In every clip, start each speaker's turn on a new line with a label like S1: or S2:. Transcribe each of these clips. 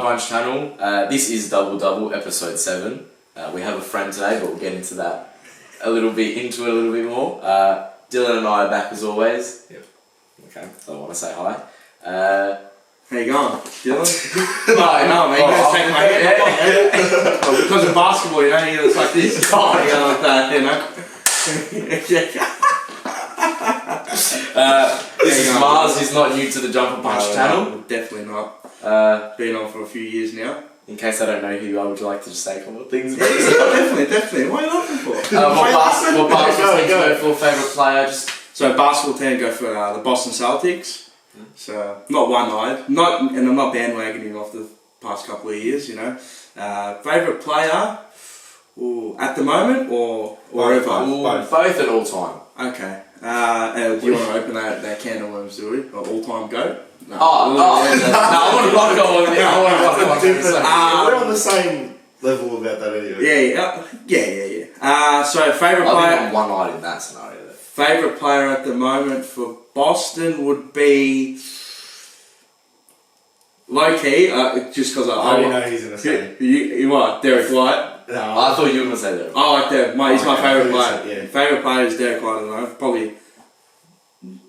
S1: Punch channel. This is Double Double, episode 7. We have a friend today, but we'll get into that a little bit more. Dylan and I are back as always.
S2: Yep.
S1: Okay, so I want to say hi.
S3: How you going, Dylan?
S1: no,
S3: man, you gotta shake my hand. Well, because of basketball, you know, it's like this. You go like that, you know.
S1: This is Mars, he's not new to the Jump and Punch channel.
S3: No, definitely not. Been on for a few years now.
S1: In case I don't know who you are, would you like to just say a couple of things?
S3: Definitely. What are you laughing for?
S1: What basketball team go for? Favourite player?
S3: So basketball team go for the Boston Celtics. So not one-eyed, and I'm not bandwagoning off the past couple of years. You know, favourite player, at the moment or ever?
S1: Both at all time.
S3: Okay. Do you want to open that can of worms, do we? Or all-time GOAT? No.
S1: No, I want to go on.
S2: We're on the same level about that anyway.
S3: Yeah. So favourite player.
S1: I'm one-eyed in that scenario.
S3: Favourite player at the moment for Boston would be low-key, just because I
S2: already know he's going to say.
S3: You what? Derek White?
S2: No,
S1: I thought you were going to say that.
S3: I like Derek. He's my favourite player.
S2: Yeah.
S3: Favourite player is Derek White at the moment. Probably,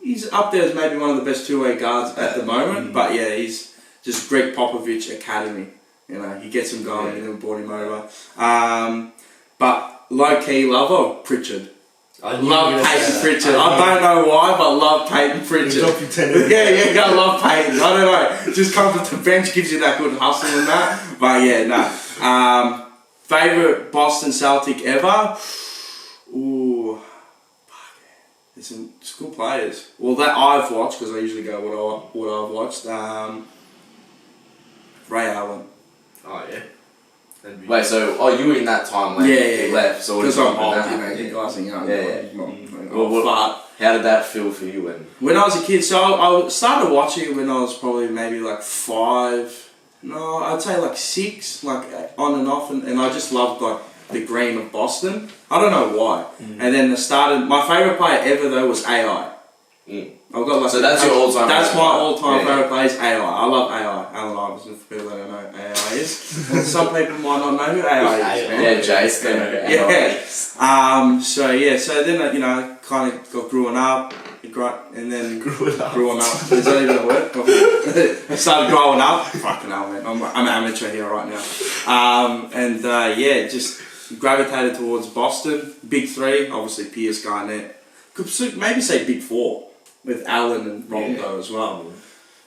S3: he's up there as maybe one of the best two-way guards at the moment. But yeah, he's just Greg Popovich Academy. You know, he gets him going and then brought him over. But low-key lover, Pritchard. I love Peyton Pritchard. I don't know why, but I love Peyton Pritchard. Yeah, I love Peyton. I don't know. Just comes off the bench, gives you that good hustle and that. But yeah, no. Favourite Boston Celtic ever? Ooh. There's some good players. Well, that I've watched, because I usually go what I've watched. Ray Allen.
S2: Oh, yeah.
S1: Wait, so you were in that time when he left, so
S3: because I'm old, you guys are young.
S1: How did that feel for you
S3: when I was a kid? So I started watching it when I was probably maybe like 5. No, I'd say like 6, like on and off, and I just loved like the green of Boston. I don't know why. And then my favourite player ever though was AI. I've got like
S1: so that's your all-time.
S3: That's my all-time favourite player is AI. I love AI. Allen Iverson, for people that don't know who AI is. Some people might not know who AI is. Man.
S1: Yeah, Jace, they know who AI is.
S3: So then kind of got growing up, and then growing up. Is that even a word? I started growing up. Fucking hell, man. I'm an amateur here right now. Just gravitated towards Boston. Big 3, obviously Pierce, Garnett. Could maybe say Big 4 with Allen and Rondo as well.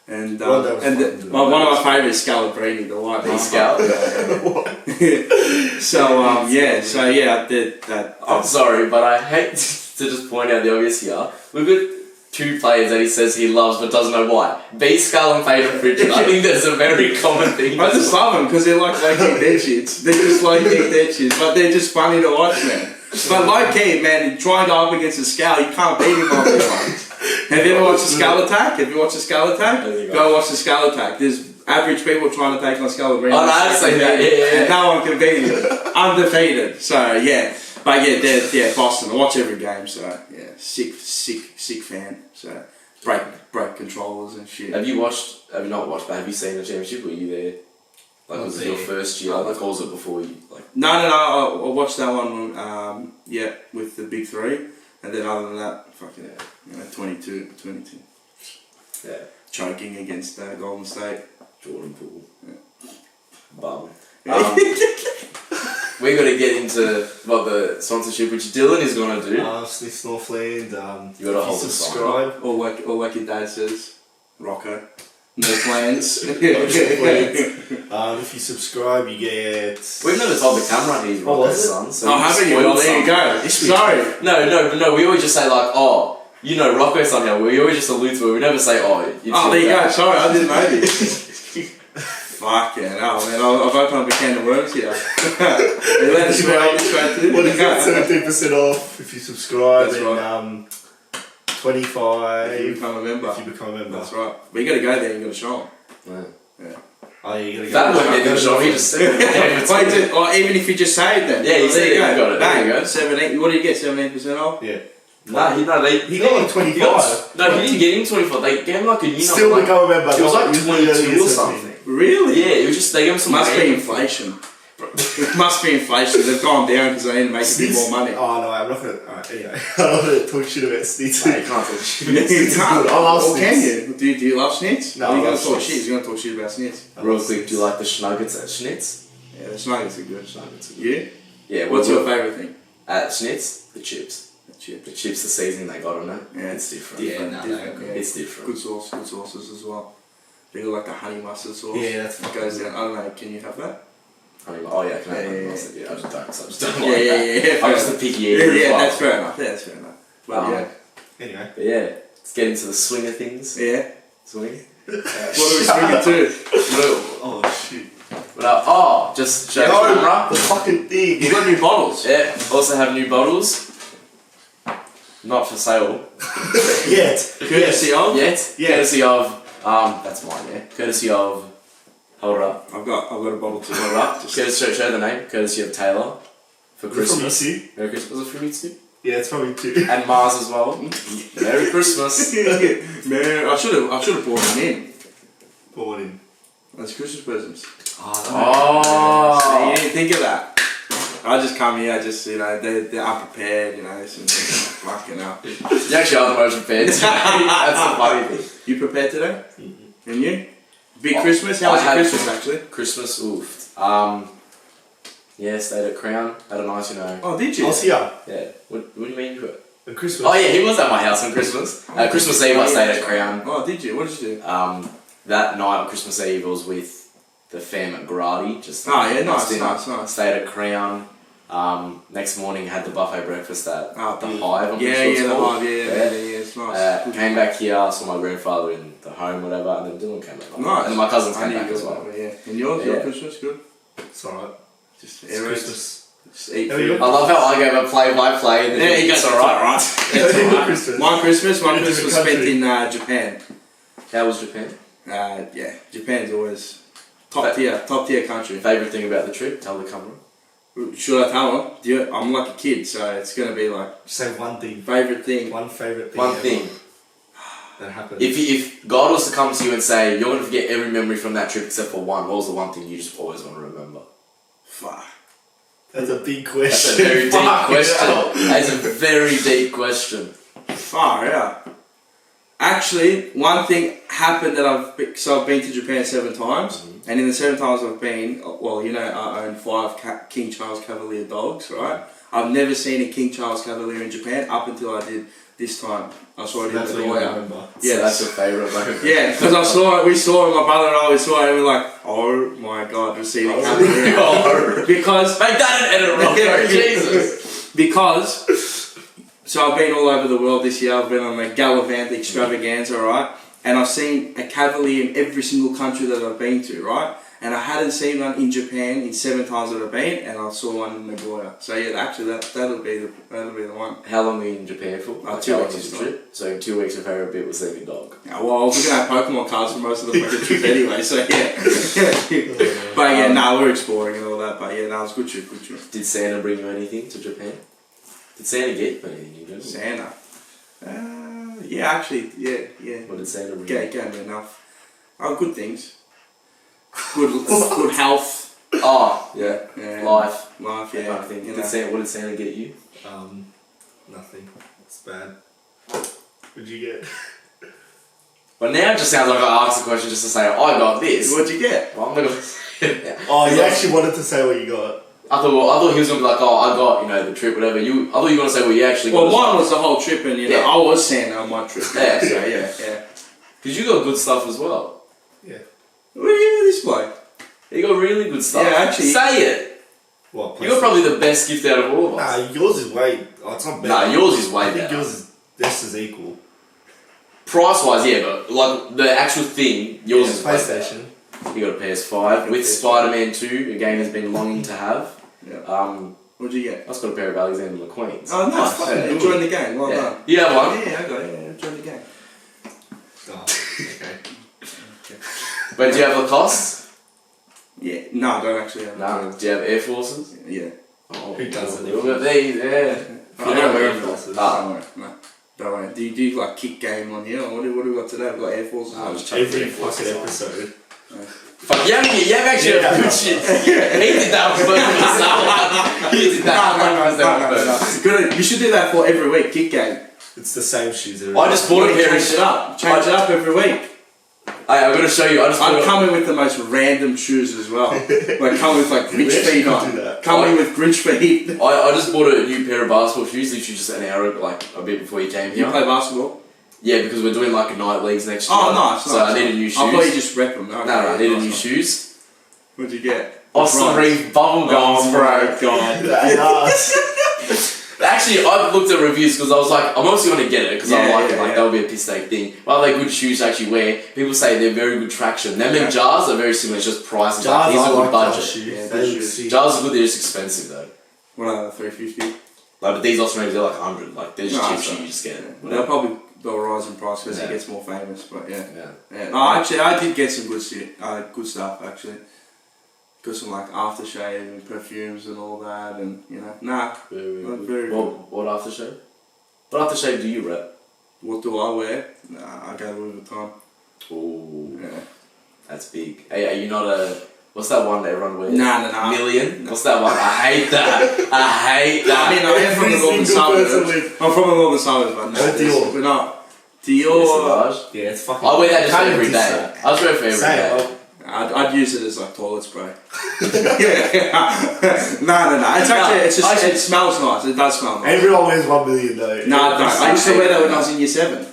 S3: And one of my favourites, Scalabrine, the white
S1: Scal.
S3: I did that.
S1: I'm sorry, but I hate to just point out the obvious here. We've got 2 players that he says he loves but doesn't know why. B-Skull and Peyton Pritchard. I think that's a very common thing.
S3: I just love them because they're like low-key dead shits. They're just low-key dead shits, but they're just funny to watch, man. But low-key, man, try and go up against a Scal, you can't beat him off the one. Have you ever watched the Scal Attack? Go watch the Scal Attack. There's average people trying to take on Scalabrine.
S1: Oh, no, I'd say that.
S3: And no one can beat him. Undefeated. So, yeah. But yeah, Boston. I watch every game, so yeah, sick fan. So break controllers and shit.
S1: Have you not watched, but have you seen the championship? Were you there? Like, was it your first year? Like, or was it before you? Like?
S3: No. I watched that one. With the Big 3, and then other than that, 22.
S1: Yeah.
S3: Choking against Golden State.
S1: Jordan Poole. Yeah. Bum. We're going to get into the sponsorship, which Dylan is going to do.
S2: Sniff Northland.
S1: You got to hold
S2: subscribe.
S3: Or like your dad says, Rocco. Northlands.
S2: If you subscribe, you get.
S1: We've never told the camera he's Rocco's son. So
S3: haven't you? Well, there you go. Sorry.
S1: No. We always just say like, Rocco's son here. We always just allude to it. We never say,
S3: there you go. Sorry, I didn't know this. Fucking hell, man. I've opened up a can of worms here. What is
S2: it? 17% off if you subscribe.
S3: That's right.
S2: 25
S3: if you become a member. That's right. But you got to go there and you got to show them. Yeah.
S2: Oh, you got to go.
S1: That wouldn't be show. He just said it.
S3: Or even if you just say it then.
S1: Yeah, you said it. You got it.
S3: Bang. There you go. 17. What do you get? 17% off?
S2: Yeah.
S1: He got
S2: like 25.
S1: He didn't get him 25. They gave him like a
S2: still become a member.
S1: It was like 22 or something.
S3: Really?
S1: Yeah, it was just they gave him some.
S3: Must be
S1: random-
S3: inflation. It must be inflation. They've gone down because they need to make a bit more money.
S2: Oh no, I'm not gonna. Alright, anyway, I'm not gonna talk shit about Snitz.
S1: Nah, you can't talk shit.
S3: You
S2: Snitz
S3: can't.
S2: is good. I love
S3: Or can
S2: Snitz.
S3: you? Do you love Schnitz?
S2: No,
S3: Or are you
S2: I
S3: going
S2: love
S3: to talk
S2: Schnitz.
S3: shit? He's going to talk shit about Schnitz.
S1: Real quick, do you like the schnuggets at Schnitz?
S3: Yeah, the Schnuggets are good.
S1: Schnuggets are good.
S3: Yeah?
S1: Yeah,
S3: What's your favourite thing?
S1: At Schnitz? The chips.
S3: The chip.
S1: The chips, the seasoning they got on it.
S3: Yeah,
S1: It's different.
S2: Yeah, no,
S3: different,
S2: no,
S3: yeah.
S1: It's different.
S3: Good sauce, good sauces as well. They got like the honey mustard sauce.
S2: Yeah, that's
S3: It goes down. I don't know, can you have that?
S1: I mean, oh yeah, I can have
S3: Yeah,
S1: honey
S3: yeah,
S1: mustard. Yeah, I just don't. 'Cause I just don't
S3: Yeah,
S1: like
S3: yeah,
S1: that.
S3: yeah.
S1: I'm just a picky
S3: Yeah,
S1: eater as
S3: yeah,
S1: well.
S3: that's fair enough. Yeah, that's fair enough. But yeah.
S2: Anyway,
S1: But yeah, let's get into the swing of things.
S3: Yeah.
S1: Swing.
S3: What are we swinging to?
S2: oh shit.
S1: Just show the camera.
S2: the fucking thing.
S3: You got new bottles.
S1: Yeah, also have new bottles. Not for sale
S2: Yet.
S3: Courtesy of?
S1: yet.
S2: Yes.
S1: Courtesy of, that's mine, yeah. Courtesy of, hold it up.
S3: I've got a bottle too.
S1: Hold it up. Show the name. Courtesy of Taylor. For
S2: Is it from
S1: Christmas.
S2: you two?
S1: Merry Christmas. Was it from you too?
S2: Yeah, it's probably two.
S1: And Mars as well. Merry Christmas.
S3: Man, I should have bought them in.
S2: Born in.
S3: That's Christmas presents.
S1: Oh.
S3: So you didn't think of that. I just come here, they're unprepared, fucking hell.
S1: You actually are the most prepared today. That's the funny thing.
S3: You prepared today? Mm-hmm. And you? Big Christmas? How
S1: I
S3: was your
S1: had-
S3: Christmas actually?
S1: Christmas, oof. Yeah, stayed at Crown. Had a nice,
S3: Oh, did
S2: I
S3: you?
S2: was here.
S1: yeah. What do you mean?
S2: On Christmas.
S1: Oh yeah, he was at my house on Christmas. Christmas Eve I stayed at Crown.
S3: Oh, did you? What did you do?
S1: That night on Christmas Eve I was with the fam at Grady. Just
S3: Oh, yeah, nice,
S1: dinner.
S3: nice.
S1: Stayed at Crown. Next morning had the buffet breakfast at
S3: Oh,
S1: the
S3: beautiful.
S1: Hive. I'm
S3: Yeah,
S1: pretty sure
S3: the
S1: it's called.
S3: Hive, yeah, it's nice. Good.
S1: Came back here, saw my grandfather in the home, whatever, and then Dylan came back.
S3: Nice.
S1: And my cousins
S3: I
S1: came
S3: knew
S1: back
S3: you
S1: as
S3: got
S1: well.
S3: that, yeah. And yours? Your
S1: Yeah.
S3: Christmas? Good?
S2: It's alright.
S3: Just
S2: It's Christmas.
S3: Just eat
S2: How are you?
S3: food.
S1: I love how I gave a play-by-play. And then
S3: Yeah, he goes,
S1: it's alright.
S3: It's
S2: How are you
S3: alright.
S2: Christmas?
S3: My Christmas
S2: In a
S3: was
S2: different
S3: spent
S2: country.
S3: in Japan.
S1: How was Japan?
S3: Yeah, Japan's always top tier country.
S1: Favourite thing about the trip? Tell the camera.
S3: Should I tell them? I'm like a kid, so it's gonna be like
S2: Say one thing.
S3: favourite thing.
S2: One favourite thing.
S1: One
S2: ever
S1: thing.
S2: that happened.
S1: If God was to come to you and say, you're going to forget every memory from that trip except for one, what was the one thing you just always want to remember?
S3: Fuck.
S2: That's a big
S1: That's
S2: question.
S1: a very deep
S2: Fuck
S1: question.
S2: hell.
S1: That's a very deep question.
S3: Far out. Actually, one thing happened that I've been to Japan 7 times, and in the 7 times I've been, I own 5 King Charles Cavalier dogs, right? I've never seen a King Charles Cavalier in Japan up until I did this time. I saw it in
S2: That's what you
S3: Nagoya.
S2: remember.
S1: Yeah, that's your favourite moment.
S3: Yeah, because we saw it, my brother and I, we saw it, and we were like, oh my god, receiving Cavalier. Because
S1: Make that an edit, Rocco. Jesus.
S3: Because, so I've been all over the world this year. I've been on a Gallivant extravaganza, right? And I've seen a Cavalier in every single country that I've been to, right? And I hadn't seen one in Japan in 7 times that I've been, and I saw one in Nagoya. So yeah, actually that'll be the one.
S1: How long were you in Japan for?
S3: 2
S1: How
S3: weeks
S1: long was
S3: this
S1: the trip? So in 2 weeks your favourite bit was seeing a dog.
S3: Yeah, well, I was gonna have Pokemon cards for most of the fucking trip anyway, so yeah. But yeah, we're exploring and all that. But yeah, that was good trip.
S1: Did Santa bring you anything to Japan? Did Santa get you anything? You didn't?
S3: Santa. Yeah, actually, yeah.
S1: What did Santa bring
S3: Gave me enough. Oh, good things. Good health.
S1: Oh, yeah. Life.
S3: Life,
S1: That
S3: yeah.
S1: kind of thing.
S3: You
S1: What
S3: know.
S1: did Santa get you?
S2: Nothing. It's bad. What'd you get?
S1: But now it just sounds like I asked the question just to say, I got this.
S3: What'd you get?
S1: Well, I'm not gonna
S2: Oh, you actually wanted to say what you got.
S1: I thought he was gonna be like, oh, I got, the trip, whatever. I thought you were gonna say what you actually got.
S3: Well, one was the whole trip, and
S1: Yeah.
S3: I was Santa on my trip.
S1: Yeah.
S3: So yeah.
S1: Because you got good stuff as well.
S2: Yeah.
S3: What do you do this bloke?
S1: You got really good stuff.
S3: Yeah, actually.
S1: Say it.
S2: What?
S1: You got probably the best gift out of all of
S2: Nah,
S1: us.
S2: yours is way. Oh, it's not better.
S1: Nah, yours is way
S2: I think
S1: better.
S2: yours is just as equal.
S1: Price wise, yeah, but like the actual thing, yours is way better.
S2: PlayStation.
S1: You got a PS5 with
S3: PS5.
S1: Spider-Man 2, a game has been longing to have.
S3: Yeah. What'd you get?
S1: I just got a pair of Alexander McQueen's.
S3: Oh, nice.
S1: Yeah,
S3: Fucking enjoying the game. Well
S1: yeah.
S3: done.
S1: You have one?
S3: Yeah, I got it. Yeah, enjoying the game.
S2: Oh, okay.
S1: But do you have Lacoste?
S3: Yeah. No, I don't actually have.
S1: No. Do you have Air Forces?
S3: Yeah.
S1: Oh,
S2: Who doesn't?
S1: Look at these, yeah.
S3: I don't wear Air
S2: Forces.
S3: Don't worry. No. Don't worry. Do you like kick game on here? What do we got today? We've got Air Forces.
S1: I'll
S3: on.
S1: just chuck
S2: Every
S1: Air Forces
S2: fucking
S1: on.
S2: episode.
S1: Fucking You have actually got good shit. He did that on purpose. He did that on purpose.
S3: Good. You should do that for every week. Kick game.
S2: It's the same shoes every
S1: I just bought a pair of
S3: Change it up. Change it up every week.
S1: I'm gonna show you.
S3: I'm coming with the most random shoes as well. Like come with like Grinch feet on. Coming with Grinch feet.
S1: I just bought a new pair of basketball shoes literally just an hour, like a bit before you came here.
S3: You play basketball?
S1: Yeah, because we're doing like a night leagues next year.
S3: Oh, nice.
S1: So I needed new shoes.
S3: I thought you just rep them.
S1: No, I needed new shoes.
S3: What'd you get?
S1: Austin Reeve bubble gums, bro.
S3: God.
S1: Actually, I've looked at reviews because I was like, I'm obviously going to get it because I like it. Like, that'll be a piss take thing. But are they good shoes to actually wear? People say they're very good traction. Them and jars are very similar, it's just prices.
S2: Jars
S1: these are good budget.
S3: Yeah,
S1: Jars are good, they're just expensive though.
S3: What are they, 350?
S1: Like, but these Austin Reeves, they're like 100. Like, they're just cheap, you just get it.
S3: They'll rise in price because he gets more famous, but yeah. No,
S1: actually,
S3: I did get some good stuff actually. Got some like aftershave and perfumes and all that, and you know, very good.
S1: What aftershave? What aftershave do you rep?
S3: What do I wear? I go Louis Vuitton.
S1: Ooh,
S3: yeah,
S1: that's big. Hey, are you not a? What's that one that everyone wears?
S3: Nah.
S1: Million? What's that one? I hate that. I hate that.
S3: I mean, I am from the northern suburbs. I'm from the northern suburbs, but no,
S2: Dior.
S3: we're not. Dior.
S2: Yeah, it's fucking.
S1: I wear that just every day. I just wear it for every day.
S3: I'd use it as like toilet spray. No. It's actually it smells nice. It does smell nice.
S2: Everyone wears 1 million though.
S3: No, I used to wear that when I was in year 7.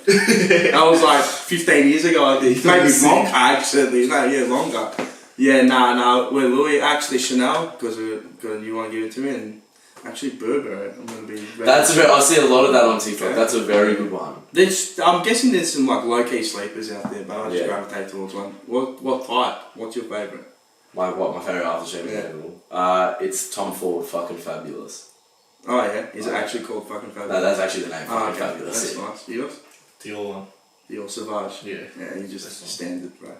S3: That was like 15 years ago. I think maybe longer actually. No, yeah, longer. Yeah, we're Louis. Actually, Chanel because we got a new one given to me, and actually Burberry. I'm gonna be.
S1: I see a lot of that on TikTok. That's a very good one.
S3: I'm guessing there's some like low key sleepers out there, but I just gravitate towards one. What type? What's your favourite?
S1: My favourite aftershave it's Tom Ford fucking fabulous.
S3: Oh yeah, is it actually called fucking fabulous?
S1: No, that's actually the name. Fucking fabulous.
S3: That's nice. Yours?
S2: Dior one.
S3: Dior Sauvage.
S2: Yeah,
S3: you just standard, right?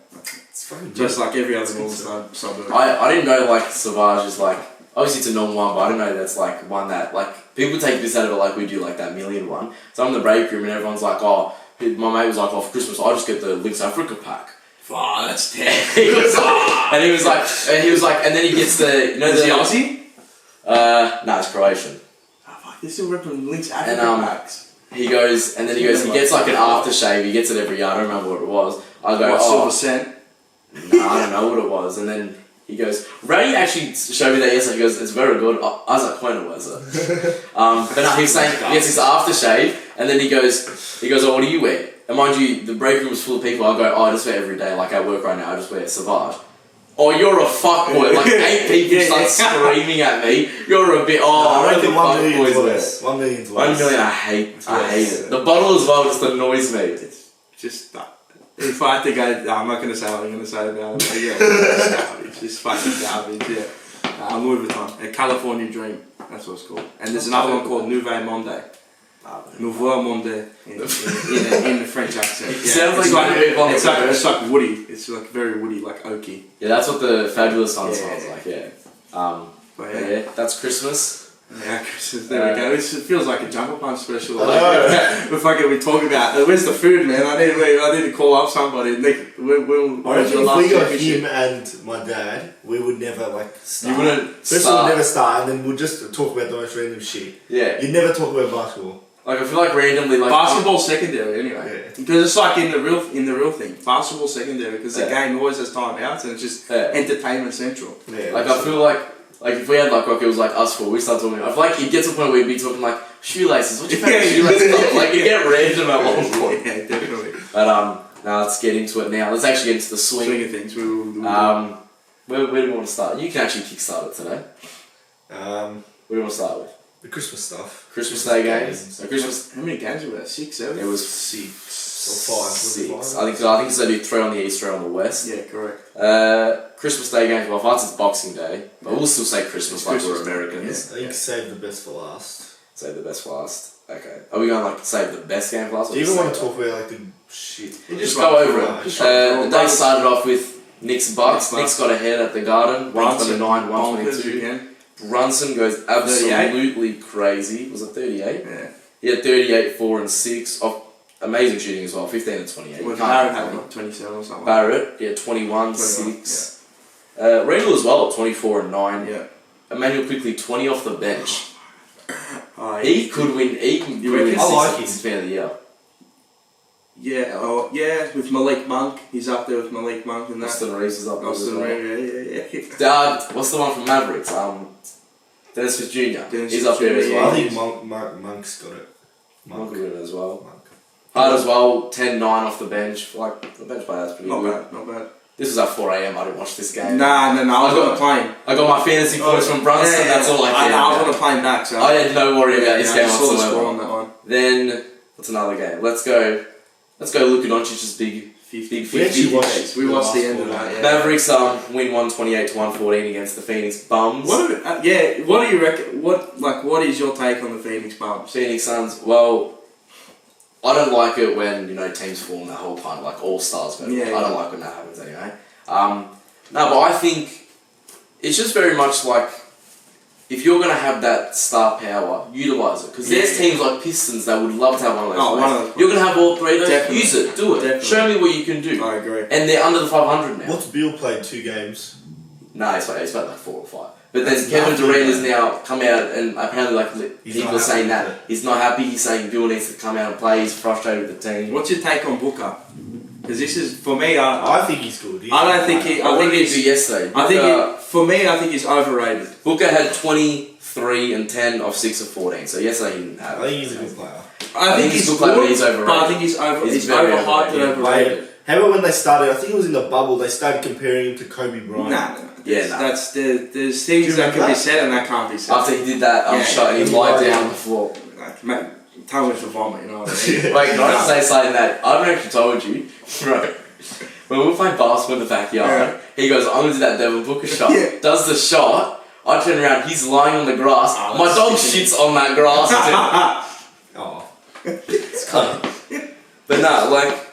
S2: It's fucking
S3: just like every other northern suburb.
S1: I didn't know like Sauvage is like obviously it's a normal one, but I didn't know that's like one that like people take this out of it like we do like that million one. So I'm in the break room and everyone's like, oh, my mate was like, oh, for Christmas I just get the Lynx Africa pack.
S3: Oh, that's terrible.
S1: he was like, and then he gets the, you know,
S3: is he Aussie?
S1: No, it's Croatian.
S3: Oh, fuck, they're still ripping Lynx Africa packs.
S1: He gets like an aftershave, he gets it every year, I don't remember what it was. I go,
S3: Silver Cent?
S1: No, I don't know what it was, and then he goes, Ray actually showed me that yesterday, he goes, it's very good. I was like, Quena was it? But no, he was saying, he gets his aftershave, and then he goes, oh, what do you wear? And mind you, the break room was full of people, I go, oh, I just wear every day, like at work right now, I just wear Sauvage. Oh, you're a fuckboy. Like 8 people start screaming at me. You're a bit,
S2: I reckon 1 million
S1: boys
S2: less. 1 million less.
S1: 1 million, I hate it. The bottle as well just annoys me.
S3: It's just, if I had to go, I'm not going to say what I'm going to say about it, but yeah, it's garbage. It's fucking garbage, yeah. Louis Vuitton, a California Dream, that's what it's called. And there's another one called Nouveau Monde. Nouveau Monde in the French accent. Yeah.
S1: Sounds like
S3: it's like woody. It's like very woody, like oaky.
S1: Yeah, that's what the fabulous one smells like. Yeah. That's Christmas.
S3: Yeah, Christmas. There we go. It feels like a Jumper Punch special. We talk about. Where's the food, man? I need to call up somebody. Nick,
S2: I reckon if we got him and my dad, we would never like start.
S1: You wouldn't
S2: First
S1: start.
S2: we'd never start, and then we'll just talk about the most random shit.
S1: Yeah.
S2: You'd never talk about basketball.
S1: Like I feel like randomly like
S3: basketball's secondary anyway, because it's like in the real thing. Basketball's secondary because the game always has timeouts and it's just entertainment central.
S1: Yeah, like I feel like if we had like it was like us four, we start talking. I feel like it gets to a point where we'd be talking like shoelaces. What's your favorite shoelaces? Like you get random at one point.
S3: Yeah, definitely.
S1: But now let's get into it. Now let's actually get into the swing
S3: of things.
S1: Where do we want to start? You can actually kickstart it today. Where do you want to start with?
S2: The Christmas stuff.
S1: Christmas Day games.
S3: How many games were there? 6, 7?
S1: It was
S2: 6 or 5.
S1: 6. I think it's only 3 on the east, 3 on the west.
S3: Yeah, correct.
S1: Christmas Day games. Well, for us it's Boxing Day, but we'll still say Christmas like we're Americans.
S2: I think save the best for last.
S1: Save the best for last. Okay. Are we going like save the best game for last?
S2: Do you even want to talk about like the shit?
S1: Just go over it. The day started off with Knicks Bucks. Knicks got ahead at the Garden. 129, 122. Brunson goes absolutely crazy. Was it 38?
S3: Yeah.
S1: He had 38, 4 and 6. Amazing shooting as well. 15 and 28.
S3: Barrett had like 27 or something.
S1: Barrett, 21, 6. Randall as well at 24 and 9.
S3: Yeah.
S1: Emmanuel quickly 20 off the bench.
S3: He
S1: He could win. He could
S3: You
S1: win
S3: reckon?
S2: I like him.
S1: Sixth Man of the Year.
S3: Yeah, with Malik Monk. He's up there with Malik Monk and that.
S1: Austin Reeves is up there as
S3: Austin
S1: well.
S3: Reeves, yeah.
S1: What's the one from Mavericks? Dennis Smith Jr.
S3: Dennis
S1: He's up there as
S3: Jr.,
S1: well.
S2: I think Monk's got it.
S1: Monk could win as well.
S2: Monk.
S1: Hard as well. 10-9 off the bench. Like the bench player, that's pretty
S3: Not
S1: good.
S3: bad, not bad.
S1: This was at 4 a.m. I didn't watch this game.
S3: Nah, I was on the plane.
S1: I got my fantasy points from Brunson. That's all I cared
S3: I was
S1: about.
S3: on the plane back, so
S1: I had no worry about this game
S3: I saw the
S1: whatsoever.
S3: score on that one.
S1: Then what's another game? Let's go Luka Doncic's big 50.
S2: We actually watched.
S3: We watched the
S2: last
S3: end of
S2: one.
S3: that. Yeah.
S1: Mavericks win 128-114 against the Phoenix Bums.
S3: What do you reckon? What is your take on the Phoenix Bums?
S1: Phoenix Suns, well, I don't like it when, teams form that whole punt, like all stars go.
S3: Yeah,
S1: I don't like when that happens anyway. No, but I think it's just very much like if you're going to have that star power, utilise it. Because there's teams like Pistons that would love to have one of those. Players. You're going to have all three of those,
S3: Definitely.
S1: use it, do it.
S3: Definitely.
S1: Show me what you can do.
S3: I agree.
S1: And they're under the 500 now.
S2: What's Bill played 2 games?
S1: Nah, he's played like 4 or 5. But then
S2: That's
S1: Kevin
S2: nothing,
S1: Durant has
S2: man.
S1: now come out and apparently
S2: He's
S1: people
S2: not
S1: are saying
S2: happy
S1: that
S2: with
S1: he's not happy. He's saying Bill needs to come out and play. He's frustrated with the team.
S3: What's your take on Booker? Because this is for me. I
S2: I think he's good.
S3: don't think he.
S1: What
S3: I think
S1: did he do
S3: he's.
S1: yesterday?
S3: I think for me, I think he's overrated.
S1: Booker had 23 and 10 off 6 of 14. So yesterday he didn't have
S2: I
S1: it.
S2: think he's a good player.
S3: I think he's
S1: good,
S3: good,
S1: but he's overrated.
S3: But I think he's
S1: very
S3: overhyped and
S1: overrated.
S3: overrated.
S2: How about when they started? I think it was in the bubble. They started comparing him to Kobe Bryant.
S3: Nah.
S1: Yeah, nah.
S3: There's things
S2: Do you
S3: that can
S2: remember
S3: be
S2: that?
S3: said and that can't be said.
S1: After he did that
S3: Yeah,
S1: shot and he
S2: he
S1: lied
S2: lied
S1: down
S2: down.
S1: on the floor.
S3: Like, mate, tell me to vomit, you know what I mean?
S1: Wait, can I just say something that I haven't actually told you? Right. When we were playing basketball in the backyard, he goes, I'm going to do that Devin Booker shot.
S3: Yeah.
S1: Does the shot. I turn around, he's lying on the grass.
S3: Oh,
S1: My
S3: that's
S1: dog
S3: sick.
S1: shits on that grass.
S2: Oh, it's kind of.
S1: But no, like,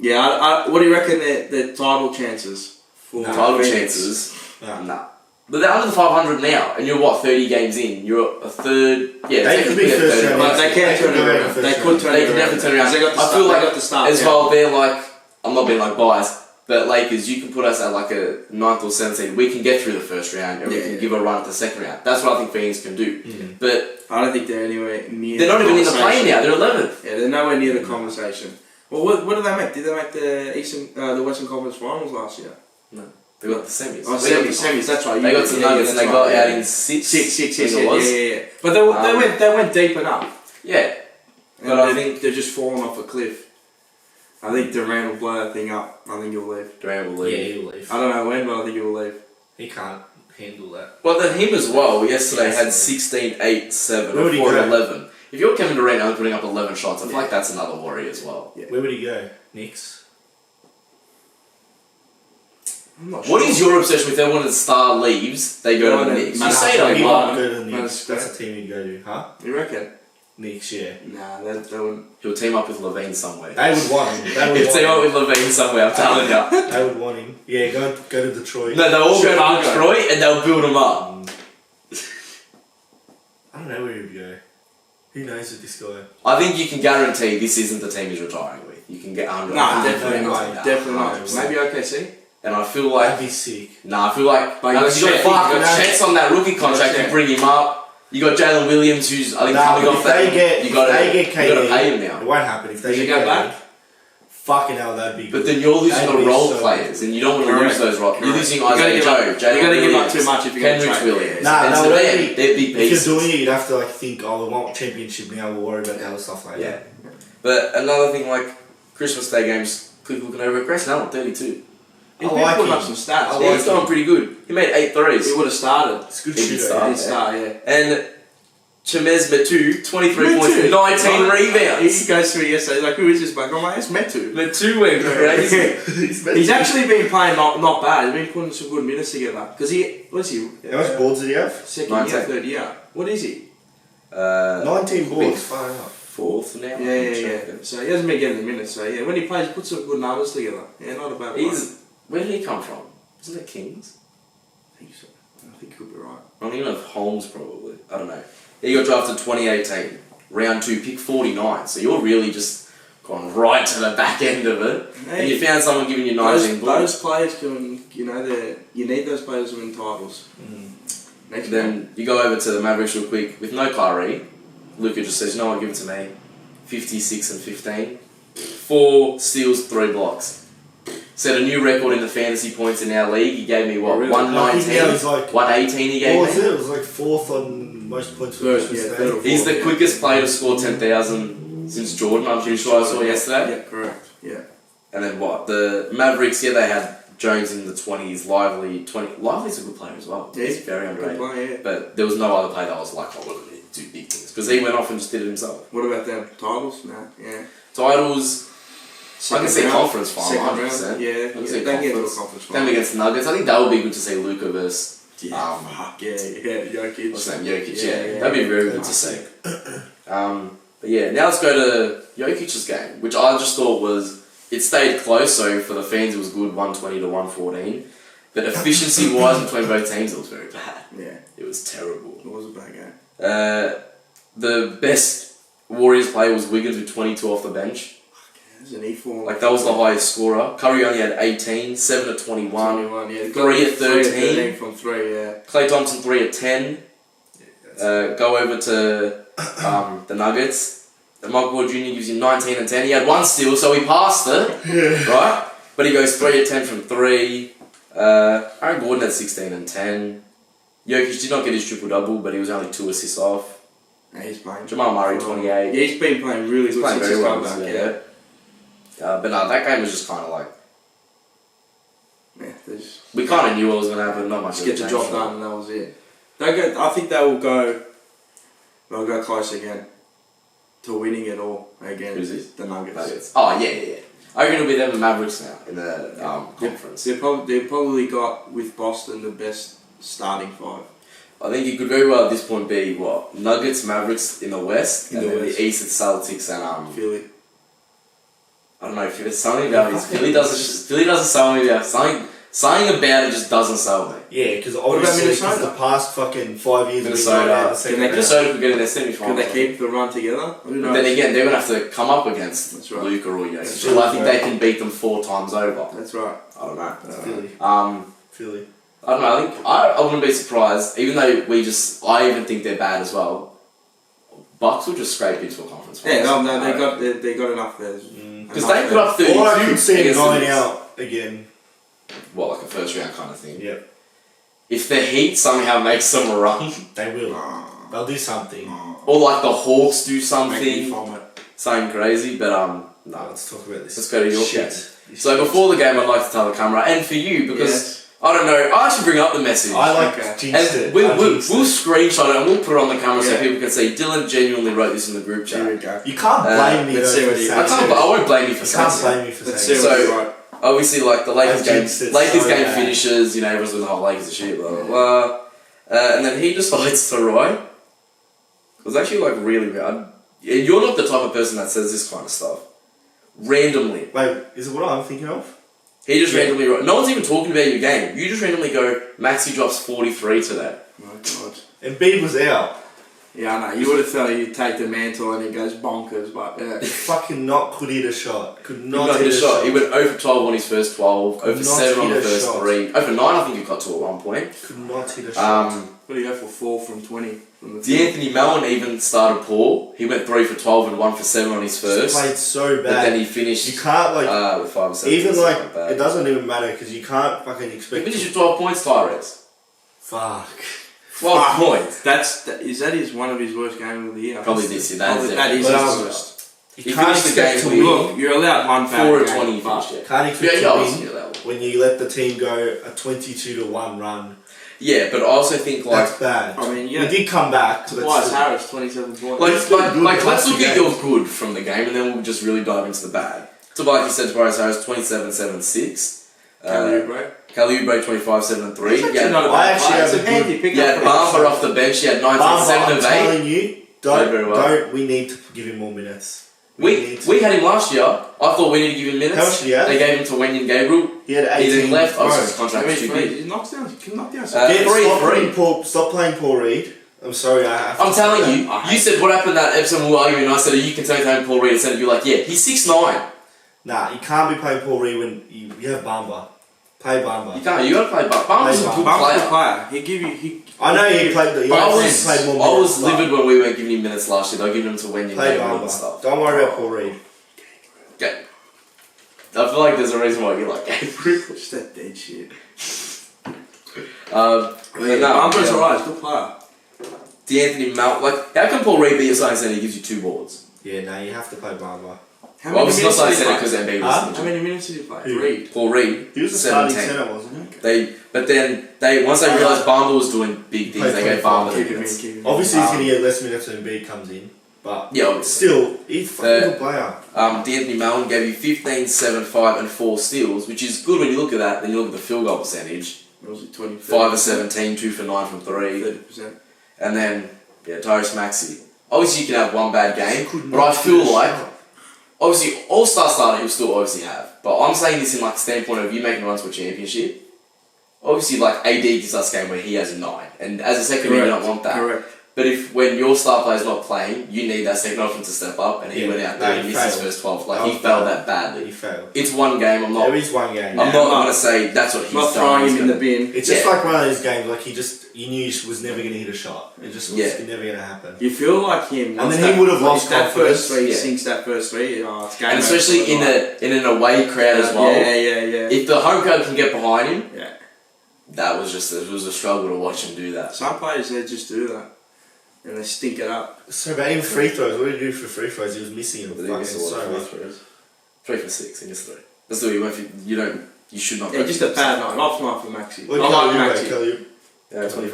S3: Yeah, what do you reckon the title chances for
S1: title
S3: Phoenix?
S1: chances.
S2: Nah.
S1: Nah. But they're under the 500 now, and you're what, 30 games in? You're a third. Yeah,
S2: They could be
S1: technically a
S2: first
S1: third.
S2: round.
S3: But they can turn it
S2: They
S3: around.
S2: could
S3: They
S2: go
S3: could
S2: first
S3: turn
S1: They
S3: it
S1: can
S3: around.
S1: definitely turn around.
S3: They got the
S1: I
S3: start.
S1: feel like
S3: They got the start.
S1: as
S3: yeah.
S1: well, they're like, I'm not being like biased, but Lakers, you can put us at like a 9th or 7th seed. We can get through the first round, and we can give a run at the second round. That's what I think Phoenix can do. But
S3: I don't think they're anywhere near.
S1: they're not even in the
S3: conversation.
S1: play now. They're 11th.
S3: Yeah, they're nowhere near the conversation. Well, what did they make? Did they make the Western Conference Finals last year?
S1: They got the semis.
S3: Oh,
S1: They got the
S3: semis. That's right.
S1: They got some nuggets, and they got out in 6.
S3: Six.
S1: I think it
S3: Yeah,
S1: was.
S3: yeah. But they went deep enough.
S1: Yeah.
S3: And
S1: But I
S3: they-
S1: think
S3: they're just falling off a cliff. I think Durant will blow that thing up. I think he'll leave.
S1: Durant will leave.
S2: he'll leave.
S3: I don't know when, but I think he will leave.
S2: He can't handle that.
S1: Well, then him as well. Yesterday had 16, 8, 7,
S2: Where
S1: or
S2: would he
S1: 4,
S2: go?
S1: 11. If you're Kevin Durant only putting up 11 shots, I feel like that's another worry as well.
S3: Yeah.
S2: Where would he go? Knicks.
S3: I'm not
S1: What
S3: sure.
S1: is your obsession with everyone when the star leaves, they go to the Knicks? You
S3: Man,
S1: say it
S3: actually,
S2: He
S1: a
S2: might
S1: lot.
S2: go to the
S3: Man,
S2: Knicks. That's the team he'd go to, huh?
S3: You reckon?
S2: Knicks, yeah.
S3: Nah, they wouldn't.
S1: He'll team up with Levine somewhere.
S2: They would want him. They would
S1: He'll team up
S2: want
S1: with Levine somewhere, I'm telling you.
S2: him. They would want him. Yeah, go to Detroit.
S1: No, they'll all go
S3: Chicago.
S1: to Detroit and they'll build him up.
S2: I don't know where he'd go. Who knows with this guy?
S1: I think you can guarantee this isn't the team he's retiring with. You can get 100.
S3: Nah, definitely
S2: no
S3: not.
S2: way.
S3: Definitely not.
S1: 100%.
S3: Maybe OKC.
S1: And I feel like
S2: That'd be sick.
S1: I feel like
S3: But you got
S1: you got
S3: Chet,
S1: fuck,
S3: you got
S1: Chet's on that rookie contract.
S3: Chet.
S1: You bring him up. You got Jalen Williams, who's I think
S2: Nah,
S1: coming
S2: but
S1: off
S2: if
S1: that.
S2: they get,
S1: you got
S2: KD,
S1: to pay him now.
S2: It won't happen. If they
S3: Does he
S2: get
S3: go
S2: KD,
S3: back?
S2: fucking hell, that'd be good.
S1: But then you're losing
S2: That'd
S1: the
S2: be
S1: role
S2: so
S1: players, and you don't want to lose
S3: Correct.
S1: those roles. You're
S3: Correct.
S1: losing
S3: You gotta
S1: Isaiah
S3: give
S1: Joe,
S3: up-
S1: Jalen
S3: you gotta give up
S1: Williams,
S3: too much if you're gonna
S1: Kenrich
S3: trade.
S1: Williams,
S2: Nah,
S1: and
S2: no,
S1: so
S2: that'd
S1: they're big
S2: if
S1: pieces.
S2: you're doing it, you'd have to think, oh, we want championship now. We'll worry about other stuff like
S1: Yeah.
S2: that.
S1: But another thing, like Christmas Day games, quick looking over at Grace now on 32.
S3: He's
S2: I
S3: been
S2: like
S3: putting
S2: him.
S3: up some stats.
S2: I
S1: Yeah,
S2: like
S1: he's going pretty good. He made 8 threes.
S3: He would have started.
S2: It's good
S1: He did
S2: shooter.
S1: start.
S3: He did start, yeah.
S1: And Chemez Metu, 23 points,
S3: Metu.
S1: 19
S3: He
S1: rebounds.
S3: goes through yesterday, he's like, who is this bloke? I'm like, it's Metu.
S1: Metu went crazy.
S3: He's actually been playing not bad. He's been putting some good minutes together. Because what is he?
S2: How much boards did he have?
S3: Second
S1: 19.
S3: year, third year. What is he?
S2: 19 boards.
S1: big.
S2: Far enough.
S1: 4th now.
S3: Yeah. So he hasn't been getting the minutes. So yeah, when he plays, he puts some good numbers together. Yeah, not a bad one.
S1: Where did he come from? Isn't it Kings?
S3: I think so. I think you'll be right.
S1: I'm thinking of Holmes probably. I don't know. He got drafted 2018, round 2, pick 49. So you're really just gone right to the back end of it, and you found someone giving you 19
S3: those players can, you need those players to win titles.
S1: Then you go over to the Mavericks real quick with no Kyrie. Luca just says, "No one give it to me." 56 and 15, 4 steals, 3 blocks. Set a new record in the fantasy points in our league. He gave me what,
S3: Really?
S1: 119, 118. He gave me.
S2: What was it? It was like 4th on most points for
S3: First,
S2: Christmas
S3: yeah,
S2: Day.
S3: third.
S1: He's the quickest player to score 10,000 since Jordan. I'm pretty sure I saw yesterday.
S3: Yeah, correct. Yeah.
S1: And then what? The Mavericks, yeah, they had Jones in the 20s, Lively's a good player as well.
S3: Yeah,
S1: he's very underrated.
S3: Good player, yeah.
S1: But there was no other player that was like, oh, look, he do big things. Because he went off and just did it himself.
S3: What about them? Titles? Nah, yeah.
S1: Titles, I can see conference final,
S3: Second
S1: 100%.
S3: round, yeah.
S1: I can see
S3: They get to a
S1: conference.
S3: conference
S1: Them
S3: final.
S1: against the Nuggets. I think that would be good to see Luca versus
S3: Fuck yeah, Jokic.
S1: what's his name? Jokic, yeah. That'd be very good to see. But yeah, now let's go to Jokic's game, which I just thought it stayed close, so for the fans it was good, 120 to 114. But efficiency-wise between both teams, it was very bad.
S3: Yeah.
S1: It was terrible.
S3: It was a bad game.
S1: The best Warriors player was Wiggins with 22 off the bench.
S3: It was an E4.
S1: Like, that was the highest scorer. Curry only had 18, 7 at 21.
S3: 21, yeah.
S1: 3 at 13.
S3: From 3, yeah.
S1: Klay Thompson 3 at 10. Go over to the Nuggets. Michael Porter Jr. gives you 19 and 10. He had 1 steal, so he passed it, right? But he goes 3 at 10 from 3. Aaron Gordon had 16 and 10. Jokic did not get his triple-double, but he was only 2 assists off.
S3: Yeah, he's playing.
S1: Jamal Murray, 28.
S3: Yeah, he's been playing really good
S1: Playing
S3: since
S1: very
S3: he's
S1: well,
S3: come back,
S1: yeah. But no, that game was just kind of like,
S3: Yeah, there's...
S1: we kind of knew what was going to happen, not much.
S3: Just get the job done and that was it. I think they'll go close again to winning it all again.
S1: Who's this?
S3: The Nuggets.
S1: Oh, yeah. I reckon it'll be them and Mavericks now in the conference.
S3: They've probably got, with Boston, the best starting 5.
S1: I think it could very well at this point be, what, Nuggets, Mavericks in the West, and then the East it's Celtics and
S3: Philly.
S1: I don't know if it's something about it. Philly doesn't sell me about something about it just doesn't sell me.
S2: Yeah, because
S3: about
S2: obviously
S3: Minnesota?
S2: the past fucking 5 years
S1: Minnesota could get in their semi-final.
S3: Can they keep the run together?
S1: But then again, they're going to have to come up against Luca or Jokic. So I think they can beat them 4 times over.
S3: That's right.
S1: I don't know.
S2: Philly.
S1: I don't know. I think I wouldn't be surprised, even though I even think they're bad as well. Bucks will just scrape into a conference.
S3: Yeah, they got enough there.
S1: Because they put up 32.
S2: Or I could see them
S1: against
S2: going
S1: the-
S2: out again.
S1: What, like a first round kind of thing?
S2: Yep.
S1: If the Heat somehow makes them a run,
S2: They will. They'll do something.
S1: or like the Hawks do
S3: Make me
S1: something,
S3: vomit.
S1: something crazy, but no.
S2: Let's talk about this.
S1: Let's go to your
S2: shit.
S1: game. So before the game, I'd like to tell the camera, and for you, because I don't know, I should bring up the message.
S2: I like
S1: and
S2: jinxed it.
S1: we'll screenshot it and we'll put it on the camera so
S3: Yeah.
S1: people can see. Dylan genuinely wrote this in the group
S3: There we
S1: chat.
S3: go.
S2: You can't blame me though
S3: let's see
S2: for
S3: what he-
S2: saying
S1: I won't blame you for
S2: You
S1: saying
S2: can't
S1: it.
S2: blame me for
S3: Let's see
S2: saying
S3: what
S2: it.
S3: he's
S1: So-
S3: right.
S1: Obviously, like the Lakers
S2: I
S1: game,
S2: jinxed it
S1: Lakers
S2: so
S1: game
S2: bad.
S1: finishes, everyone's with the whole Lakers are shit, blah blah blah. And then he decides to write. It was actually like really bad. You're not the type of person that says this kind of stuff. Randomly.
S2: Wait, is it what I'm thinking of?
S1: He just randomly wrote. No one's even talking about your game. You just randomly go, Maxi drops 43 today.
S3: My God.
S2: Embiid was out.
S3: Yeah, I know. You would have thought he'd take the mantle and he goes bonkers, but yeah.
S2: Fucking could hit a shot. Could
S1: Not
S2: not
S1: hit a shot. He went 0 for 12 on his first 12, 0 for
S2: Not
S1: 7 on
S2: hit
S1: the
S2: a
S1: first
S2: shot.
S1: 3, 0 for 9 I think he got to at one point.
S2: Could not hit a shot.
S3: What do you go for 4 from 20? From the
S1: D'Anthony Mellon even started poor. He went 3 for 12 and 1 for 7 on his first.
S2: Played so
S1: But
S2: bad.
S1: then he finished
S2: You can't like
S1: with 5 or 7.
S2: even
S1: so
S2: like
S1: it's not bad.
S2: it doesn't even matter because you can't fucking
S1: He
S2: expect.
S1: finished with 12 points, Tyrese.
S2: Fuck.
S1: 12 points.
S3: Is that one of his worst games of the year?
S1: Probably this year.
S3: That is
S2: But,
S3: his worst.
S1: He
S2: can't
S1: finished the
S2: expect
S1: game
S2: to
S1: with-
S2: win.
S3: Look, you're allowed one bad
S1: 4 or
S3: game,
S1: 20 he
S3: but-
S1: finished, yeah.
S2: Can't expect
S1: Yeah,
S2: to
S1: obviously,
S2: win
S1: yeah, that
S2: when you let the team go a 22-1 run.
S1: Yeah, but I also think like
S2: That's bad.
S3: I mean,
S2: We did come back. but
S3: Tobias
S2: still.
S3: Harris, 27 points.
S1: let's
S2: past
S1: look
S2: two
S1: at your
S2: games.
S1: good from the game and then we'll just really dive into the bad. So like you said, Tobias Harris 27, 7, 6.
S3: Kelly Oubre.
S1: Kelly Oubre 25, 7 and 3. Yeah,
S3: Not a
S2: I
S3: bad
S2: actually
S3: player.
S2: have
S3: It's
S2: a
S3: a handy pick
S1: yeah,
S3: up.
S1: Barber off the bench. He had 19,
S2: Barber,
S1: 7
S2: I'm
S1: and 8.
S2: telling you,
S1: Played very well.
S2: we need to give him more minutes.
S1: We had him last year. I thought we needed to give him minutes.
S2: How much did he have?
S1: They gave him to Wenyan Gabriel.
S2: He had
S1: He
S2: 18.
S1: then left.
S2: Bro,
S1: His contract was too big.
S3: He knocks down. Can knock down.
S1: Uh,
S2: Get-
S1: three,
S2: stop,
S1: three.
S2: putting Paul, stop playing Paul Reed. I'm sorry, I have
S1: I'm
S2: to
S1: telling
S2: say
S1: you,
S2: that.
S1: you said what happened that episode we were arguing, and I said, you can take home Paul Reed, and you're like, yeah, he's 6'9".
S2: Nah, you can't be playing Paul Reed when you have Bamba. Play Bamba.
S1: You can't, you gotta play Bum's a good player.
S3: He give you.
S2: I know he played the.
S1: I
S2: played more
S1: was
S2: minutes,
S1: livid when we weren't giving him minutes last year. They're giving him to when you
S2: play
S1: gave him and
S2: Bamba.
S1: stuff.
S2: Don't worry about Paul Reed.
S1: Okay. I feel like there's a reason why you like Gabriel.
S3: Just that dead shit.
S1: Bumba's
S3: alright, he's a good player.
S1: D'Anthony Mount, like, how can Paul Reed be your starting centre? He gives you 2 boards.
S2: Yeah, no, you have to play Bamba.
S1: Well, obviously not starting centre because Embiid was
S3: How many minutes did he play?
S2: Who?
S3: Reed.
S1: Paul Reed.
S2: He was a
S1: 17.
S2: starting centre, wasn't he?
S1: But then once they realised Bamba was doing big things, they gave Bamba the
S3: Keep him
S1: minutes.
S3: in.
S2: Obviously, he's going to get less minutes when Embiid comes in, but
S1: Yeah, obviously.
S2: still, he's a fucking good player.
S1: D'Anthony Mellon gave you 15, 7, 5 and 4 steals, which is good when you look at that. Then you look at the field goal percentage.
S3: What was it, 20?
S1: 5 of 17, 2 for 9 from 3.
S3: 30%.
S1: And then, Tyrese Maxey. Obviously, you can have one bad game, but I feel like, obviously, all-star starter you'll still obviously have. But I'm saying this in like standpoint of you making runs for a championship. Obviously, like AD gives us a game where he has 9, and as a second, you don't want that.
S3: Correct.
S1: But when your star player's not playing, you need that second option to step up, and he went out there and missed his first 12. Like, he failed that badly.
S2: He failed.
S1: It's one game.
S2: There is one game.
S1: I'm not going to say that's what he's
S3: Not
S1: done.
S3: throwing him in the bin.
S2: It's just like one of those games, like you knew he was never going to hit a shot. It just was never going to happen.
S3: You feel like him.
S2: And then he would have lost
S3: that
S2: confidence.
S3: first three, sinks that first three. Oh, it's game
S1: And
S3: over
S1: especially
S3: for the night.
S1: in an away crowd as well.
S3: Yeah.
S1: If the home crowd can get behind him,
S3: Yeah.
S1: that was it was a struggle to watch him do that.
S3: Some players, they just do that. And they stink it up.
S2: So about him free throws, what did he do for free throws? He was missing them
S1: But he
S2: fucking
S1: missed a lot
S2: so
S1: of
S2: much.
S1: free throws. 3 for 6, he missed 3. That's the way you should not.
S3: Yeah, just a bad night. Off night for Maxi.
S2: What
S3: I like
S2: did
S3: Maxi.
S2: he tell you?
S1: Yeah, 25.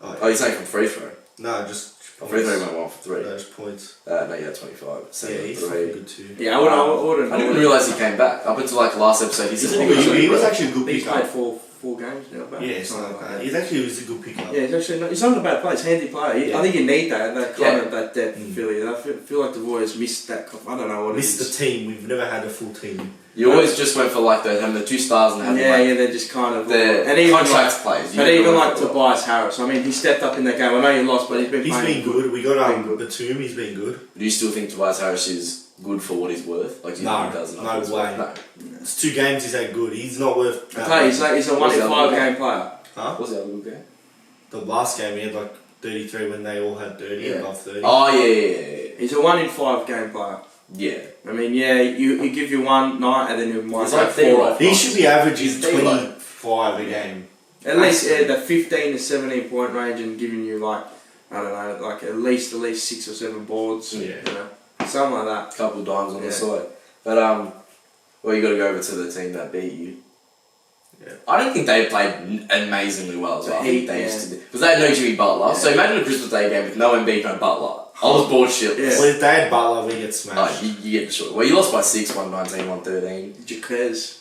S2: Oh,
S1: Oh, you're saying from free throw?
S2: no, just
S1: Free throw went 1 for 3.
S2: those points.
S1: No, yeah, 25.
S2: Yeah,
S1: 7
S2: he's
S1: for
S2: fucking
S1: 3.
S2: good too.
S3: Yeah, I wouldn't.
S1: I didn't even realise he came back. Up until like last episode, he said
S2: He was actually a good
S3: He's played
S2: pickup.
S3: four games now. But
S2: Yeah, something like that. He was a good pickup.
S3: Yeah, he's not a bad player. He's a handy player.
S2: Yeah.
S3: I think you need that kind of that depth in Philly. I feel like the Warriors missed that. I don't know what it
S2: Missed
S3: is.
S2: the team. We've never had a full team.
S1: You always just went for like having the 2 stars and having
S3: They're just kind of
S1: the contract players.
S3: But even like Tobias Harris, I mean, he stepped up in that game. I know you lost, but he's been
S2: Been good. We got Batum. He's been good.
S1: Do you still think Tobias Harris is good for what he's worth? Like, do you think he does enough?
S2: No
S1: for his
S2: way.
S1: worth? No.
S2: It's 2 games. He's that good. He's not worth.
S3: He's a 1 in 5 game player.
S2: Huh?
S1: What was the other good game?
S2: The last game he had like 33 when they all had 30 above 30.
S1: Oh yeah.
S3: He's a 1 in 5 game player.
S1: Yeah.
S3: I mean, you give you one night and then you might
S1: He's
S3: take
S1: like
S3: 4
S1: Theo.
S3: off.
S2: He should be averaging
S1: He's Theo.
S2: 25 a game.
S3: At least the 15 to 17 point range and giving you like, I don't know, like at least 6 or 7 boards.
S2: Yeah.
S3: You know, something like that.
S1: Couple of dimes on the
S3: Yeah.
S1: side. But well, you got to go over to the team that beat you.
S2: Yeah.
S1: I don't think they played amazingly well as well. I think they
S3: Yeah.
S1: used to because they had no Jimmy Butler.
S3: Yeah.
S1: So imagine a Christmas Day game with no Embiid, no Butler. I was bored shitless.
S3: Yeah.
S2: Well, if they had Butler, we get
S1: Oh,
S2: smashed.
S1: you get the short. Well, you lost by 6, 119, 113.
S3: Jaquez.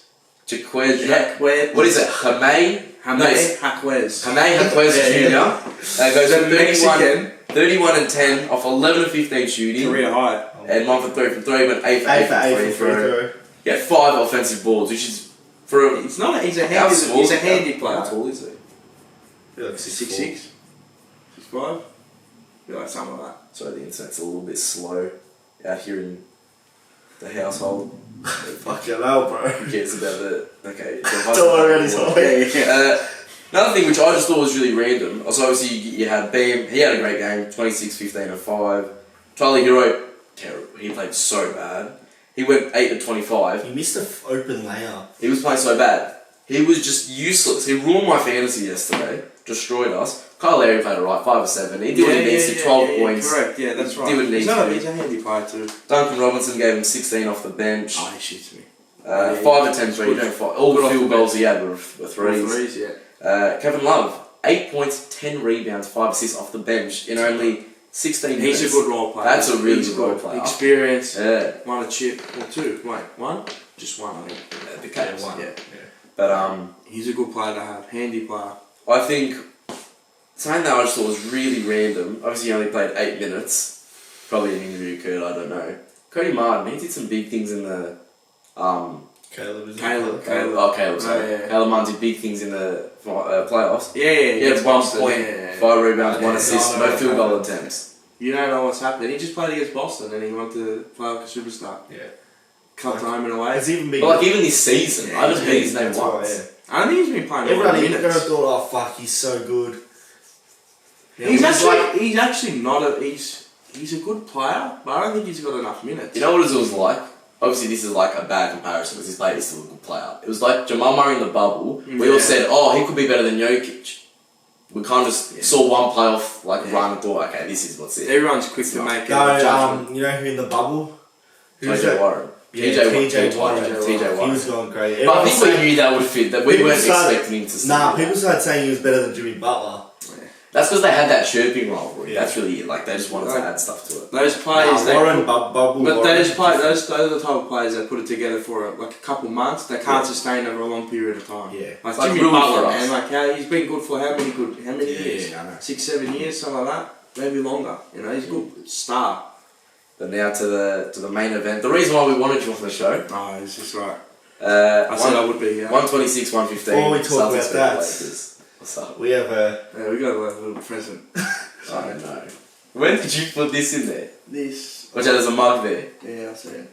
S1: Jaquez.
S3: Jaquez.
S1: What is it? Hamay? No, it's
S3: Jaquez.
S1: Hamay Jaquez Jr. Goes
S3: The
S1: from 31,
S3: Mexican.
S1: 31 and 10 off 11 and 15 shooting.
S3: Career high.
S1: And 1 for 3 from 3, went 8 for 8 from free throw. Yeah, 5 offensive boards, which is for
S3: It's not. He's a
S1: how
S3: handy.
S1: small-
S3: He's a handy player.
S1: How tall is he?
S2: You're like
S3: 6'6", 6'5", like something like that.
S1: Sorry, the internet's a little bit slow out here in the household.
S2: Fucking hell, bro.
S1: Who cares about the... Okay.
S2: Don't worry about his height.
S1: Another thing which I just thought was really random, so obviously you had Bam, he had a great game, 26, 15 and 5. Charlie Hero, terrible, he played so bad. He went 8 to 25.
S2: He missed an open layup.
S1: He was playing so bad. He was just useless. He ruined my fantasy yesterday, destroyed us. Kyle Lowry played alright, 5 or 7. He did what he needs to, 12 points.
S3: Correct, yeah, that's right.
S1: Did what he needs to.
S3: He's a handy player too.
S1: Duncan Robinson gave him 16 off the bench.
S3: Oh, he shoots me.
S1: 5 or 10 3. All the field goals he had were threes.
S3: Threes, yeah.
S1: Kevin Love, 8 points, 10 rebounds, 5 assists off the bench in only 16 minutes.
S3: He's a good role player.
S1: That's a really good role player.
S3: Experience.
S1: Yeah.
S3: Won a chip or 2. Wait, 1? Just 1, I think.
S1: The Cavs,
S2: one.
S1: yeah. But
S3: he's a good player to have. Handy player.
S1: I think something that I just thought was really random. Obviously, he only played 8 minutes. Probably an injury occurred. I don't know. Cody Martin, he did some big things in the
S3: Caleb.
S1: Caleb, sorry.
S3: Yeah.
S1: Caleb Munn did big things in the playoffs.
S3: Yeah.
S1: He had 1 point,
S3: Yeah.
S1: 5 rebounds, 1
S2: Yeah,
S1: assist,
S2: no,
S1: no field goal attempts.
S3: You don't know what's happening. He just played against Boston and he wanted to play like a superstar.
S2: Yeah.
S3: Cut home and away.
S2: It's even big.
S1: But like even this season, I haven't heard his name
S2: That's right,
S1: once.
S3: I don't think he's been playing a lot of
S2: Everybody
S3: minutes.
S2: thought, oh fuck, he's so good. Yeah,
S3: He's
S2: it's
S3: actually not a he's a good player, but I don't think he's got enough minutes.
S1: You know what it was like? Obviously, this is like a bad comparison because his player is still a good player. It was like Jamal Murray in the bubble. We all said, oh, he could be better than Jokic. We kind of saw one playoff run and thought, okay, this is what's it.
S3: Everyone's quick to make a
S2: No,
S3: judgment.
S2: you know who in the bubble?
S1: TJ Warren.
S2: Yeah,
S1: TJ
S2: Warren.
S1: Warren.
S2: He was going great.
S1: But I think we knew that would fit. That we
S2: People
S1: weren't
S2: started-
S1: expecting him to stay.
S2: Nah, people started saying he was better than Jimmy Butler.
S1: That's because they had that chirping rivalry.
S2: Yeah.
S1: That's really it. Like, they just wanted to add stuff to it.
S3: Those players,
S2: Warren bubble.
S3: but
S2: Warren.
S3: those those are the type of players that put it together for like a couple months. They can't sustain over a long period of time.
S2: Yeah.
S3: like
S1: Like
S3: Jimmy
S1: Rui
S3: Butler,
S1: for us.
S3: man. Like he's been good for how many years?
S2: I know.
S3: 6-7 years, something like that. Maybe longer. You know, he's a good star.
S1: But now to the main event. The reason why we wanted you on the show.
S3: Oh, it's just right. I said I would be. Yeah.
S1: 126, 115.
S2: Before we talk
S1: Celtics
S2: about
S1: beat the
S2: that,
S1: Lakers. What's up?
S2: We have a.
S3: Yeah, we got a little present.
S1: I don't know. When did you put this in there?
S3: This.
S1: Watch out, there's a mug there.
S3: Yeah, I said.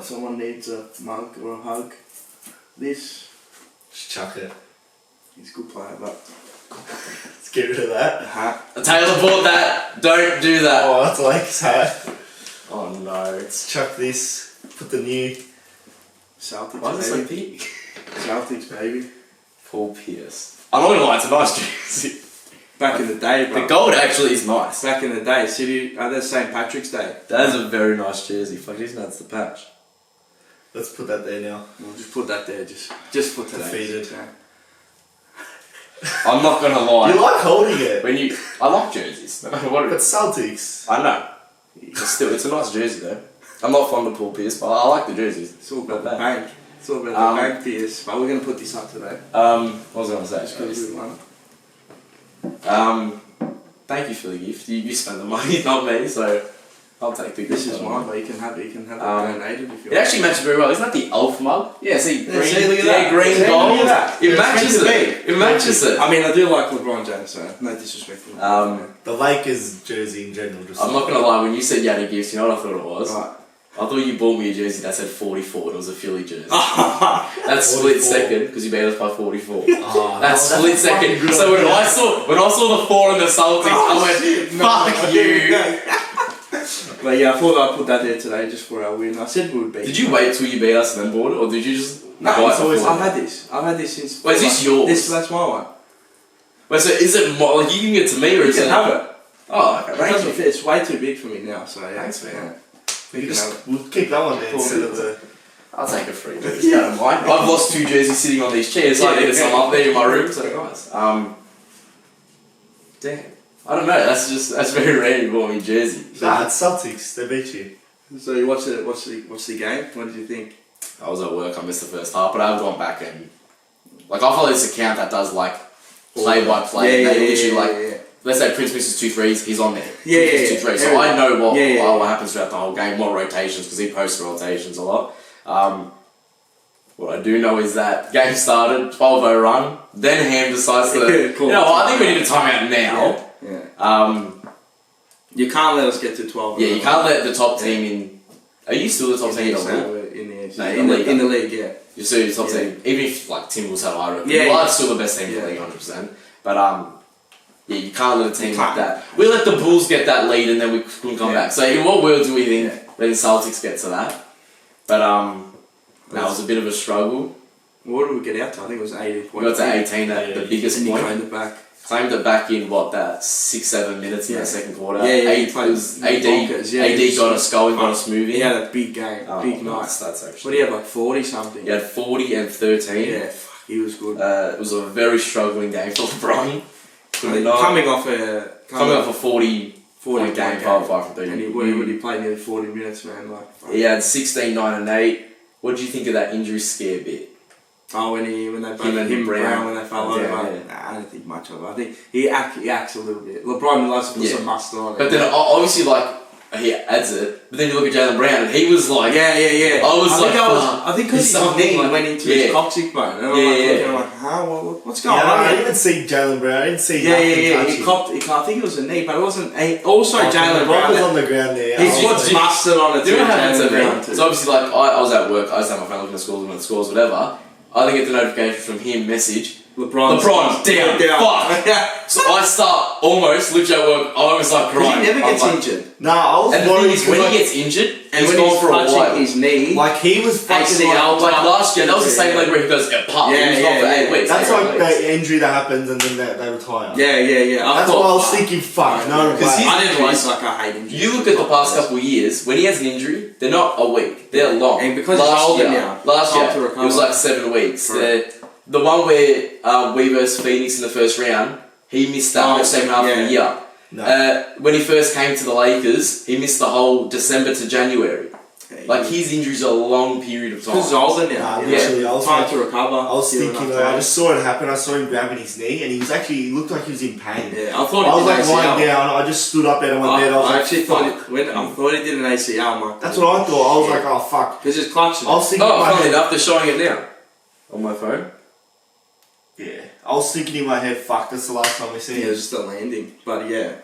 S3: Someone needs a mug or a hug. This.
S2: Just chuck it.
S3: He's a good player, but
S2: Let's get rid of that.
S3: the hat.
S1: Taylor bought that. Don't do that.
S2: Oh, that's Lake's hat.
S1: Oh no.
S2: Let's chuck this. Put the new.
S3: Celtics.
S1: Why is it so
S3: baby.
S1: big?
S3: Celtics, baby.
S1: Paul Pierce. I'm not gonna lie, it's a nice jersey.
S3: Back in the day, bro.
S1: The gold actually is nice.
S3: Back in the day, City. That's St. Patrick's Day.
S1: That is a very nice jersey. Fuck, isn't that's the patch?
S2: Let's put that there now.
S3: We'll just put that there, just for today.
S2: Defeated.
S3: Okay.
S1: I'm not gonna lie.
S2: You like holding it.
S1: I like jerseys. No matter what it
S2: But
S1: is.
S2: Celtics.
S1: I know. It's a nice jersey though. I'm not fond of Paul Pierce, but I like the jerseys.
S3: It's all about the
S1: Not bad.
S3: bank. It's all about the bank, Pierce. But we're gonna put this up today.
S1: What was I gonna say?
S3: Just because we won.
S1: Thank you for the gift. You spent the money, not me, so I'll take the gift.
S3: This is mine, but you can have it. You can have it donated if you
S1: It
S3: want.
S1: actually matches very well. Isn't that the elf mug? Yeah, see, green,
S3: see, look at
S1: yeah,
S3: that.
S1: green
S3: See,
S1: gold.
S3: look at that.
S1: It
S3: It's
S1: matches
S3: meant to
S1: it. It matches it.
S3: I mean, I do like LeBron James, so no disrespect.
S1: Um,
S2: The Lakers jersey in general. Just
S1: I'm not gonna lie. When you said you had a gift, you know what I thought it was?
S3: Right.
S1: I thought you bought me a jersey that said 44 and it was a Philly jersey. That's split
S2: 44.
S1: second because you beat us by 44.
S2: Oh,
S1: That's
S2: no,
S1: split
S2: a fucking
S1: second.
S2: good
S1: So when
S2: idea.
S1: I saw the 4 in the Celtics, I went, fuck you.
S3: But yeah, I thought I'd put that there today just for our win. I said we would beat.
S1: Did you wait till you beat us and then bought it, or did you just
S3: No,
S1: buy
S3: it's
S1: it
S3: always,
S1: before?
S3: I've had this. I've had this since.
S1: Wait, is this yours?
S3: That's my one.
S1: Wait, so is it more, like you can get to me or
S3: You
S1: is
S3: can
S1: it?
S3: have it.
S1: Oh, okay.
S3: It
S1: Thank
S3: doesn't
S1: you.
S3: fit. It's way too big for me now. So yeah.
S1: Thanks, man.
S2: We
S3: You can have it.
S2: we'll keep that one there instead of the.
S1: I'll take a free jersey. I don't mind. I've lost 2 jerseys sitting on these chairs. I needed some up there in my room, so nice. Damn. I don't know. That's very rare you bought me a jersey.
S2: Nah, it's Celtics. They beat you.
S3: So you watch the game. What did you think?
S1: I was at work. I missed the first half, but I've gone back and I follow this account that does play by play.
S3: Yeah,
S1: and they
S3: yeah,
S1: literally
S3: yeah.
S1: Let's say Prince misses 2 threes, he's on there.
S3: Yeah,
S1: Prince
S3: yeah,
S1: misses
S3: yeah.
S1: 2 threes. So I know what happens throughout the whole game, what rotations, because he posts rotations a lot. What I do know is that game started, 12-0 run, then Ham decides to,
S3: Cool.
S1: I think we need a timeout now.
S3: Yeah. You can't let us get to 12.
S1: You can't let the top team in. Are you still the top team in the league? No,
S3: in the league, yeah.
S1: You're still the top team, even if Timberwolves have high record.
S3: Yeah,
S1: Well, still the best team in the
S3: Yeah.
S1: league, 100%. But you can't let a team
S3: You
S1: like
S3: can't.
S1: that. We let the Bulls get that lead and then we couldn't come back. So in what world do we think when the Celtics get to that? But that was a bit of a struggle.
S3: What did we get out to? I think it was 18
S1: We
S3: points.
S1: got to 18 at the biggest
S3: and he
S1: point.
S3: claimed it back.
S1: Claimed it back in that 6-7 minutes in
S3: Yeah.
S1: the second quarter.
S3: Yeah, he
S1: AD
S3: played bonkers, yeah.
S1: AD got us going, got us moving.
S3: He had a big game, big night.
S1: That's
S3: What
S1: actually.
S3: do you have, 40 something?
S1: He had 40 and 13.
S3: Yeah, fuck, he was good.
S1: It was a very struggling game for LeBron.
S3: Coming off a
S1: 40
S3: point
S1: game, 5 from 30.
S3: and he played nearly 40 minutes, man. Fuck.
S1: He had 16, 9 and 8. What did you think of that injury scare bit?
S3: Oh, when they both
S1: and Brown.
S3: when they fell
S1: Yeah,
S3: over.
S1: yeah.
S3: Nah, I don't think much of it. I think he acts a little bit. LeBron likes to put some mustard on it.
S1: But then obviously he adds it. But then you look at Jaylen Brown, and he was like,
S3: Yeah.
S1: I
S3: I think because his knee went into his coccyx bone. And I'm like, huh? What's going on?
S2: I didn't see Jaylen Brown. I didn't see
S3: He copped. I think it was a knee, but it wasn't. Also, Jaylen Brown
S2: was on the ground there.
S3: He's what's mustard on it.
S1: Do you know what happened to me? So obviously, like I was at work. I just had my phone looking at scores, whatever. I then get the notification from him, message. LeBron's down. Fuck. So I start almost, literally at work, I was like,
S3: right. He never gets injured.
S2: No, I was
S1: and
S2: worried.
S1: The thing is, when he gets injured,
S3: and
S1: he's
S3: when
S1: gone for a while.
S3: His knee,
S2: like he was fucking
S1: like last year, that was the same leg where he goes, pop, he was gone for 8 weeks.
S2: That's like the injury that happens and then they retire.
S3: Yeah.
S2: That's why I was thinking, fuck, no.
S3: Because I didn't I hate injuries.
S1: You look at the past couple of years, when he has an injury, they're not a week, they're long.
S3: And because he's older now.
S1: Last year, it was like 7 weeks. The one where we versus Phoenix in the first round, he missed that whole second half of the year. No. When he first came to the Lakers, he missed the whole December to January. Like his injuries are a long period of time.
S3: Because he's older now.
S2: Literally, I was
S3: time to recover.
S2: I was thinking, I just saw it happen. I saw him grabbing his knee, and he looked like he was in pain.
S3: Yeah, I
S2: was like lying down. I just stood up out of my bed. I thought
S3: he did an ACL, Mike.
S2: That's what I thought. I was like, oh fuck.
S3: Because it's clutching.
S2: I was thinking.
S1: Funny enough, they're showing it now on my phone.
S2: Yeah, I was thinking in my head, fuck, that's the last time we see him.
S3: Yeah, it was just a landing. But yeah.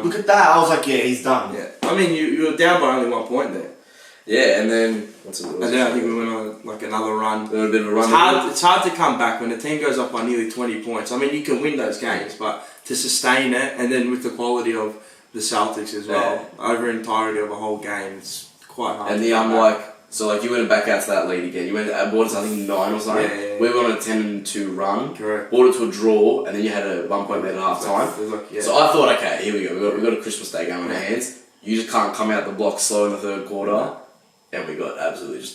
S2: Look at that, I was like, yeah, he's done.
S3: Yeah. I mean, you were down by only 1 point there.
S1: Yeah, and then...
S3: And then I think we went on like another run.
S1: A bit of a run.
S3: It's hard to come back when the team goes up by nearly 20 points. I mean, you can win those games, but to sustain it, and then with the quality of the Celtics as well, over entirety of a whole game, it's quite hard.
S1: And so like you went back out to that lead again. You went at Waters, I think 9 or something.
S3: Yeah.
S1: We went on a 10-2 run.
S3: Correct.
S1: Brought it to a draw, and then you had a 1 point lead at half time. So I thought, okay, here we go. We got a Christmas Day going in our hands. You just can't come out the block slow in the third quarter. And we got absolutely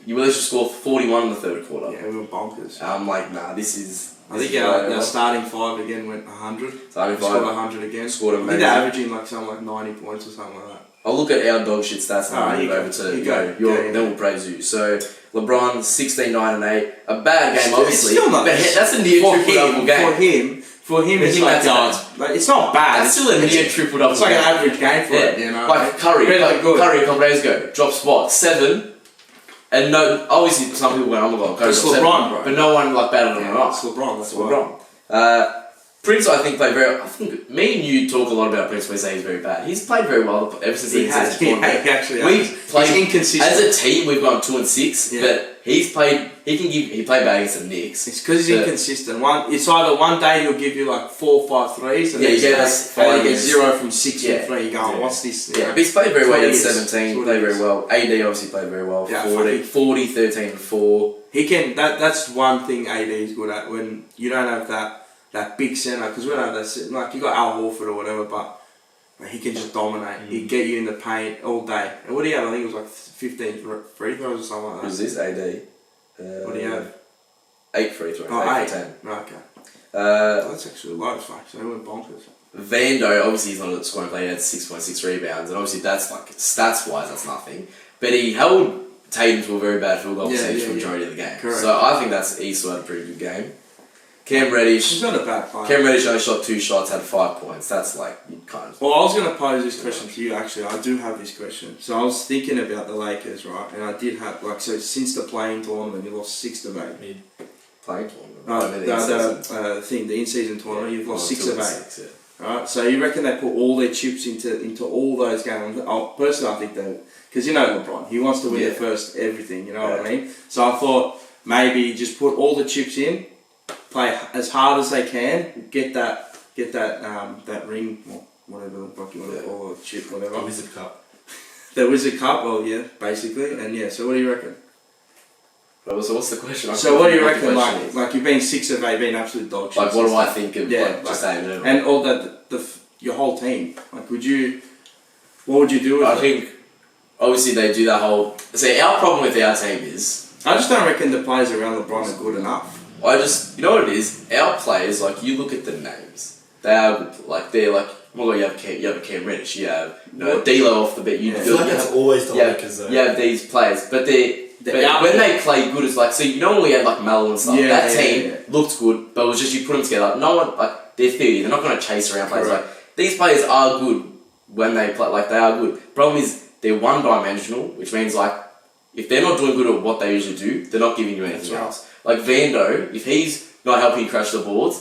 S1: you managed to score 41 in the third quarter.
S3: Yeah, we were bonkers.
S1: I'm like, nah, this is.
S3: I think our starting 5 again went 100.
S1: Starting 5
S3: scored 100 again.
S1: Scored amazing.
S3: I think they're averaging like something like 90 points or something like that.
S1: I'll look at our dog shit stats and I'll move over to then we'll praise you. So LeBron 16, 9 and 8. A bad game, obviously.
S3: Still not
S1: but that's a near triple double game.
S3: For him, it's like it's not bad.
S1: That's still a near triple double.
S3: It's like an average game for it, you know.
S1: Like Curry a couple days ago, drop spot 7, and no, obviously some people went, oh my god,
S3: it's LeBron, bro.
S1: But no one like battled him up.
S3: It's LeBron. That's
S1: LeBron. Prince, I think, played very. I think me and you talk a lot about Prince. We say he's very bad. He's played very well ever since
S3: he has. He actually has.
S1: We've played
S3: he's inconsistent.
S1: As a team. We've gone 2 and 6, but he's played. He played bad against the Knicks.
S3: It's because he's inconsistent. It's either one day he'll give you like 4 or 5 threes, and then he gets 0 from 6 from 3. You go, what's this?
S1: Yeah, but he's played very well. He's 17. Played very well. AD obviously played very well. 40, 13 and 4.
S3: He can. That's one thing AD is good at when you don't have that big center, because we don't have that, like you got Al Horford or whatever, but he can just dominate. He'd get you in the paint all day. And what do you have? I think it was like 15 free throws or something like that.
S1: Who's this? AD?
S3: What do you have?
S1: 8 free throws.
S3: Oh,
S1: 8 for 10.
S3: Okay. That's actually low as fuck, so they went bonkers.
S1: Vando, obviously he's not a scoring player, he had 6.6 rebounds, and obviously that's like, stats wise, that's nothing. But he held Tatum to a very bad field goal percentage for the majority of the game. Correct. So I think he still had a pretty good game. Cam Reddish.
S3: He's not a bad player.
S1: Cam Reddish only shot 2 shots, had 5 points. That's like, you kind of...
S3: Well, I was going to pose this question to you, actually. I do have this question. So I was thinking about the Lakers, right? And I did have, so since the playing tournament, you lost 6 of 8.
S1: Playing tournament?
S3: The in-season tournament, you've lost 6 of 8. Right? So you reckon they put all their chips into all those games? Personally, I think they... Because you know LeBron, he wants to win the first everything, you know what I mean? So I thought maybe just put all the chips in, play as hard as they can, get that ring, or whatever the fuck you want to call it, chip, whatever.
S2: The Wizard Cup.
S3: The Wizard Cup, basically, and so what do you reckon?
S1: So what's the question?
S3: So what do you reckon? Like you've been 6 of 8, been absolute dog shit.
S1: Like what do I think of just saying it?
S3: And all that, your whole team. Like what would you do with it?
S1: I think obviously they do that whole. See, our problem with our team is
S3: I just don't reckon the players around LeBron are good enough.
S1: You know what it is? Our players, like, you look at the names. They're like, well, you have a Cam Reddish, you have, D'Lo off the bench.
S2: I feel like that's always the Lakers, though.
S1: You have these players, but when they play good, it's like, so you normally had like Melo and stuff. That team looked good, but it was just you put them together. No one, like, they're 30, they're not going to chase around players. Like, these players are good, when they play, like they are good. Problem is they're one-dimensional, which means like if they're not doing good at what they usually do, they're not giving you anything else. Like Vando, if he's not helping you crash the boards,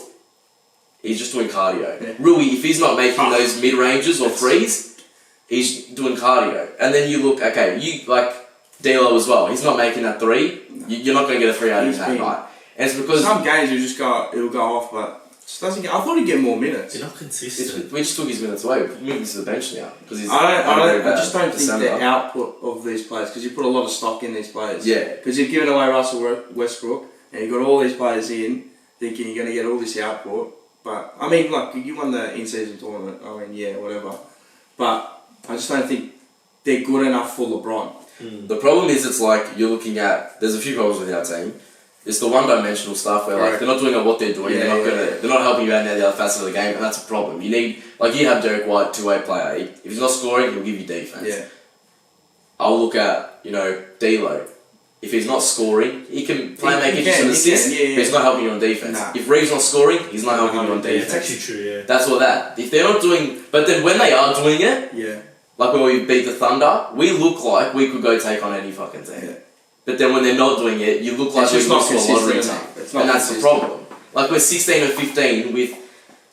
S1: he's just doing cardio.
S3: Yeah.
S1: Rui, if he's not making those mid-ranges or threes, he's doing cardio. And then you look, okay, you like D'Lo as well. He's not making that three. You're not going to get a 3 out of him that night. And it's because
S3: some games it'll go off, but just doesn't get. I thought he'd get more minutes.
S2: You're not consistent.
S1: we just took his minutes away. We moved him to the bench now because he's.
S3: I just don't think the output of these players, because you put a lot of stock in these players.
S1: Yeah.
S3: Because you've given away Russell Westbrook and you've got all these players in, thinking you're going to get all this output. But I mean, like you won the in-season tournament. I mean, yeah, whatever. But I just don't think they're good enough for LeBron.
S1: The problem is, it's like you're looking at. There's a few problems with our team. It's the one-dimensional stuff where like they're not doing what they're doing. They're not helping you out in the other facets of the game, and that's a problem. You need you have Derek White, two-way player. If he's not scoring, he'll give you defense.
S3: Yeah.
S1: I'll look at D'Lo. If he's not scoring, he can play make it an assist, but he's not helping you on defense.
S3: Nah.
S1: If Reeves not scoring, he's not helping you on defense.
S2: That's actually true. Yeah.
S1: That's all that. If they're not doing, but then when they are doing it, like when we beat the Thunder, we look like we could go take on any fucking team.
S3: Yeah.
S1: But then when they're not doing it, you look like we've lost to a lottery team. And that's the problem. Like we're 16 or 15 with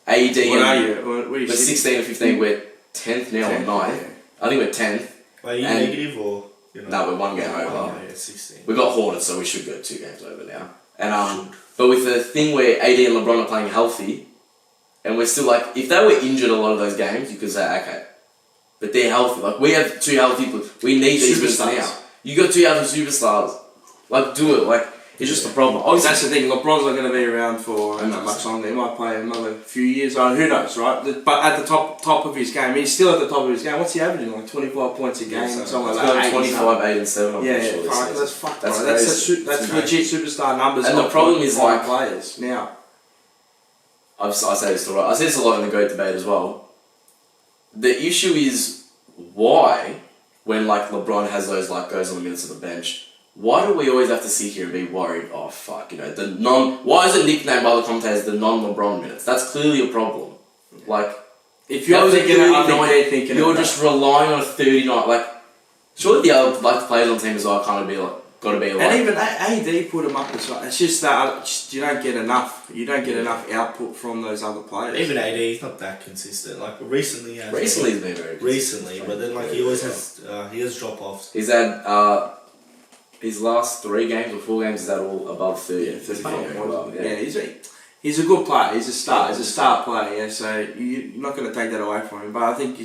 S1: AD.
S3: What are you?
S1: We're 16 or 15, we're 10th now or 9th.
S3: Yeah.
S1: I think we're 10th.
S2: Are you negative or?
S1: No, we're one game over.
S2: Yeah, 16.
S1: We got Hornets, so we should go 2 games over now. And but with the thing where AD and LeBron are playing healthy, and we're still like, if they were injured a lot of those games, you could say okay, but they're healthy. Like we have 2 healthy people. We need these superstars now. You got 2 healthy superstars. Like do it. Like it's just a problem. Obviously,
S3: that's the thing. LeBron's not going to be around for not much longer. He might play another few years. Who knows, right? But at the top of his game, he's still at the top of his game. What's he averaging? Like 25 points a game, something like that.
S1: 25, 8, and 7. I'm
S3: yeah,
S1: sure
S3: that's fucked.
S1: That's
S3: legit superstar numbers.
S1: And the problem is like
S3: players now.
S1: I say this I say this a lot in the GOAT debate as well. The issue is why, when like LeBron has those like goes on the minutes of the bench, why do we always have to sit here and be worried? Oh fuck, why is it nicknamed by the commentators the non-LeBron minutes? That's clearly a problem. Like,
S3: if you're thinking,
S1: you're just relying on a 39. Like, surely the other like the players on the team as well kind of be like. Got to be like,
S3: and even AD put him up as well. It's just that you don't get enough. You don't get enough output from those other players.
S2: Even AD, he's not that consistent. Like recently,
S1: he's been very consistent.
S2: Recently, but then like he always has drop offs.
S1: He's had his last 3 games or 4 games is that all above 30.
S3: Yeah, 35. Yeah, he's a good player. He's a star. He's a star player. Yeah, so you're not going to take that away from him. But I think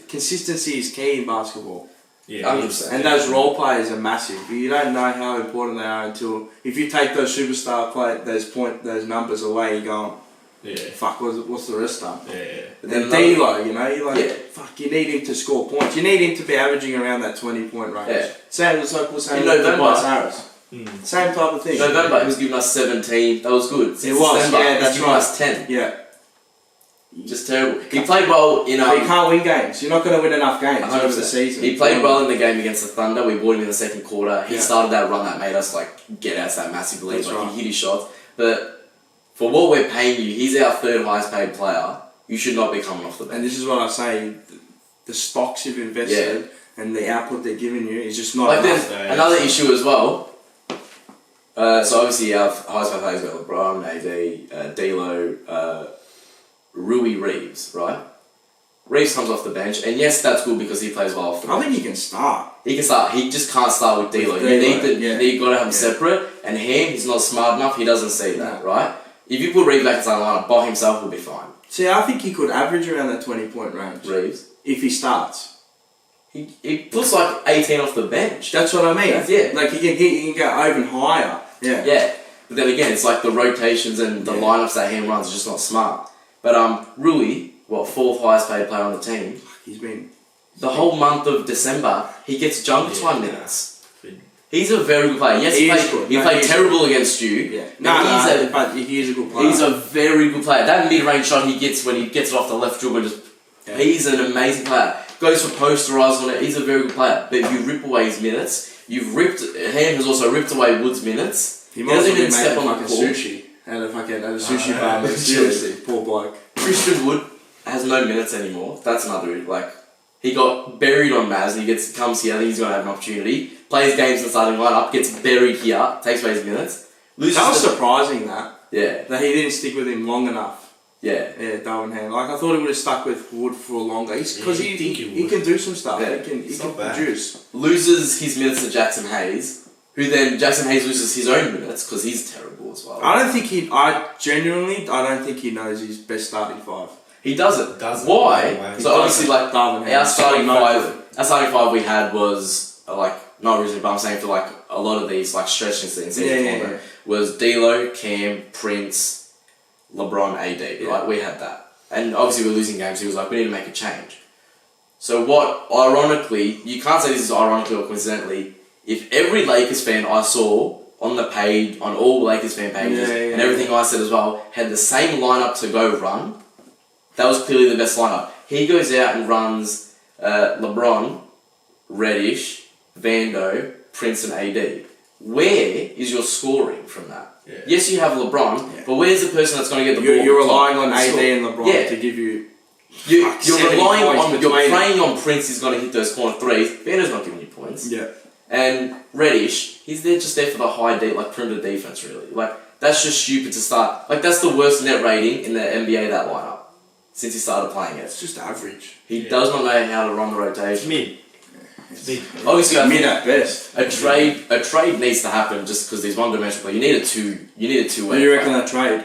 S3: consistency is key in basketball.
S2: Yeah,
S1: 100%.
S3: And those role players are massive. You don't know how important they are until if you take those superstar those numbers away, you're going, fuck, what's the rest of them?
S2: Yeah.
S3: But then D'Lo, you're like, fuck, you need him to score points. You need him to be averaging around that 20-point range.
S1: Yeah.
S3: Same as like we're saying
S1: in
S3: with
S1: November,
S3: Tobias Harris. Same type of thing.
S1: November, he was giving us 17. That was good.
S3: It was, yeah, that's
S1: giving
S3: right.
S1: us 10.
S3: Yeah.
S1: Just terrible. He played well in.
S3: But you can't win games. You're not going to win enough games over the season.
S1: He played well in the game against the Thunder. We bought him in the second quarter. He started that run that made us like get out that massive lead. He hit his shots. But for what we're paying you, he's our 3rd highest paid player. You should not be coming off the bench.
S3: And this is what I say: the stocks you've invested and the output they're giving you is just not
S1: like
S3: enough.
S1: There's another issue as well. So obviously our highest paid players got LeBron, AD, D'Lo. Rui Reeves, right? Reeves comes off the bench, and yes, that's good because he plays well off the bench.
S3: I think he can start.
S1: He can start. He just can't start with D'Lo. You got to have him separate. And him, he's not smart enough. He doesn't see that, right? If you put Reeves back inside the lineup by himself, he'll be fine.
S3: See, I think he could average around that 20-point range.
S1: Reeves,
S3: if he starts.
S1: He puts like 18 off the bench.
S3: That's what I mean.
S1: Yeah.
S3: Like he can go even higher. Yeah.
S1: Yeah. But then again, it's like the rotations and the lineups that he runs are just not smart. But Rui, 4th highest paid player on the team.
S3: He's been
S1: the whole month of December. He gets jump time minutes. He's a very good player. Yes, he played terrible against you.
S3: Yeah.
S1: But
S3: he is a good player.
S1: He's a very good player. That mid-range shot he gets when he gets it off the left dribble, he's an amazing player. Goes for posterized on it. He's a very good player. But if you rip away his minutes, Ham has also ripped away Wood's minutes.
S3: He doesn't even step on like a sushi. And a sushi bar, seriously, poor bloke.
S1: Christian Wood has no minutes anymore. That's another, like, he got buried on Maz and comes here, I think he's going to have an opportunity. Plays games in the starting lineup, gets buried here, takes away his minutes.
S3: That was surprising that
S1: Yeah.
S3: he didn't stick with him long enough.
S1: Yeah.
S3: Yeah, Darwin Ham. Like, I thought he would have stuck with Wood for longer. Because he
S2: would.
S3: can do some stuff.
S1: Yeah.
S3: He can
S2: bad.
S3: produce.
S1: Loses his minutes to Jackson Hayes, who then Jackson Hayes loses his own minutes because he's terrible as well.
S3: I don't think I don't think he knows his best starting five.
S1: He doesn't.
S2: Doesn't.
S1: Why?
S2: No way.
S1: So obviously, like,
S3: Darwin Ham.
S1: our starting five we had was, like, not originally, but I'm saying for, like, a lot of these, like, stretching things, was D'Lo, Cam, Prince, LeBron, AD, right? We had that. And obviously we're losing games, he was like, we need to make a change. So what, ironically, you can't say this is ironically or coincidentally, if every Lakers fan I saw on the page, on all Lakers fan pages, and everything I said as well, had the same lineup to go run, that was clearly the best lineup. He goes out and runs LeBron, Reddish, Vando, Prince and AD. Where is your scoring from that?
S2: Yeah.
S1: Yes, you have LeBron, but where's the person that's going to get the ball?
S3: You're relying on AD and LeBron to give you...
S1: You're relying on... You're
S3: between
S1: praying on Prince he's going to hit those corner threes. Vando's not giving you points.
S3: Yeah.
S1: And Reddish, he's just there for the high like perimeter defense, really. Like, that's just stupid to start. Like, that's the worst net rating in the NBA, that lineup, since he started playing it.
S3: It's just average.
S1: He does not know how to run the rotation.
S2: Mid.
S1: Obviously, I
S3: mid
S1: think
S3: at best.
S1: a trade needs to happen just because there's one dimensional player. You need a two-way.
S3: What do you reckon that trade?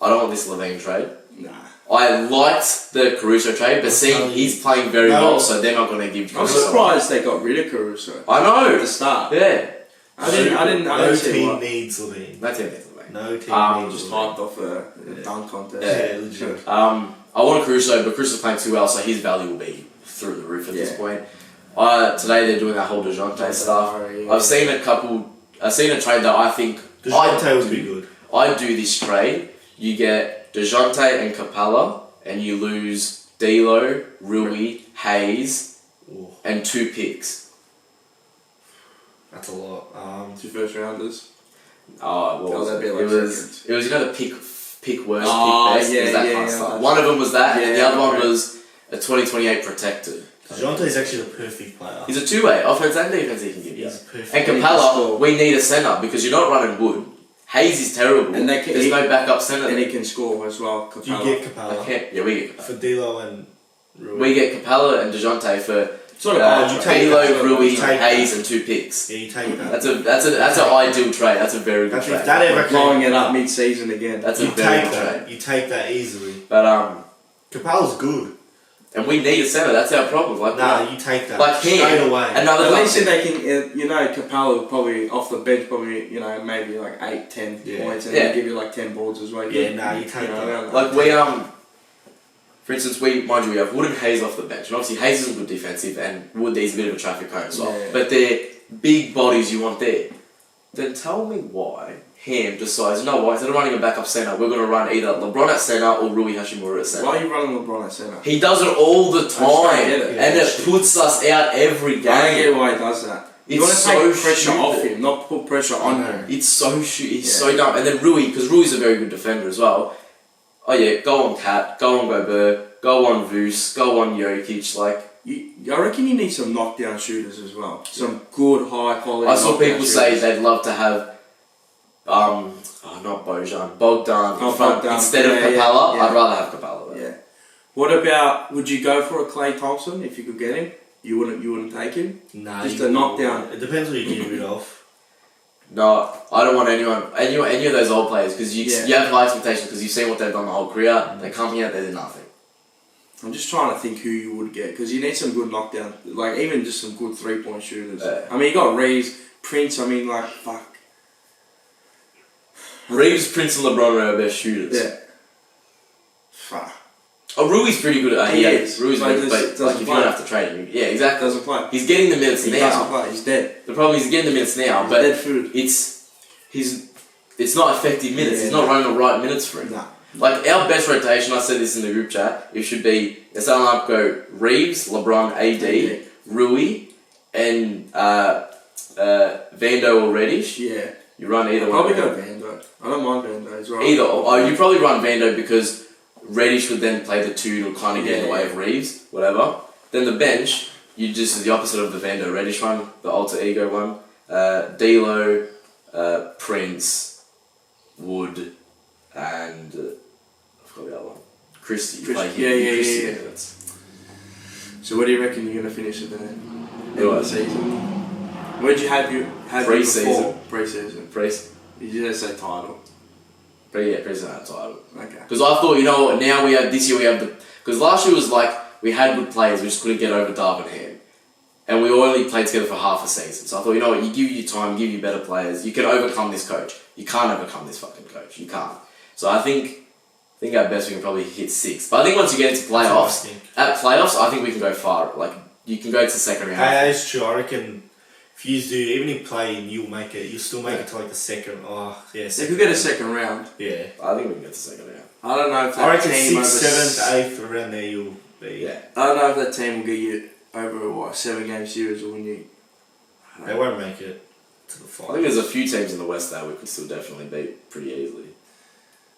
S1: I don't want this Levine trade.
S3: Nah.
S1: I liked the Caruso trade, but seeing he's playing very well, so they're not going to give.
S3: I'm surprised they got rid of Caruso.
S1: I know
S3: At the start.
S1: Yeah.
S3: I didn't see
S2: team
S3: what.
S2: needs Levine.
S1: No team needs Levine.
S2: No team needs
S3: Just
S2: Levine.
S3: hyped off a dunk contest.
S1: Yeah.
S2: Legit.
S1: I want Caruso, but Caruso's playing too well, so his value will be through the roof at this point. Today they're doing that whole DeJounte stuff. I've seen a trade that I think
S2: DeJounte would be good.
S1: I do this trade. You get DeJounte and Capella, and you lose D'Lo, Rui, Hayes, and 2 picks.
S2: That's a lot.
S3: 2 first rounders.
S1: Oh, well,
S3: that'd be like
S1: it was the pick worst, pick best.
S3: Yeah,
S1: it was that kind of stuff. One of them was that, and the other one was a 2028 protected.
S2: DeJounte is actually the perfect player.
S1: He's a two-way, offense and defense. He can give you.
S2: He's perfect.
S1: And Capella, we need a centre because you're not running Wood. Hayes is terrible.
S3: And
S1: there's no backup centre.
S3: And he can score as well. Capella.
S2: Do you get Capella?
S1: I can't. Yeah, we get Capella.
S2: For D'Lo and Rui.
S1: We get Capella and DeJounte for
S2: sort of
S1: D'Lo, Rui,
S2: you take
S1: Hayes, and 2 picks.
S2: Yeah, you take that.
S1: That's an ideal trade. That's a very good trade.
S2: If that ever
S3: blowing it up mid-season again.
S1: That's a very good trade.
S2: You take that easily.
S1: But
S2: Capella's good.
S1: And we need a centre. That's our problem. Like,
S2: you take that.
S1: Like him,
S2: straight away.
S1: Another
S3: at least they can, Capella probably off the bench, probably, maybe like 8-10 points, and they'll give you like 10 boards as well.
S2: Yeah, you take that.
S1: Like we for instance, we have Wood and Hayes off the bench, and obviously Hayes is a good defensive, and Wood is a bit of a traffic cone as well.
S3: Yeah.
S1: But they're big bodies you want there. Then tell me why Ham decides, instead of running a backup centre, we're going to run either LeBron at centre or Rui Hachimura at centre.
S3: Why are you running LeBron at centre?
S1: He does it all the time, and it puts us out every game.
S3: I don't get why he does that. You want to take pressure off him, not put pressure on him.
S1: It's so so dumb. And then Rui, because Rui's a very good defender as well. Oh yeah, go on Kat, go on Gobert, go on Vus, go on Jokic.
S3: I reckon you need some knockdown shooters as well. Some good high quality.
S1: I saw people say they'd love to have, not Bojan, Bogdan in front instead of Capella. I'd rather have Capella.
S3: Yeah. What about? Would you go for a Klay Thompson if you could get him? You wouldn't take him.
S2: Nah,
S3: just a knockdown.
S2: It depends what you get rid of.
S1: No, I don't want any of those old players because you have high expectations because you've seen what they've done the whole career. They come here, they do nothing.
S3: I'm just trying to think who you would get because you need some good knockdown, like even just some good 3-point shooters. I mean, you got Reeves, Prince. I mean, like fuck.
S1: Reeves, Prince, and LeBron are our best shooters.
S3: Yeah. Fuck.
S1: Oh, Rui's pretty good at
S3: He is.
S1: Rui's
S3: But
S1: good, but like, if you don't have to trade him, yeah, exactly.
S3: Doesn't play.
S1: He's getting the minutes
S3: He
S1: now.
S3: doesn't play. He's dead.
S1: The problem is he's getting the minutes now,
S3: He's
S1: but
S3: dead food.
S1: it's not effective minutes. He's not running the right minutes for him.
S3: Nah.
S1: Like our best rotation, I said this in the group chat. It should be let's start go Reeves, LeBron, AD, Rui, and Vando or Reddish.
S3: Yeah.
S1: You run either one.
S3: Probably go Vando. I don't mind Vando as well.
S1: Either. You probably run Vando because Reddish would then play the 2 to kind of get in the way of Reeves, whatever. Then the bench, you just the opposite of the Vando Reddish one, the alter ego one. D'Lo, Prince, Wood, and I forgot the other one. Christie.
S3: Yeah. So what do you reckon you're going to finish at the end of the season? Where'd you have
S1: pre-season?
S3: Pre-season. You didn't say title.
S1: Pre-season title.
S3: Okay.
S1: Because I thought, you know what, now this year we have because last year was like, we had good players, we just couldn't get over Darvin Ham. And we only played together for half a season. So I thought, you know what, you give you time, give you better players, you can overcome this coach. You can't overcome this fucking coach. You can't. So I think at best we can probably hit 6. But I think once you get into playoffs, I think we can go far. Like, you can go to the second round.
S2: That's true. I reckon if you do, even if playing, you'll still make it to like the second.
S3: If you get a second round.
S2: Yeah.
S1: I think we can get to the second round.
S3: I don't know if
S2: I
S3: that
S2: reckon
S3: team
S2: 6th, 7th, 8th, around there you'll be.
S1: Yeah.
S3: I don't know if that team will get you over a 7-game series or win you.
S2: They won't make it to the
S1: I
S2: final.
S1: think there's a few teams in the West that we could still definitely beat pretty easily.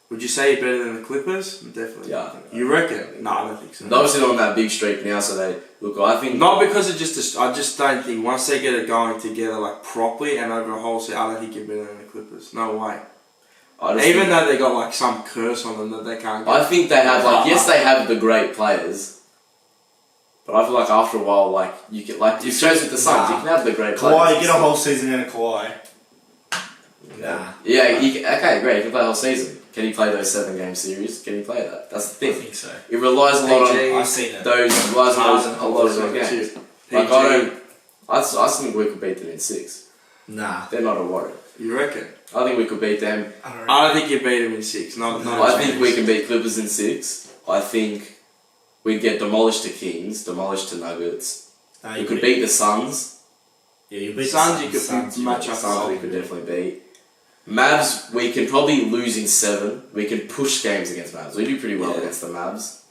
S3: Would you say you're better than the Clippers? Definitely.
S1: Yeah, I think
S3: you reckon? No, I don't think so.
S1: They're obviously on that big streak now, so I think...
S3: Not because of I just don't think once they get it going together like properly and over a whole season, I don't think you're better than the Clippers. No way. Even though they got like some curse on them that they can't get.
S1: I think they have yes they have the great players, but I feel like after a while you get it shows with the Suns, you can have the great players.
S2: Kawhi, get a whole season out of Kawhi. Nah.
S1: Yeah, okay, great, you can play the whole season. Can he play those 7-game series? Can he play that? That's the thing.
S2: I think so.
S1: It relies a lot on
S2: I've seen it.
S1: those a lot of those games. Like I think we could beat them in 6.
S2: Nah.
S1: They're not a worry.
S3: You reckon?
S1: I think we could beat them.
S3: I don't think you beat them in 6.
S1: I think we can beat Clippers in 6. I think we'd get demolished to Kings, demolished to Nuggets. We could beat the Suns.
S2: Yeah, you beat
S3: Suns. You could
S1: match up. Suns we could definitely beat. Mavs, we can probably lose in 7. We can push games against Mavs. We do pretty well against the Mavs.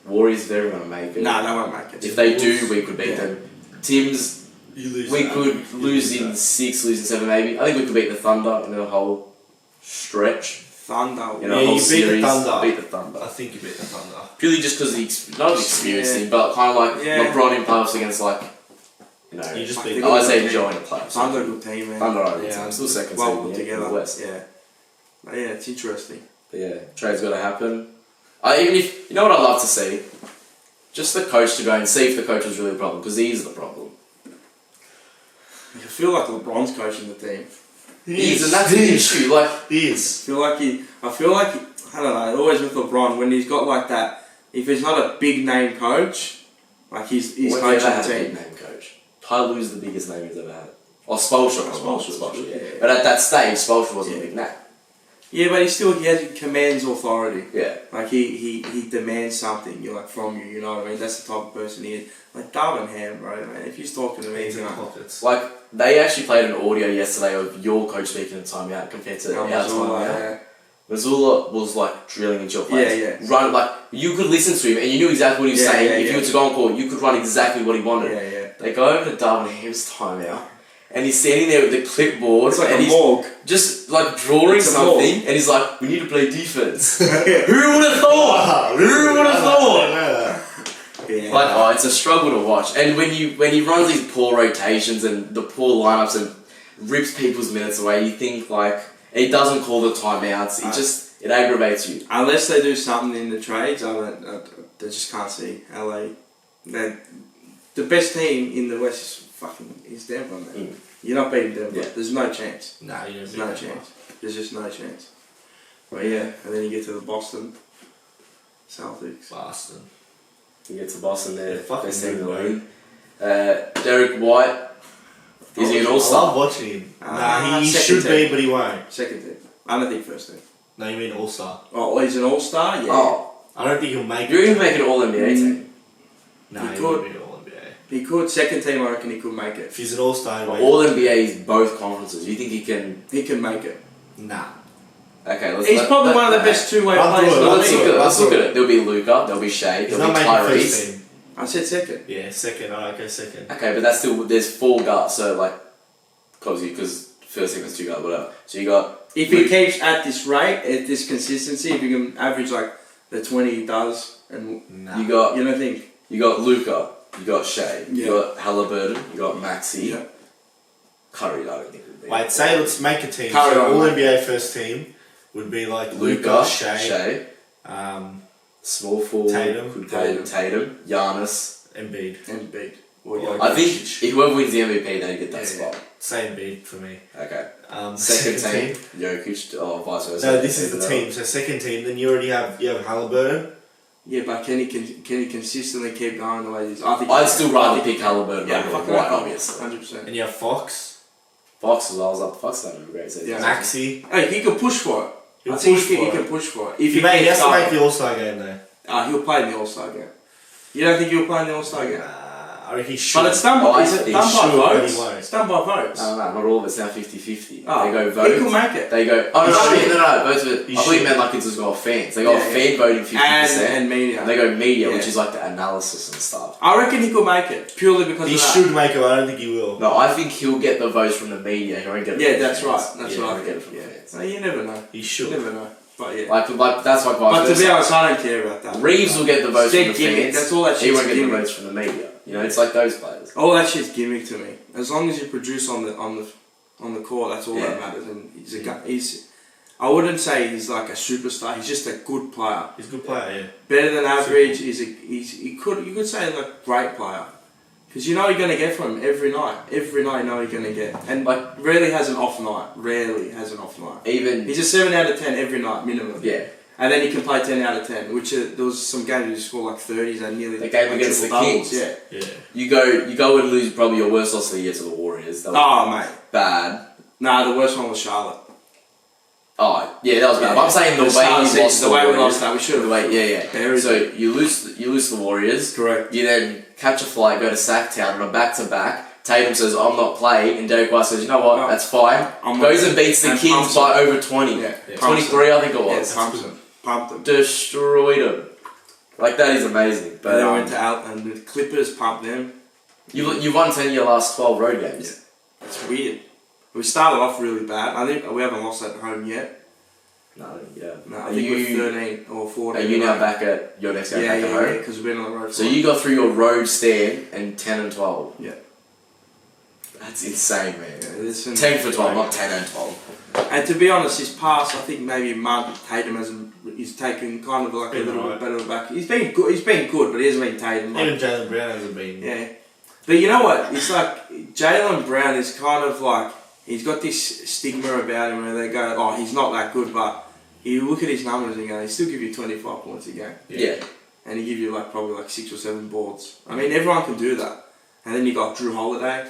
S1: Warriors, they're going to make it.
S3: No, they won't make it.
S1: If they do, we could beat them. Tims, we could lose in 6, lose in 7 maybe. I think we could beat the Thunder in a whole stretch.
S3: Thunder.
S1: In a whole series.
S2: Beat
S1: the Thunder.
S2: I think you beat the Thunder.
S1: Purely just because not an experience thing, but kind of like LeBron in playoffs against
S2: you just beat
S1: Isaiah Joe in the playoffs.
S3: Thunder good team, man.
S1: Thunder are a good team. Still second
S3: well
S1: team
S3: put together.
S1: in the West.
S3: Yeah. But yeah, it's interesting.
S1: But yeah, trade's got to happen. Even if you know what I'd love to see, just the coach to go and see if the coach was really the problem, because he is the problem.
S3: I feel like LeBron's coaching the team.
S1: He is, and that's an issue.
S2: He is.
S3: I feel like I don't know. Always with LeBron, when he's got like that, if he's not a big name coach, like he's coaching the team.
S1: Big name coach. Ty Lue's the biggest name he's ever had. Or Spoelstra.
S3: Yeah.
S1: But at that stage, Spoelstra wasn't a big name.
S3: Yeah, but he commands authority.
S1: Yeah.
S3: Like he demands something. From you. You know what I mean? That's the type of person he is. Like Darvin Ham, bro. Man, if he's talking to me,
S2: He's in pockets.
S1: Like they actually played an audio yesterday of your coach speaking in timeout compared to our timeout. Mazzulla was like drilling into your players.
S3: Yeah.
S1: Run you could listen to him and you knew exactly what he was saying. If you were to go on court, you could run exactly what he wanted.
S3: Yeah.
S1: They go over to Darvin Ham's timeout, and he's standing there with the clipboard,
S3: It's like
S1: and
S3: a
S1: he's
S3: morgue.
S1: just like drawing something, and he's like, "We need to play defense." Who would have thought? Who would have thought?
S3: Yeah.
S1: It's a struggle to watch. And when he runs these poor rotations and the poor lineups and rips people's minutes away, you think he doesn't call the timeouts. It aggravates you.
S3: Unless they do something in the trades, they just can't see LA. The best team in the West is Denver, man. You're not beating Denver. Yeah. There's no chance.
S2: No,
S3: there's no chance. There's just no chance. But yeah, and then you get to the Boston Celtics.
S2: Boston.
S1: You get to Boston there.
S2: Fucking
S1: best team in the
S2: good,
S1: league. Derek White. Is he an all-star?
S2: I love watching him. He should be, but he won't.
S3: Second team. I don't think first team.
S2: No, you mean all-star.
S3: Oh, he's an all-star? Yeah.
S1: Oh.
S2: I don't think he'll make
S1: You're
S2: it.
S1: going to make an all-NBA team?
S2: No,
S3: he
S2: he
S3: could.
S2: would be all-NBA.
S3: He could. Second team, I reckon he could make it.
S2: If he's an all-star,
S1: all-NBA is both conferences. You think he can...
S3: He can make it.
S2: Nah.
S1: Okay,
S3: he's probably one of the best two-way players.
S1: Let's look at it. There'll be Luca, there'll be Shea, there'll be Tyrese.
S3: I said second.
S2: Yeah, second. Alright, go second.
S1: Okay, but that's still... There's 4 guards, so obviously, because first, second, 2 guards, whatever. So you got
S3: If he keeps at this rate, at this consistency, if he can average like the 20 he does, and
S1: You got
S3: you don't think?
S1: you got Luca, you got Shea, you
S3: Yeah.
S1: got Halliburton, you got Maxi,
S3: Yeah.
S1: Curry. I don't think would be.
S2: Wait, say let's make a team.
S3: Curry,
S2: So all
S3: right.
S2: NBA first team would be like
S1: Luca,
S2: Luca, Shea,
S1: Shea, small forward,
S2: Tatum.
S1: could go Tatum, Giannis.
S2: Embiid.
S3: Embiid.
S1: I think if whoever wins the MVP, they get that
S2: Yeah.
S1: spot.
S2: Say Embiid for me.
S1: Okay.
S2: Second
S1: Second team, Jokic, or vice versa.
S2: No, this is the team. So second team, then you already have Halliburton.
S3: Yeah, but can he consistently keep going the way he is? I think
S1: I'd still rather pick Halliburton
S3: Yeah,
S1: over
S3: fucking
S1: White,
S3: right.
S1: obviously.
S3: 100%.
S2: And you have Fox.
S1: Fox as well. I was like, Fox having a great season.
S3: Yeah.
S2: Maxi.
S3: Hey, he can push for it.
S2: He'll
S3: I think
S2: push
S3: he
S2: for
S3: can
S2: it.
S3: push for it.
S2: He
S3: keeps
S2: has to make
S3: going.
S2: the All-Star game though.
S3: He'll play in the All-Star game. You don't think he'll play in the All-Star game?
S2: I reckon he should.
S3: But it's done
S1: Oh,
S3: by,
S1: I
S3: it's
S1: think
S3: done
S1: he
S3: by
S2: should, but he
S3: votes.
S2: won't.
S3: It's done by votes.
S1: No, not all of it's now 50-50.
S3: Oh,
S1: They go
S3: he
S1: votes.
S3: could make it.
S1: They go. Oh
S2: He
S1: no,
S2: should.
S1: no, votes. With,
S2: He
S1: I thought you
S2: should.
S1: meant like it's just got fans. They got
S3: Yeah,
S1: fan voting 50%,
S3: And media.
S1: and they go media,
S3: Yeah.
S1: which is like the analysis and stuff.
S3: I reckon he could make it purely because
S2: He
S3: of that.
S2: should make it. But I don't think he will.
S1: No, I think he'll get the votes from the media. He won't get it
S3: Yeah,
S1: from the
S3: that's
S1: fans.
S3: right. That's
S1: yeah,
S3: right.
S1: He won't get it from
S3: Yeah.
S1: the fans.
S3: No, you never know.
S2: He
S3: You
S2: should.
S3: never know. But yeah.
S1: Like that's like vice
S3: But to
S1: versa.
S3: be honest, I don't care about that.
S1: Reeves will get the votes
S3: It's
S1: from the
S3: gimmick.
S1: fans.
S3: That's all that
S1: He
S3: shit's
S1: won't get the
S3: gimmick.
S1: votes from the media. You know, it's like those players.
S3: All that shit's gimmick to me. As long as you produce on the court, that's all that matters. And he's a guy. I wouldn't say he's like a superstar. He's just a good player.
S2: He's a good player. Yeah.
S3: Better than average. You could say like great player. Because you know you're gonna get from him every night. Every night you know you're gonna get. And like rarely has an off night. Rarely has an off night.
S1: Even
S3: He's a 7 out of 10 every night minimum.
S1: yeah,
S3: And then he can play 10 out of 10, which there was some games he scored like 30s and nearly
S1: The game
S3: like
S1: against the
S3: triple
S1: Kings.
S3: doubles, Yeah.
S2: Yeah.
S1: you go and lose probably your worst loss of the year to the Warriors. That was
S3: Oh mate.
S1: bad.
S3: Nah, the worst one was Charlotte.
S1: Oh yeah, that was bad.
S3: Yeah.
S1: But I'm saying the
S3: The
S1: way
S3: start
S1: you
S3: of the
S1: lost
S3: season,
S1: the
S3: the way we
S1: Warriors.
S3: lost that, we should have
S1: The way, yeah.
S3: buried
S1: So you lose the Warriors.
S3: Correct.
S1: You then catch a flight, go to Sacktown on a back-to-back. Tatum says, I'm not playing, and Derek White says, you know what,
S3: No.
S1: that's fine.
S3: I'm
S1: Goes
S3: not-
S1: and beats the
S3: and
S1: Kings
S3: pumps
S1: by
S3: them.
S1: over 20.
S3: Yeah.
S1: 23, I think it
S3: Yeah,
S1: was.
S3: pumped them.
S1: Destroyed them. Like, that is amazing. But
S3: And then went to out and the Clippers pumped them.
S1: you've won 10 of your last 12 road games.
S3: It's weird. We started off really bad. I think we haven't lost at home yet.
S1: No, yeah.
S3: No, I
S1: Are
S3: think
S1: you,
S3: we're 13 or 14.
S1: are you now back at your next game
S3: Yeah,
S1: back at
S3: yeah,
S1: home?
S3: yeah, because we've been on the road.
S1: So you got through your road stand and 10 and 12.
S3: Yeah.
S1: That's insane, man.
S3: It's
S1: 10 for 12, not 10 and 12.
S3: And to be honest, his pass, I think maybe Tatum hasn't. He's taken kind of like a
S2: Been
S3: little
S2: alright.
S3: bit better back. He's been good. He's been good, but he hasn't been Tatum. Like,
S2: Even Jalen Brown hasn't been.
S3: yeah. But you know what? It's like Jalen Brown is kind of like he's got this stigma about him where they go, oh, he's not that good, but you look at his numbers and you go, he still give you 25 points a game,
S1: Yeah.
S3: and he give you like probably like 6 or 7 boards. I mean, everyone can do that. And then you got Drew Holiday,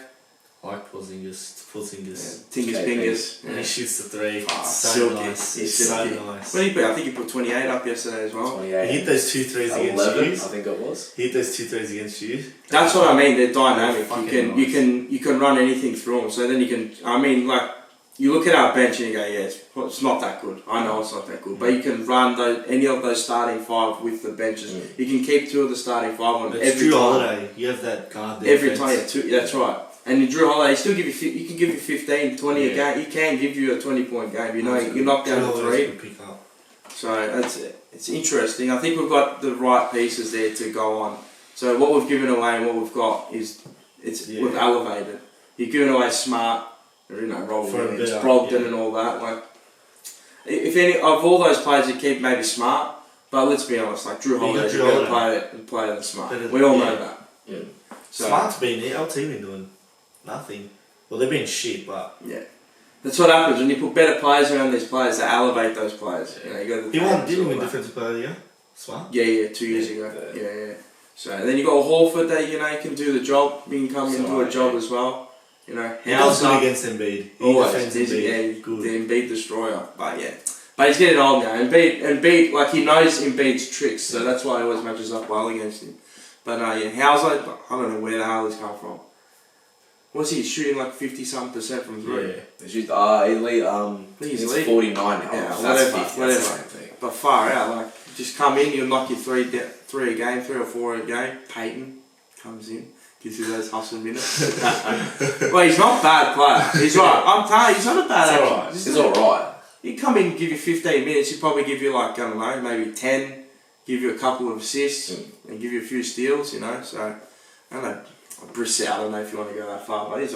S2: Like Porzingis.
S3: Tingus
S1: Okay,
S3: Pingers.
S2: And he shoots the three.
S3: Oh,
S2: so
S3: silky.
S2: nice.
S3: He's
S2: It's so
S3: silky.
S2: nice.
S3: What did he put? I think he put 28 up yesterday as well.
S1: 28.
S2: He hit those 2 threes against
S1: 11, I
S2: you.
S1: think it was.
S2: He hit those 2 threes against you.
S3: That's what I mean. They're dynamic. You
S2: Fucking
S3: can
S2: nice.
S3: you can run anything through them. So then you can. I mean, like you look at our bench and you go, yeah, it's not that good. I know it's not that good, but you can run any of those starting 5 with the benches.
S1: Mm.
S3: You can keep 2 of the starting 5 on
S2: But
S3: every
S2: Drew
S3: time.
S2: Holiday. You have that guard there.
S3: Every time, yeah, 2, that's right. And in Drew Holiday, he still give you. He can give you 15, 20 a
S2: Yeah.
S3: game. He can give you a 20-point game. You know, you knock down the 3.
S2: Pick up.
S3: So that's it. It's interesting. I think we've got the right pieces there to go on. So what we've given away and what we've got is we've elevated. You've given away Smart, or, you know, Robert
S2: For a
S3: Williams,
S2: better,
S3: Brogdon,
S2: yeah.
S3: and all that. Like, if any of all those players, you keep maybe Smart, but let's be honest, like Drew
S2: You got
S3: Holiday's a
S2: Drew
S3: better
S2: Holiday.
S3: player than Smart.
S2: Better
S3: We all
S2: than-
S3: know
S2: yeah.
S3: that.
S1: Yeah.
S3: So
S2: Smart's been there. LT been doing nothing. Well, they've been shit, but
S3: yeah. That's what happens when you put better players around these players. They elevate those players. You know, you go to the
S2: he
S3: Tatum's
S2: didn't
S3: and
S2: win
S3: all that.
S2: defensive player of the year. Smart.
S3: Yeah, 2 years ago.
S1: Yeah.
S3: Yeah. So then you got Horford that you know he can do the job. He can come
S2: So,
S3: and do a job
S2: yeah.
S3: as well. You know,
S2: He does good against Embiid. He
S3: always
S2: defends
S3: he's
S2: Embiid. Good.
S3: the Embiid destroyer. But yeah, but he's getting old now. Embiid, like he knows Embiid's tricks, so that's why he always matches up well against him. But yeah, Hauser, I don't know where the hell he's come from. What's he shooting like 50-some% from 3?
S2: Yeah.
S1: He's
S3: He's
S1: it's 49 now.
S3: Yeah,
S1: That's
S3: whatever,
S1: 50. That's
S3: whatever.
S1: the same thing.
S3: But far out, like just come in, you'll knock your 3 a game, 3 or 4 a game. Peyton comes in, gives you those hustle minutes. Well, he's not a bad player. He's right. I'm telling you, he's not a bad
S2: He's
S3: actor.
S2: alright.
S1: He's alright.
S3: He'd come in and give you 15 minutes. He'd probably give you like, I don't know, maybe 10, give you a couple of assists, and give you a few steals, you know. So, I don't know. Brissett, I don't know if you want to go that far, but he's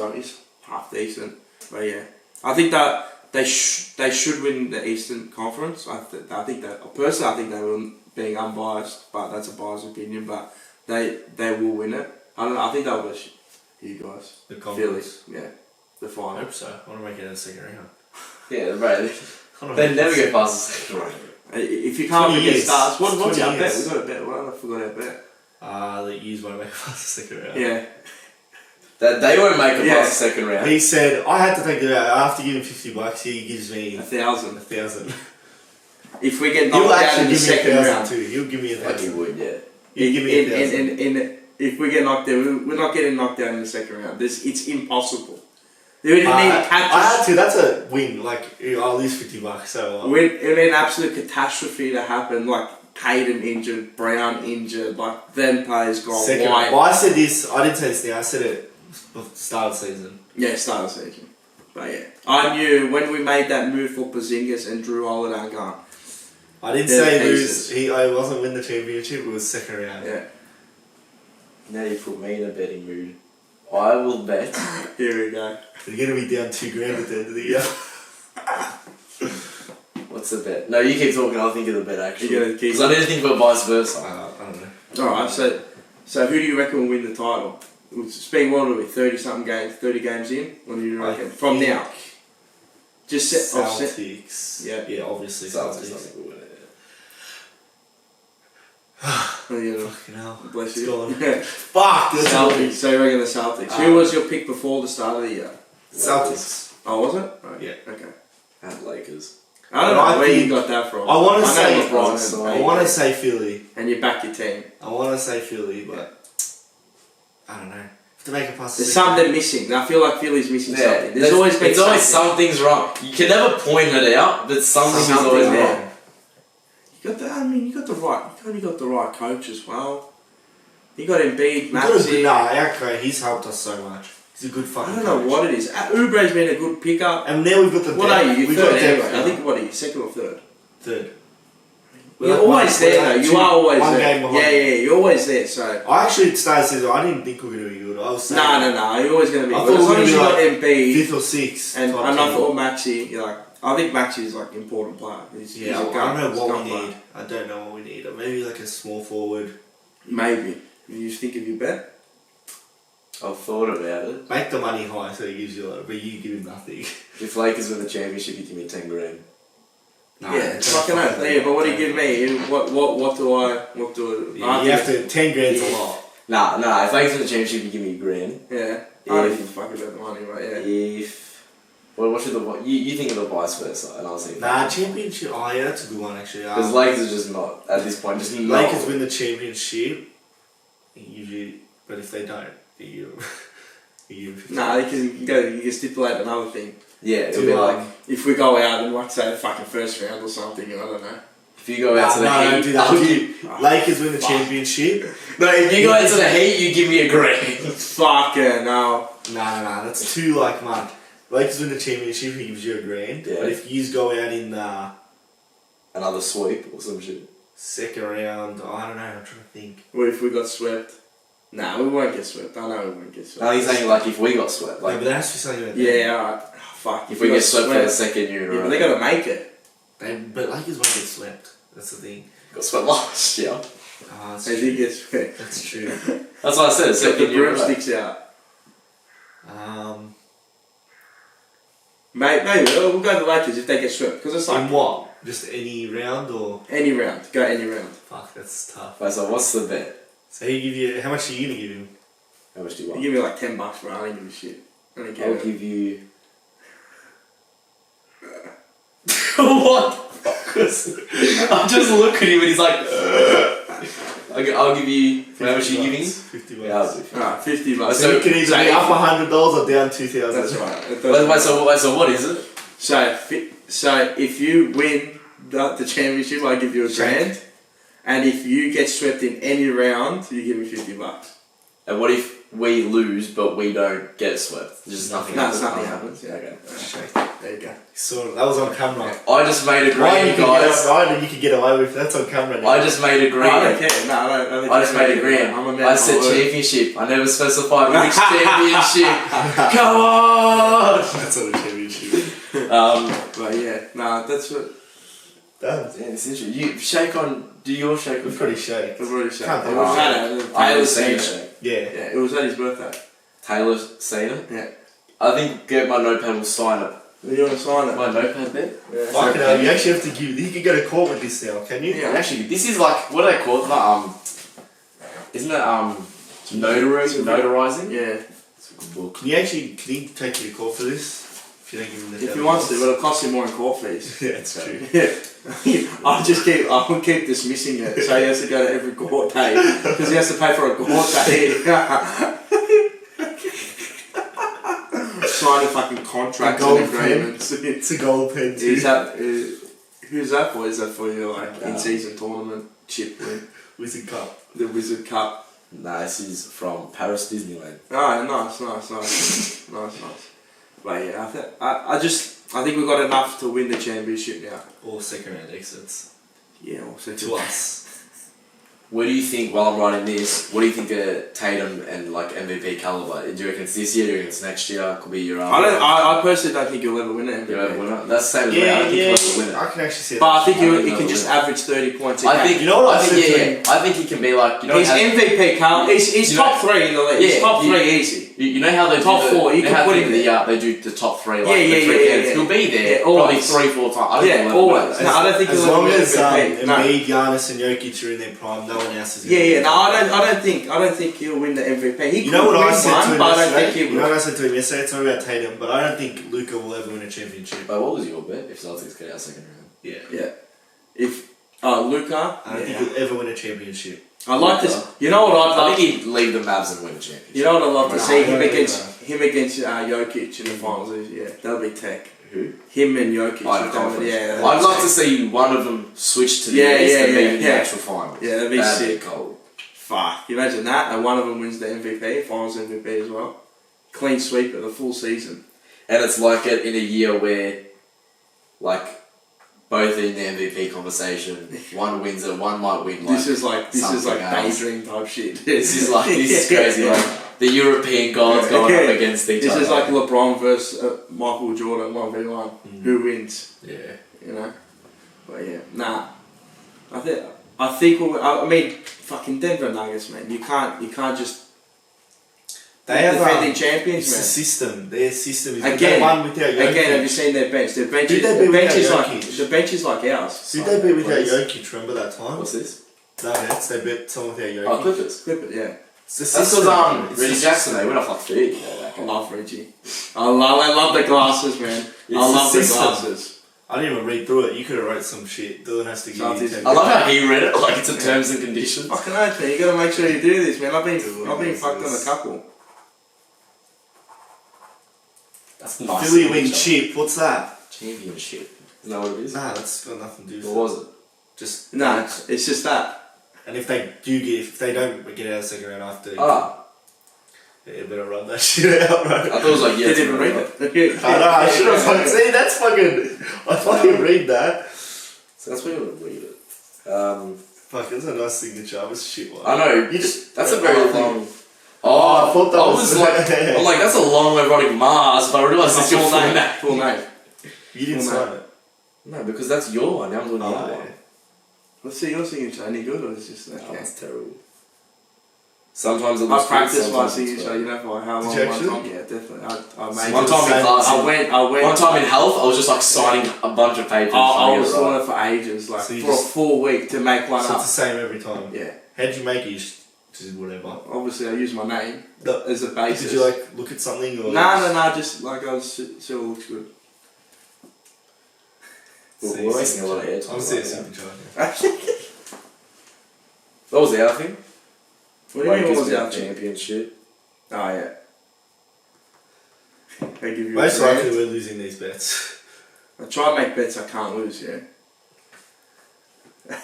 S3: half decent. But yeah, I think that they should win the Eastern Conference. I think that personally, I think they will, being unbiased, but that's a biased opinion. But they will win it. I don't know. I think they'll beat you guys.
S2: The conference.
S3: Phillies, yeah, the
S2: I
S3: final.
S2: hope so. I want to make it in the second round.
S1: Yeah, right. They never get past the second round.
S3: If you can't get stars, what's
S2: 20
S3: our bet?
S2: years.
S3: We got a bet. Well, I forgot our bet.
S2: The E's won't make it past the second round.
S3: Yeah.
S1: They won't make it past the second round.
S2: He said, I had to think about it. I have to give him $50. He gives me
S3: 1,000.
S2: 1,000.
S3: If we get
S2: He'll
S3: knocked out
S2: actually
S3: in the
S2: give me
S3: second
S2: 1,000
S3: round,
S2: too. He'll give me
S1: Like he
S2: 1,000.
S1: would, yeah.
S2: He'll give me 1,000.
S3: if we get knocked out, we're not getting knocked out in the second round. It's impossible. They would need catches.
S2: I had to. That's a win. Like I'll lose $50. So
S3: It would need an absolute catastrophe to happen. Like Caden injured, Brown injured, like then players gone
S2: second.
S3: white.
S2: Well, I said this. I didn't say this now. I said it start of the season.
S3: Yeah, start of the season. But yeah, I knew when we made that move for Porzingis and Drew Holiday gone.
S2: I didn't
S3: They're
S2: say
S3: aces.
S2: lose. I wasn't win the championship. It was second round.
S3: Yeah.
S1: Now you put me in a betting mood. I will bet.
S3: Here we go.
S2: You're gonna be down $2,000 at the end of the year.
S1: What's the bet? No, you keep talking. I'll think of the bet actually.
S3: You're gonna keep-
S1: Because I need to think about vice versa.
S2: I don't know.
S3: Alright, so who do you reckon will win the title? Speaking what will be 30-something games, 30 games in? What do you reckon? From now. Just set offset.
S2: Celtics.
S3: Yeah.
S2: Yeah, obviously
S1: Celtics, I
S2: Celtics.
S1: think will win it.
S2: Fucking hell.
S3: Bless
S2: It's
S3: you.
S2: gone. Fuck, that's
S3: Celtics. So you reckon the Celtics. Who was your pick before the start of the year?
S2: Celtics.
S3: Oh, was it? Right.
S2: Yeah.
S3: Okay.
S1: And Lakers.
S3: I don't
S2: But
S3: know
S2: I
S3: where you
S2: think-
S3: got that from.
S2: I want to
S3: know
S2: say.
S3: LeBron and
S2: I
S3: AD.
S2: want to say Philly.
S3: And you back your team.
S2: I want to say Philly, but I don't know. Have to make it past. the
S3: There's
S2: second
S3: something missing. I feel like Philly's missing something. There's always been
S1: it's always
S3: something.
S1: something's wrong. You can never point it out, but something is always
S3: Something,
S1: wrong.
S3: yeah. You got the. I mean, you got the right coach as well. You got Embiid, Maxey.
S2: Our coach, he's helped us so much. He's a good
S3: I
S2: fucking
S3: don't know
S2: coach.
S3: what it is. Ubre's been a good pickup.
S2: And now we've got the
S3: What
S2: depth.
S3: are you?
S2: We've
S3: You're
S2: got
S3: third
S2: depth
S3: anyway.
S2: now.
S3: I think what are you? Second or third?
S2: Third.
S3: You're always there though. You are always
S2: one
S3: there.
S2: game behind.
S3: Yeah. You're always there. So.
S2: I actually started season. I didn't think we were going to be good. I was saying
S3: No. You're always going to be.
S2: I
S3: Good.
S2: thought
S3: As long
S2: we
S3: as you
S2: were
S3: got
S2: like
S3: Embiid
S2: fifth or sixth.
S3: and
S2: top
S3: I
S2: team.
S3: thought Maxey, you're like. I think Maxey is like an important player. He's
S2: Yeah,
S3: a
S2: I
S3: gun.
S2: don't
S3: He's
S2: know
S3: a
S2: what
S3: gun
S2: we
S3: player.
S2: need. I don't know what we need. Or maybe like a small forward.
S3: Maybe. You think of your bet?
S1: I've thought about it.
S2: Make the money high so he gives you a lot, but you give him nothing.
S1: If Lakers win the championship, you give me 10 grand.
S2: No,
S3: Yeah, it's fucking oath. Yeah, but what do you give me? What do I?
S2: Yeah, you have to. 10 grand's a lot.
S1: Nah. If Lakers win the championship, you give me a grand.
S3: Yeah.
S1: Yeah.
S3: I don't give a fuck about the money, but yeah.
S1: If what should you think of the vice versa, and I'll say
S2: Nah, championship. Oh yeah, that's a good one actually.
S1: because Lakers are just not at this point. Just not.
S2: Lakers win the championship. Usually, but if they don't, you give.
S3: Nah, you can stipulate another thing.
S1: Yeah, it'll
S2: To,
S1: be like
S3: If we go out and like say the fucking first round or something, I don't know.
S1: if you go out to the
S2: no,
S1: Heat.
S2: don't do that.
S1: I'll give-
S2: Lakers win the championship.
S1: No, if you go out to the Heat, you give me a grand.
S3: Fucking no.
S2: Nah, that's too like much. Lakers win the championship, he gives you a grand.
S1: Yeah.
S2: But if you go out in
S1: Another sweep or some shit.
S2: second round, I don't know. I'm trying to think.
S3: What if we got swept? Nah, we won't get swept. I know we won't get swept.
S1: No, he's saying like if we got swept,
S2: No,
S1: like
S2: but there has to be something about that.
S3: Yeah, alright. Oh, fuck.
S1: if we get
S3: got
S1: swept for the second year in a
S3: Yeah,
S1: row.
S3: but they gotta make it.
S2: But Lakers won't get swept. That's the thing.
S1: got swept last year.
S2: Ah, that's
S3: They
S2: true.
S3: did get swept.
S2: That's true.
S1: That's what I said.
S3: Get
S1: Second
S3: the
S1: year in a row.
S3: broomsticks out. Maybe we'll go to the Lakers if they get swept because it's like
S2: In what? Just any round or?
S3: any round. Go any round.
S2: Fuck, that's tough.
S1: Right, so what's the bet?
S2: So he give you, how much are you gonna give him?
S1: How much do you
S3: You
S1: want?
S3: give me like $10, bro. I don't give a shit. I don't care.
S1: I'll give you. What? I'm just looking at him and he's like. I'll give you. How much are you giving?
S2: $50.
S1: Yeah, I'll do 50.
S3: Alright, $50.
S2: So you can either be up $100 or down 2,000.
S3: That's right.
S1: So what is it?
S3: So if you win the championship, I give you a grand. And if you get swept in any round, you give me $50.
S1: And what if we lose but we don't get swept? Just nothing
S3: No,
S1: happens.
S3: nothing happens. Yeah.
S1: Okay.
S2: Okay.
S3: There you go.
S2: So that was on camera.
S1: I just made a
S2: Ryan,
S1: green, guys.
S2: Ryan, you could get away with that's on camera now.
S1: I just made a green.
S3: No, I don't care. No, I don't
S1: I just made a green.
S3: I'm a man
S1: I
S3: of
S1: said
S3: my word.
S1: championship. I never specified which championship. Come on!
S2: That's on the championship.
S3: But yeah, no, that's what.
S2: Damn.
S1: Yeah, it's interesting. You shake on. Do your shake
S2: We're
S1: with
S2: pretty shake.
S3: I've already said.
S2: Can't
S3: It
S2: think
S3: was
S2: of
S3: at
S1: I haven't
S3: Taylor's
S1: seen
S3: seen
S1: it.
S3: it.
S2: Yeah.
S3: Yeah, it was at his birthday.
S1: Taylor's seen it.
S3: Yeah.
S1: I think get my notepad will sign it.
S3: You want to sign it?
S1: My notepad bit?
S3: Yeah.
S2: Fucking hell, you actually have to give. You can go to court with this now, can you?
S3: Yeah.
S1: Actually, this is like what do they call it? Isn't it notarizing?
S3: Yeah.
S1: It's a good book.
S2: Can you take you to court for this? If you don't give him the
S3: If he wants to, but it'll cost him more in court fees.
S2: Yeah, it's true.
S3: Yeah. I'll keep dismissing it. So he has to go to every court day because he has to pay for a court day. Signing fucking contracts
S2: gold
S3: and agreements.
S2: It's a gold pen too.
S3: Is that who's that for? Is that for your like in-season tournament chip win?
S2: Wizard Cup.
S3: The Wizard Cup.
S1: Nah, this is from Paris Disneyland.
S3: Oh, nice. But yeah, I think we've got enough to win the championship now.
S2: Or second round exits.
S3: Yeah, also
S2: To us.
S1: Where do you think, while I'm writing this, what do you think of Tatum and like MVP caliber? Do you reckon it's this year? Do you reckon it's next year? Could be year after?
S3: I personally don't think you'll ever win it.
S1: You ever win it? That's the same as me. I don't think he'll ever win it.
S2: I can actually see that.
S3: But I think
S1: I think
S3: he can
S1: he'll
S3: just
S1: win.
S3: average 30 points a
S1: I
S3: game.
S1: think
S2: You know what
S1: I
S2: I
S1: think
S2: said
S1: I think he can be like
S3: He's MVP, Carl. He's
S1: You
S3: top
S1: know-
S3: 3 in the league. He's
S1: Yeah,
S3: top
S1: you-
S3: 3 easy.
S1: You know how they
S3: Top
S1: do the,
S3: four, you
S1: know
S3: can
S1: how
S3: put
S1: they
S3: him
S1: do
S3: there.
S1: they do the top 3 like
S3: Yeah,
S1: the 3
S3: yeah.
S1: games. He'll be there
S3: Yeah,
S1: probably
S3: always.
S1: 3-4 times. I don't
S3: Yeah,
S1: think
S3: always. No, I don't think
S2: as
S3: he'll
S2: long
S3: ever win
S2: as
S3: MVP. No.
S2: Embiid, Giannis, and Jokic are in their prime, no one else is.
S3: Yeah. No, I don't think he'll win the MVP. He
S2: You know
S3: could
S2: what I
S3: win
S2: said
S3: one,
S2: to him
S3: but I don't
S2: yesterday?
S3: think he
S2: You know
S3: will.
S2: what I said to him yesterday? It's not about Tatum, but I don't think Luca will ever win a championship.
S1: But what was your bet if Celtics get out second round?
S2: Yeah.
S3: Yeah. If Luca,
S2: I don't think he'll ever win a championship.
S3: I like this. You know what I'd
S1: I
S3: like?
S1: think he'd leave the Mavs and win a championship.
S3: You know what I'd love to
S2: No,
S3: see
S2: I don't
S3: him against Jokic in the finals. Yeah, that'll be tech.
S1: Who?
S3: Him and Jokic.
S1: I don't know.
S3: Yeah.
S1: I'd love to see one of them switch to the
S3: Yeah,
S1: East
S3: yeah,
S1: and be
S3: yeah,
S1: in the
S3: yeah.
S1: actual finals.
S3: Yeah, that'd be
S1: That'd
S3: sick.
S1: be cold.
S3: Fuck. You imagine that, and one of them wins the MVP, finals MVP as well. Clean sweep of the full season.
S1: And it's like it in a year where, like, both in the MVP conversation, one wins it, one might win. Like,
S3: This is like
S1: something else.
S3: daydream type shit.
S1: This is crazy. Like the European gods going up against each
S3: This
S1: other.
S3: is like LeBron versus Michael Jordan 1v1. Who wins?
S1: yeah.
S3: You know. But yeah, nah. I think I mean, fucking Denver Nuggets, man. You can't just.
S2: They have
S3: defending champions,
S2: It's
S3: man.
S2: the system. Their system is
S3: Again,
S2: one without Jokic.
S3: Again, have you seen their bench? Their bench,
S2: Who'd they
S3: the
S2: beat
S3: bench is
S2: without
S3: like
S2: Jokic?
S3: the bench is like ours.
S2: Who'd they beat without
S1: Please.
S2: Jokic? Remember that time?
S1: What's this?
S2: Nuggets. They beat someone without Jokic.
S1: Oh, Clippers.
S3: Clip it, yeah.
S2: It's the
S1: That's
S2: system.
S1: because
S2: It's
S1: Reggie
S2: the
S1: Jackson,
S2: system.
S1: they went off like 30.
S3: I love Reggie. I love the glasses, man. I love
S2: the
S3: the
S2: system.
S3: glasses.
S2: I didn't even read through it. You could have wrote some shit. Dylan has to give
S3: No,
S2: you
S3: it's-
S2: 10
S1: I love how he read it like it's a terms and conditions.
S3: Fucking oath, man. You gotta make sure you do this, man. I've been
S2: This
S3: fucked on a
S2: is-
S3: couple.
S1: That's nice.
S2: Philly win chip. What's that?
S1: Championship. Isn't that what it is?
S2: Nah, that's got nothing to do with
S1: What
S2: it.
S1: was it?
S2: Just
S3: No, it's just that.
S2: And if they don't get out of the second round after, you better run that shit out, bro.
S1: I thought it was like, yeah.
S3: Didn't even read it.
S2: I know, I should have fucking see. That's fucking. I fucking read that.
S1: So that's why you would read it.
S2: Fuck, it's a nice signature. I was shit one.
S1: I know.
S2: You just.
S1: That's a very long.
S2: I thought that
S1: I
S2: was.
S1: was like, I'm like, that's a long way of writing Mars, but I realised it's your full name.
S3: Full name.
S2: You didn't
S3: Full
S2: sign
S3: name.
S2: it.
S1: No, because that's your one. Now I'm doing the other one.
S3: Let's see your signature. Any good or is it just
S1: Oh,
S3: okay?
S1: that's terrible. Sometimes it
S3: I
S1: looks good,
S3: practiced my
S1: sometimes it's
S3: signature.
S1: bad.
S3: You know for how long?
S2: Did you
S3: One
S2: actually?
S3: time, yeah, definitely. I made
S1: One
S3: it.
S1: time in class,
S3: I went.
S1: one time in health, I was just like signing a bunch of papers.
S3: I
S1: trying to
S3: was
S1: get it
S3: doing
S1: right.
S3: it for ages, like
S2: So you
S3: for a
S2: just-
S3: full week to make one
S2: So
S3: up.
S2: it's the same every time.
S3: Yeah.
S2: How'd you make it? You just whatever.
S3: Obviously, I use my name
S2: No.
S3: as a basis.
S2: Did you like look at something or?
S3: No, just like I was, so it looks good.
S1: We're wasting a lot of airtime.
S2: I'm seeing
S1: right now.
S2: signature.
S1: What was the other thing?
S3: What do you mean? What was the
S1: Lakers
S3: outfit?
S1: championship?
S3: Oh yeah. They give you
S2: Most
S3: a brand.
S2: likely we're losing these bets.
S3: I try and make bets I can't lose. Yeah.
S2: I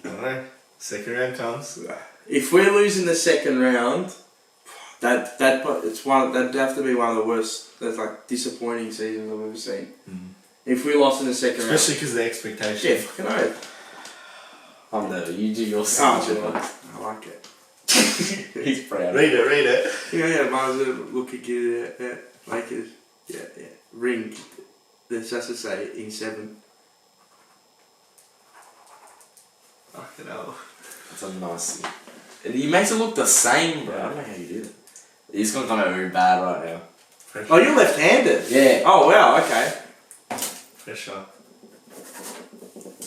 S2: don't know. Second round comes.
S3: If we're losing the second round, That'd have to be one of the worst. That's like disappointing seasons I've ever seen. If we lost in the second round,
S2: Especially because of the expectation.
S3: yeah, fucking oath.
S1: I'm never. You do your
S3: Oh,
S1: signature.
S3: I like it.
S1: He's proud.
S2: Read it.
S3: Yeah, Mars, look at you, yeah, Lakers, yeah, ring. That's just to say in 7.
S2: Fucking hell.
S1: That's a nice thing. And he makes it look the same, bro. I don't know how you do it. He's gonna come out very bad right now.
S3: Oh, you're left-handed.
S1: Yeah.
S3: Oh wow, okay.
S2: Pressure.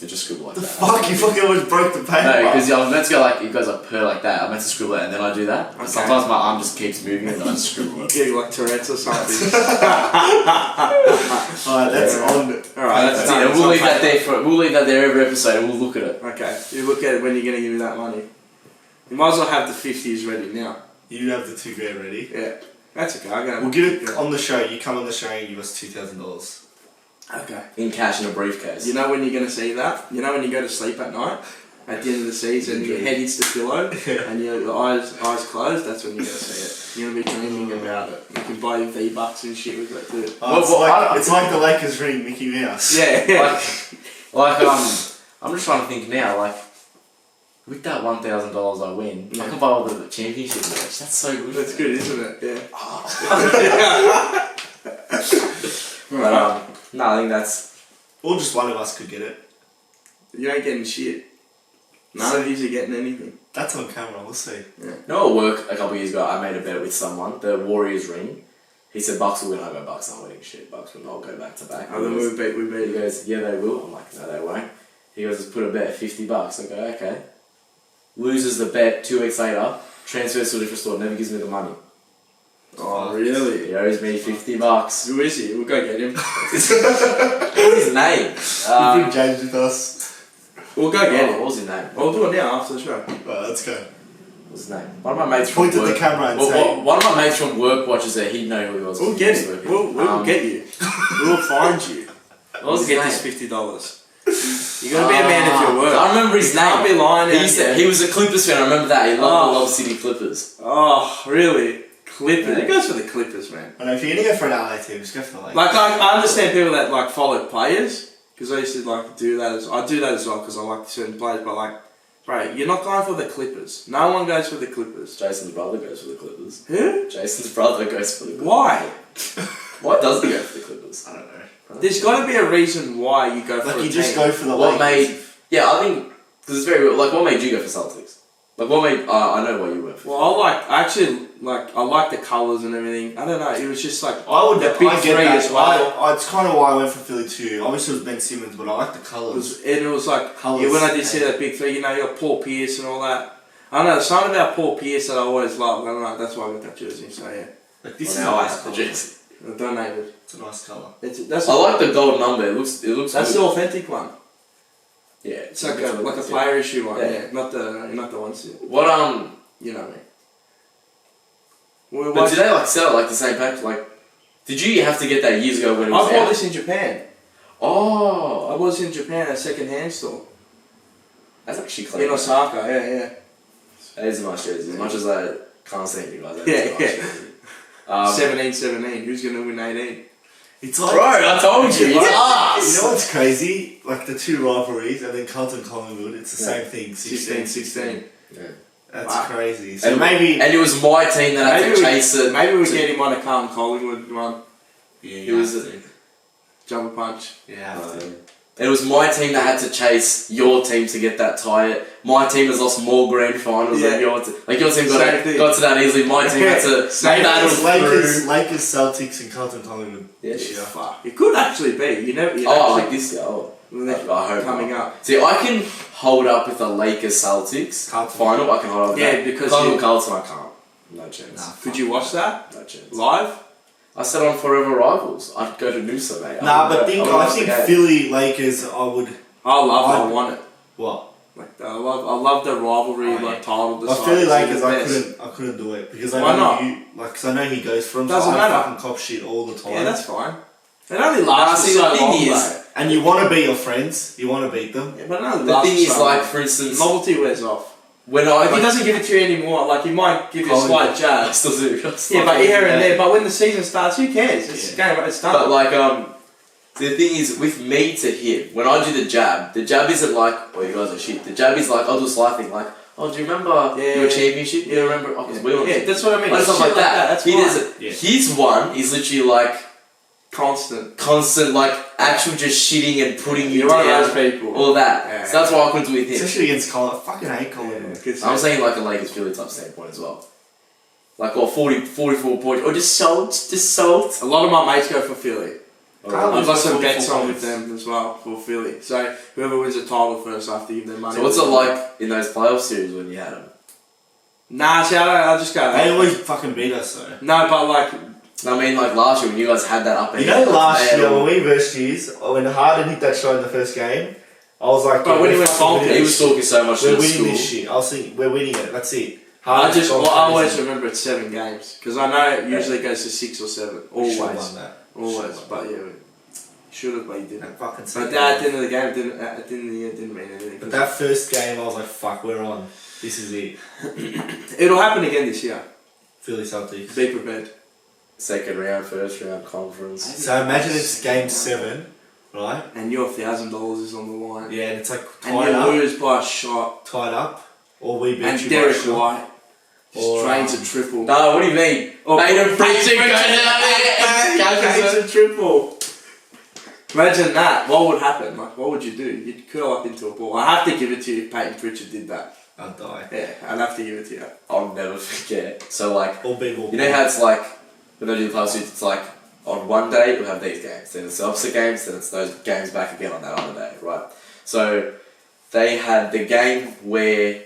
S1: You just scribble like that.
S2: Fuck, you fucking almost broke the paper.
S1: No, because I was meant to go like, it goes like per like that. I meant to scribble it and then I do that. But
S3: Okay.
S1: sometimes my arm just keeps moving and I just scribble
S3: You
S1: it.
S3: get like Tourette's or something.
S2: Alright, that's
S3: Yeah.
S2: on.
S3: Alright,
S1: That's it. And we'll leave that there we'll leave that there every episode and we'll look at it.
S3: Okay, you look at it when you're going to give me that money. You might as well have the 50s ready now.
S2: You have the $2,000 ready.
S3: Yeah, that's okay. I'm gonna
S2: We'll give it on the show. You come on the show and give us $2,000.
S3: Okay.
S1: In cash in a briefcase.
S3: You know when you're going to see that? You know when you go to sleep at night? At the end of the season, your head hits the pillow and your eyes closed, that's when you're going to see it. You're going to be dreaming about it. You can buy your V-Bucks and shit with that too.
S2: It's like the Lakers ring Mickey Mouse.
S3: Yeah.
S1: I'm just trying to think now, like, with that $1,000 I win, I can buy all the championship merch. That's so good.
S3: That's good, isn't it? Yeah.
S1: But, no, I think that's...
S2: Or just one of us could get it.
S3: You ain't getting shit. None of you are getting anything.
S2: That's on camera, we'll see.
S3: Yeah.
S1: You know, at work a couple of years ago, I made a bet with someone, the Warriors ring. He said, Bucks will win. I go, Bucks aren't winning shit. Bucks will not go back to back.
S3: Oh, then we beat
S1: He goes, yeah, they will. I'm like, no, they won't. He goes, let's put a bet of $50. I go, okay. Loses the bet 2 weeks later, transfers to a different store, never gives me the money.
S3: Oh, really?
S1: He owes me $50.
S3: Who is he? We'll go get him.
S1: What's his name?
S2: You think James with us?
S3: We'll go get him.
S1: What was his name?
S3: We'll do it now after the show.
S2: Right, let's go.
S1: What's his name? One of my mates from
S2: Point at
S1: work.
S2: the camera and say.
S1: One of my mates from work watches it. He'd know who he was.
S3: We'll get him. We'll get you. We'll find you.
S1: What was
S3: We'll
S1: his
S3: get
S1: name?
S3: this $50. You gotta be a man of your word.
S1: I remember his name.
S3: Can't be lying.
S1: He was a Clippers fan. I remember that. He loved the Lob City Clippers.
S3: Oh, really? Clippers. He goes for the Clippers, man.
S2: I know, if you're gonna go for an LA team, just go for the Lakers.
S3: Like I understand people that like follow players because I used to like do that. I do that as well because I like certain players. But like, bro, you're not going for the Clippers. No one goes for the Clippers.
S1: Jason's brother goes for the Clippers.
S3: Who?
S1: Jason's brother goes for the Clippers.
S3: Why?
S1: Why does he go for the Clippers?
S2: I don't know.
S3: There's got to be a reason why you go for
S2: Like
S3: a
S2: you just
S3: team.
S2: go for the
S1: What
S2: Lakers.
S1: made... Yeah, I think... Because it's very real. Like, what made you go for Celtics? Like, what made... I know why you went for.
S3: Well, I like the colours and everything. I don't know. It was just like
S2: The
S3: big
S2: I get
S3: three
S2: that.
S3: as well.
S2: It's kind of why I went for Philly too. Obviously it was Ben Simmons, but I like the colours.
S3: It was like
S2: Colours.
S3: when I did see that big three, you know, you got Paul Pierce and all that. I don't know, there's something about Paul Pierce that I always loved. I don't know, that's why I got that jersey. So yeah,
S2: Like this
S1: Well, now I
S2: is
S1: have the
S2: nice
S1: jersey.
S3: I donated.
S2: It's a nice colour.
S3: That's
S1: I like the gold number. It looks
S3: that's
S1: good.
S3: the authentic one.
S1: Yeah.
S3: It's like a player issue one.
S1: Yeah.
S3: Yeah, not the ones.
S1: What,
S3: You know me.
S1: But do they, like, sell it, like, the same pack? Like, did you have to get that years ago when it was
S3: I bought
S1: out?
S3: this in Japan.
S1: Oh.
S3: I was in Japan at a second-hand store
S1: That's actually clean.
S3: in Osaka. Yeah.
S1: That is a nice jersey. As much as I can't stand you guys, that
S3: Yeah,
S1: is a nice jersey.
S3: 17-17. Who's gonna win 18?
S2: It's like
S1: Bro, I told you, it's
S2: You
S1: us!
S2: know what's crazy? Like the two rivalries and then Carlton Collingwood, it's the same thing.
S3: 16-16.
S1: Yeah.
S2: That's
S3: Wow.
S2: crazy. So
S1: And
S2: maybe
S1: it was my team that had to chase it.
S3: Maybe we get him on a Carlton Collingwood one.
S2: yeah,
S1: It
S2: you
S1: was
S2: have to.
S3: Jumper punch.
S2: You have to.
S1: It was my team that had to chase your team to get that tie. My team has lost more grand finals than your team. Like your team got to that easily. My team had to battle through.
S2: Lakers, Celtics, and Carlton Collingwood.
S1: Yeah,
S2: this year.
S3: Fuck. It could actually be. You know.
S1: like this year. Oh. I hope
S3: coming
S1: not.
S3: up.
S1: See, I can hold up with the Lakers Celtics
S2: Carlton.
S1: final. I can hold up with
S3: Yeah,
S1: that.
S3: because
S1: Carlton, I can't. No chance.
S2: Nah.
S3: Could you watch that
S1: No chance.
S3: live?
S1: I said on Forever Rivals. I'd go to Noosa, mate.
S2: Nah, but
S1: I
S2: I
S1: watch
S2: think
S1: the game.
S2: Philly Lakers. I would.
S3: I want it.
S2: What?
S3: Like I love the rivalry, like title.
S2: Well, Philly Lakers, I couldn't do it because I
S3: Why
S2: know
S3: not?
S2: because I know he goes for them.
S3: Doesn't
S2: so
S3: matter.
S2: I fucking cop shit all the time.
S3: Yeah, that's fine. It only lasts
S1: see,
S3: so
S1: the thing
S3: long,
S1: is-
S3: though.
S2: And you want to beat your friends. You want to beat them.
S3: Yeah, but it only
S1: The
S3: lasts
S1: thing is,
S3: so
S1: like,
S3: long.
S1: for instance,
S3: Novelty wears off.
S1: when I
S3: He doesn't give it to you anymore. Like he might give you a slight
S1: I
S3: jab.
S1: still do.
S3: Yeah, but here and there. But when the season starts, who cares? It's a game. It's done.
S1: But like the thing is, with me to him, when I do the jab isn't like, oh, you guys are shit. The jab is like, I'll do a slight thing, like, oh, do you remember your championship? You remember? Oh, because we were.
S3: Yeah, that's what I mean.
S1: Like stuff like that.
S3: That's
S1: he
S3: fine.
S1: does it. His one is literally like constant, like actual just shitting and putting you
S3: You're
S1: down.
S3: one of those people.
S1: All that.
S3: Yeah.
S1: So that's why I couldn't do with him.
S2: Especially against Colin. I fucking hate Colin.
S1: I'm saying like a Lakers Philly type standpoint as well. Like, or 44 points, or just salt.
S3: A lot of my mates go for Philly. I've got some
S1: 44
S3: bets on
S1: points.
S3: with them as well for Philly. So whoever wins the title first, I have to give them money.
S1: So what's it like in those playoff series when you had them?
S3: Nah, see, I just go.
S2: They always fucking beat us though.
S3: No, but like.
S1: I mean, like last year when you guys had that up.
S2: You know, last year when we versed yous, when Harden hit that shot in the first game, I was like,
S3: but when he went bonkers,
S1: he was talking so much.
S2: We're
S1: to
S2: winning
S1: school.
S2: this shit. I was thinking, we're winning it. That's it.
S3: I always remember it's 7 games because I know it usually goes to 6 or 7. Always,
S2: won that.
S3: always. But yeah, should have, but you didn't.
S2: Fucking
S3: But at the end of the game, didn't mean anything.
S2: But that first game, I was like, fuck, we're on. This is it.
S3: It'll happen again this year.
S2: Philly Celtics.
S3: Be prepared.
S1: Second round, first round conference.
S2: So imagine it's game 7, right?
S3: And your $1,000 is on the line.
S2: Yeah, and it's like
S3: And
S2: tied
S3: you
S2: up.
S3: lose by a shot.
S2: Tied up. Or we beat
S3: And
S2: you
S3: Derek
S2: by a shot.
S3: White just drains a triple.
S1: No, what do you mean? Peyton Pritchard goes out there.
S3: Drains a triple. Imagine that. What would happen? Like, what would you do? You'd curl up into a ball. I have to give it to you if Peyton Pritchard did that.
S2: I'd die.
S3: Yeah, I'd have to give it to you.
S1: I'll never forget. So like,
S2: All big, all
S1: you know how it's like when they do the playoffs, it's like on one day we'll have these games, then it's the opposite games, then it's those games back again on that other day, right? So they had the game where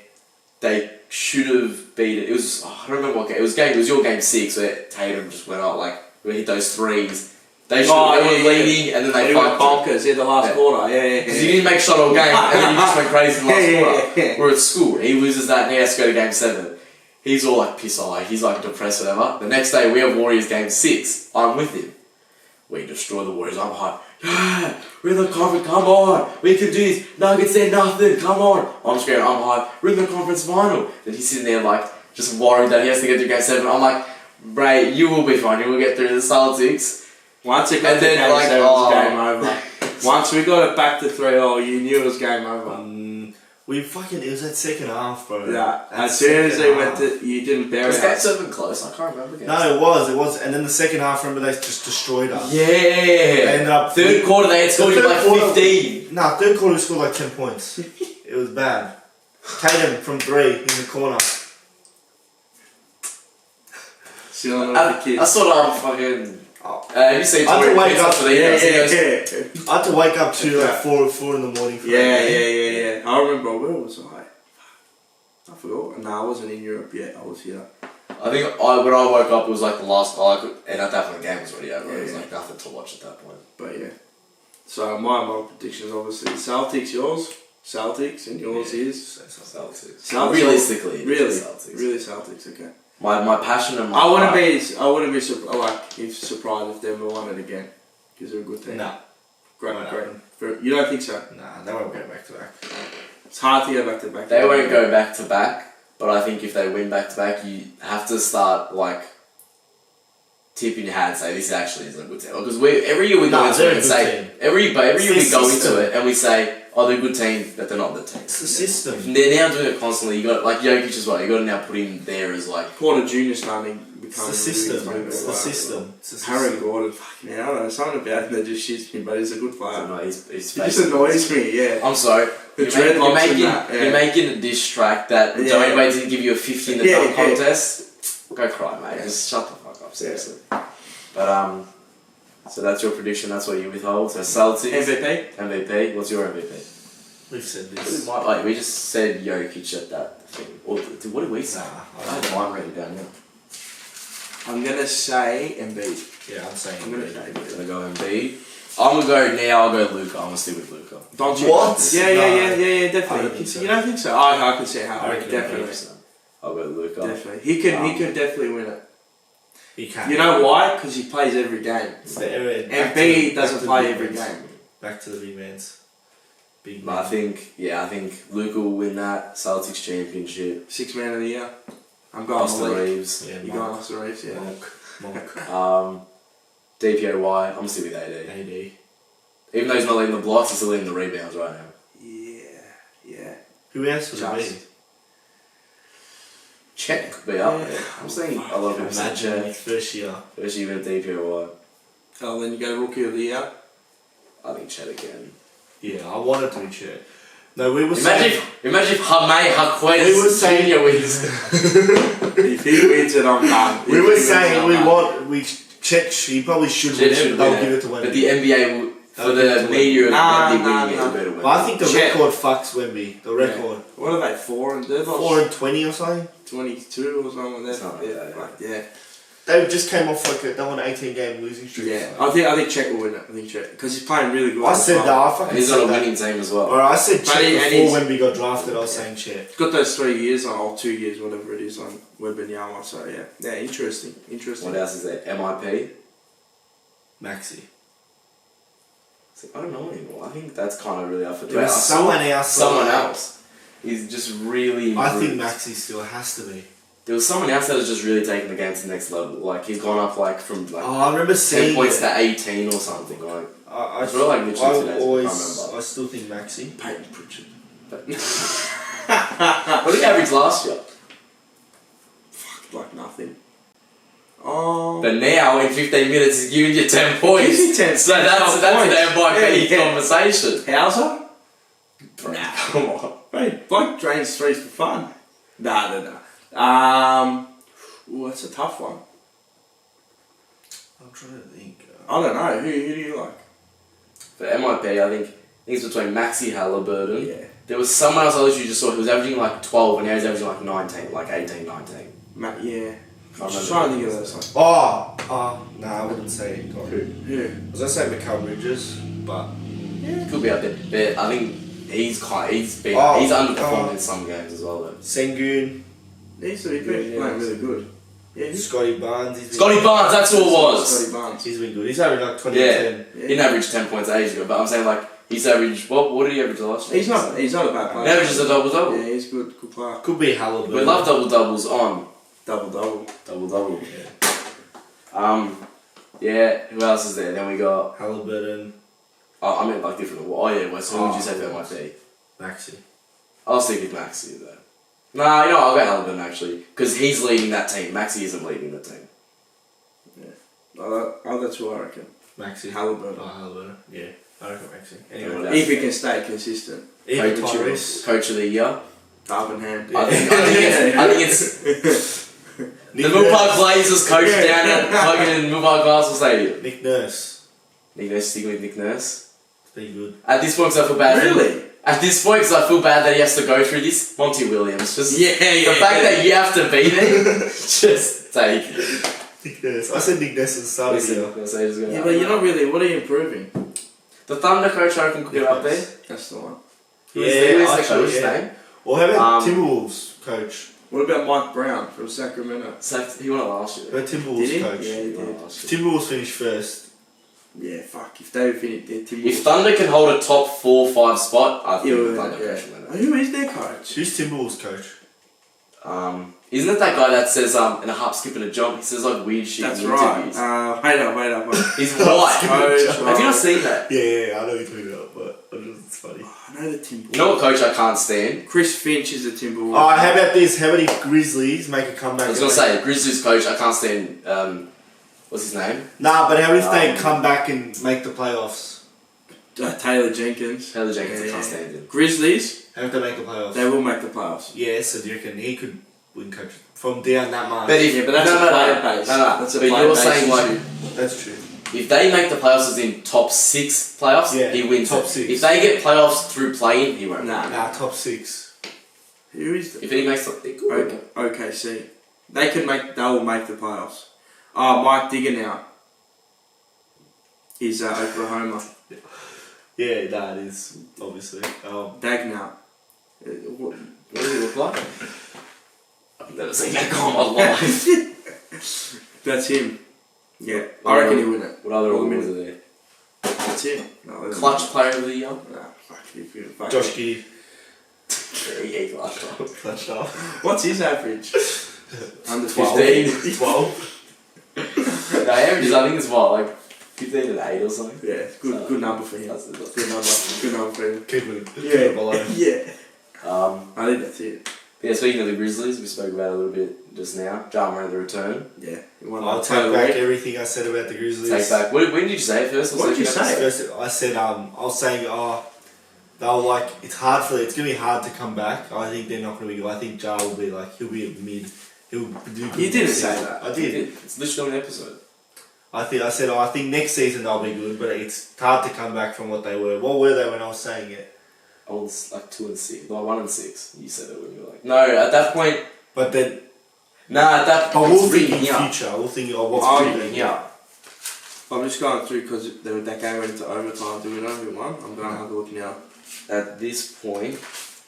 S1: they should have beat it. It was I don't remember what game. It was your game 6 where Tatum just went out like we hit those threes. They were leading and then they
S3: went
S1: fucked
S3: bonkers in the last quarter. Yeah.
S1: because he didn't make a shot all game and then he just went crazy in the last quarter.
S3: Yeah.
S1: We're at school. He loses that and he has to go to game 7. He's all like pissed off, like he's like depressed, whatever. The next day we have Warriors game 6. I'm with him. We destroy the Warriors. I'm hyped. Yeah, we're in the conference. Come on, we can do this. Nuggets, they're nothing. Come on. I'm screaming. I'm hyped. We're in the conference final. Then he's sitting there like just worried that he has to get through game 7. I'm like, Bray, you will be fine. You will get through the Celtics.
S3: Once it got to game 7, it was game over. Once we got it back to 3-0, you knew it was game over.
S2: It was that second half, bro.
S3: Yeah, as soon as they went to, you didn't bury
S1: Was game
S3: us.
S1: 7 close? I can't remember.
S2: No, it was. And then the second half, remember, they just destroyed us.
S1: Yeah.
S2: They ended up...
S1: Third quarter, they had scored like 15.
S2: Nah, third quarter we scored like 10 points. It was bad. Tatum from 3 in the corner.
S3: Still not the kids.
S1: I saw that fucking... you say
S2: I had to wake up
S1: for the
S3: Yeah.
S2: I had to wake up to like 4 in the morning for
S3: Yeah. I remember, where was I? I forgot. No, I wasn't in Europe yet. I was here.
S1: I think when I woke up, it was like the last. And at that point, the game was already over. It was like nothing to watch at that point.
S3: But yeah. So my predictions obviously Celtics, yours, Celtics, and yours is
S1: Celtics. Realistically,
S3: really
S1: Celtics.
S3: Really Celtics. Okay.
S1: My passion and my
S3: I wouldn't be surprised if they won it again because they're a good team.
S2: Nah.
S3: Great. You don't think so?
S2: Nah, they won't go back to back.
S3: It's hard to go back to back.
S1: They won't go back to back, but I think if they win back to back, you have to start like tipping your hat and say this actually is a good team. Because every year we go into it and say every year we go into it and we say, oh, they're a good team, but they're not the team.
S2: It's the system.
S1: And they're now doing it constantly. You got like Jokic as well. You got to now put him there as like
S3: Porter Junior starting.
S2: It's the system. It's the system.
S3: Harry Gordon, fucking hell, I don't know, something about him that just shits me, but he's a good player.
S1: No, he's
S3: he just annoys me, yeah.
S1: I'm sorry. You're making a diss track that Dwayne Wade didn't give you a 50 in the dunk contest. Go cry, mate. Just shut the fuck up, seriously. But so that's your prediction. That's what you withhold. So Celtics MVP. What's your MVP?
S2: We've said this.
S1: We just said Jokic at that thing. Or what did we say? I had mine written down here.
S3: I'm gonna say Embiid.
S2: Yeah, I'm saying
S3: I'm gonna say
S1: I'm gonna go Embiid. I'm gonna go now. I'll go Luca. I'm gonna stick with Luca.
S3: Don't you?
S2: What?
S3: Yeah, definitely.
S2: So.
S3: You don't think so? I can see how.
S2: I reckon
S3: Definitely.
S1: I'll go Luca.
S3: Definitely. He could definitely win it.
S2: He can.
S3: You know why? Because he plays every game.
S2: It's the
S3: Embiid doesn't play every game.
S2: Back to the big mans. Big
S1: But I think Luca will win that Celtics championship.
S3: 6th man of the year. I'm going
S1: Austin
S3: Malik.
S1: Reeves.
S2: Yeah,
S3: You going Austin Reeves? Yeah.
S2: Monk.
S1: DPOY. I'm still with AD.
S2: AD.
S1: Even though he's not leading the blocks, he's still leading the rebounds right now.
S3: Yeah.
S2: Who else would it be?
S3: Just-
S1: Chet could be up
S3: Yeah.
S1: there. I'm seeing a lot of people saying
S2: Imagine
S1: Chet.
S2: his first year.
S1: Especially with DPOY.
S3: Oh, then you go Rookie of the Year.
S1: I think Chet again.
S2: Yeah, I wanted to be Chet. No, we were
S1: Imagine if Hame
S2: We were
S1: Haquez
S2: saying-
S1: Jr. wins.
S3: If he wins it, I'm done.
S2: We
S3: If
S2: were
S3: he wins it,
S2: saying
S3: I'm done.
S2: Chet. He probably should
S1: Chet
S2: win
S1: should
S2: it. They'll
S1: win
S2: give it to
S1: But
S2: Wemby.
S1: the NBA will, for
S2: They'll give it
S1: the
S2: to
S1: media of
S3: Nah,
S1: Wemby
S3: nah,
S1: winning it,
S3: nah.
S1: will better win.
S2: But I think the
S3: Chet.
S2: record fucks Wemby. The record.
S3: What are they, 4 and they're
S2: 4-20 or something.
S3: 22 or something like
S1: Something like that,
S3: that. Yeah.
S2: They just came off they won an 18-game losing streak.
S3: Yeah.
S2: So.
S3: I think Chet will win it. I think Chet. Because he's playing really good.
S2: I said that. I fucking
S1: And he's
S2: said
S1: on a
S2: that.
S1: winning team as well.
S2: Alright, I said
S3: But
S2: Chet
S3: he- and
S2: before
S3: he's-
S2: Wemby got drafted. I was saying Chet.
S3: He's got those 3 years on, or 2 years, whatever it is, on Wembanyama. So yeah, interesting.
S1: What else is there? MIP?
S2: Maxi.
S1: I don't know anymore. I think that's kind of really up for
S2: There was
S1: debate.
S2: someone else.
S1: He's just really
S2: I think
S1: improved.
S2: Maxi still has to be.
S1: There was someone else that has just really taken the game to the next level. Like he's gone up like from like
S2: Oh, I remember
S1: 10
S2: seeing
S1: points
S2: it.
S1: to 18 or something. Like
S2: I
S1: feel like literally 2 days.
S2: I still think Maxi.
S3: Peyton Pritchard.
S1: What did he average last year?
S3: Like nothing. Oh.
S1: But now in 15 minutes he's giving you 10 points.
S3: Gives you 10
S1: So that's an MIP
S3: Yeah.
S1: conversation.
S3: Hauser?
S1: Nah, come on.
S3: Hey, bloke drains threes for fun. Nah. Ooh, that's a tough one.
S2: I'm trying to think.
S3: I don't know. Who do you like?
S1: For MIP, I think it's between Maxi Halliburton.
S3: Yeah.
S1: There was someone else I literally just saw who was averaging like 12 and now he's averaging like 19, like 18, 19.
S3: Matt, yeah.
S1: I
S3: I'm just
S1: remember
S3: trying to think of
S1: that.
S3: those.
S2: No, I wouldn't say.
S1: Who?
S3: Who?
S2: I was gonna say Mikal Bridges, but
S1: Could be up there, but I think he's underperformed in some games as well though.
S2: Sengun,
S3: He's been playing really good. Yeah, he's
S2: Scotty Barnes. He's been,
S1: Scotty Barnes, that's who it was.
S3: Scotty Barnes.
S2: He's been good. He's averaging like 20
S1: Yeah.
S2: and 10.
S1: He didn't average 10 points ages ago, but I'm saying like he's averaged, what did he average last year?
S3: He's not a bad player.
S1: He averages a double-double.
S3: Yeah, he's good player.
S2: Could be Halliburton.
S1: We love double-doubles on
S3: Double.
S1: double-double. Yeah, who else is there? Then we got,
S2: Halliburton,
S1: I meant like different, who would you say that might be?
S2: Maxi.
S1: I'll stick with Maxi though. Nah, you know, I'll go Halliburton actually, because he's leading that team. Maxi isn't leading the team.
S3: Oh, that's who I reckon.
S2: Maxi.
S3: Halliburton.
S2: Oh, Halliburton. Yeah, I reckon Maxi.
S1: Anyway,
S2: Anyway,
S1: that's
S3: If he can stay consistent.
S2: even
S1: Coach,
S2: Tyrese.
S1: Coach of the year.
S3: Darvingham.
S1: I think it's the Moorpark Blazers coach down at fucking Moorpark Castle Stadium.
S2: Nick Nurse.
S1: Nick Nurse, sticking with Nick Nurse.
S2: It's been good.
S1: At this point, 'cause I feel bad.
S3: Really?
S1: At this point, 'cause I feel bad that he has to go through this. Monty Williams, just
S3: Yeah.
S1: the fact that you have to be there, just take it.
S2: Nick Nurse. I said Nick Nurse is starting here.
S3: Yeah, but you're not really. What are you improving?
S1: The Thunder coach, I reckon, could get up there.
S3: That's the one.
S1: Who's the
S2: actually,
S1: coach's
S2: yeah.
S1: name?
S2: Or how about
S1: Um,
S2: Timberwolves coach?
S3: What about Mike Brown from Sacramento?
S1: So he won it last year.
S2: How about Timberwolves
S3: Did he?
S2: coach?
S3: Yeah, he
S1: He won
S3: did.
S1: it last year.
S2: Timberwolves finished first.
S3: Yeah, fuck. If they finish their team.
S1: If Thunder can hold a top 4-5 spot, I think the Thunder coach will win it.
S3: Who is their coach?
S2: Who's Timberwolves coach?
S1: Isn't it that guy that says in a hop, skip and a jump? He says like weird shit
S3: That's
S1: in
S3: right.
S1: interviews.
S3: Wait up.
S1: He's white.
S3: Coach,
S1: Have you not seen that?
S2: Yeah, I know you're talking about, but it's funny.
S3: I know the Timberwolves.
S1: You know what coach I can't stand?
S3: Chris Finch is the Timberwolves.
S2: Oh, how about this? How about if Grizzlies make a comeback?
S1: I was gonna say Grizzlies coach I can't stand. What's his name?
S2: Nah, but how if they come back and make the playoffs?
S3: Taylor Jenkins.
S1: Taylor Jenkins. I
S3: Yeah.
S1: can't stand him.
S3: Grizzlies.
S2: How if they make the playoffs?
S3: They will make the playoffs.
S2: Yeah, so do you reckon he could win coach from down that much?
S1: But if
S3: Yeah, but that's a player base.
S1: No,
S3: That's a
S1: but
S3: player
S1: you're
S3: base
S1: saying like
S3: issue.
S2: That's true.
S1: if they make the playoffs as in top 6 playoffs,
S2: Yeah,
S1: he wins.
S2: top
S1: it.
S2: 6.
S1: If they get playoffs through playing, he won't.
S3: Nah.
S2: Nah, top 6.
S3: Who is the
S1: If he makes the
S3: OKC? They will make the playoffs. Oh, Mike Digger now. Is Oklahoma.
S2: Yeah, that is obviously.
S3: Dagnow. What does he look like?
S1: I've never seen that guy in my life.
S3: That's him. Yeah, I reckon he'll win it.
S1: What other
S3: All the
S1: awards are there?
S3: That's it. No,
S1: Clutch player of the year.
S3: Nah, fuck you. Fuck
S2: Josh Giddey.
S1: He clutched up.
S2: Clutched up.
S3: What's his average? Under
S1: 15.
S2: 12.
S1: No, averages, I think it's what, like 15 and 8 or something.
S3: Yeah, good number for him.
S1: That's
S3: Good number for him.
S2: Keep it
S3: Yeah,
S2: below.
S3: yeah.
S1: Um,
S3: I think that's it.
S1: yeah, speaking of the Grizzlies, we spoke about it a little bit just now. Ja Morant, the return.
S3: Yeah.
S2: I'll take back everything I said about the Grizzlies.
S1: Take back. When did you say it first?
S3: What did you say?
S2: First, I said I was saying they'll like it's gonna be hard to come back. I think they're not gonna be good. I think Ja will be like he'll be at mid. He'll do good.
S3: You didn't
S2: next
S3: say
S2: season.
S3: that.
S2: I did.
S1: It's literally on an episode.
S2: I think next season they'll be good, but it's hard to come back from what they were. What were they when I was saying it?
S1: I was like 2 and 6. No, 1 and 6. You said it when you were like, no, at that point.
S2: But then.
S1: Nah, at that
S2: But
S1: point.
S2: we'll think in future. We'll think of what's
S1: happening. Yeah.
S3: I'm just going through because that game went into overtime. Do we know who won? I'm going to have a look now.
S1: At this point.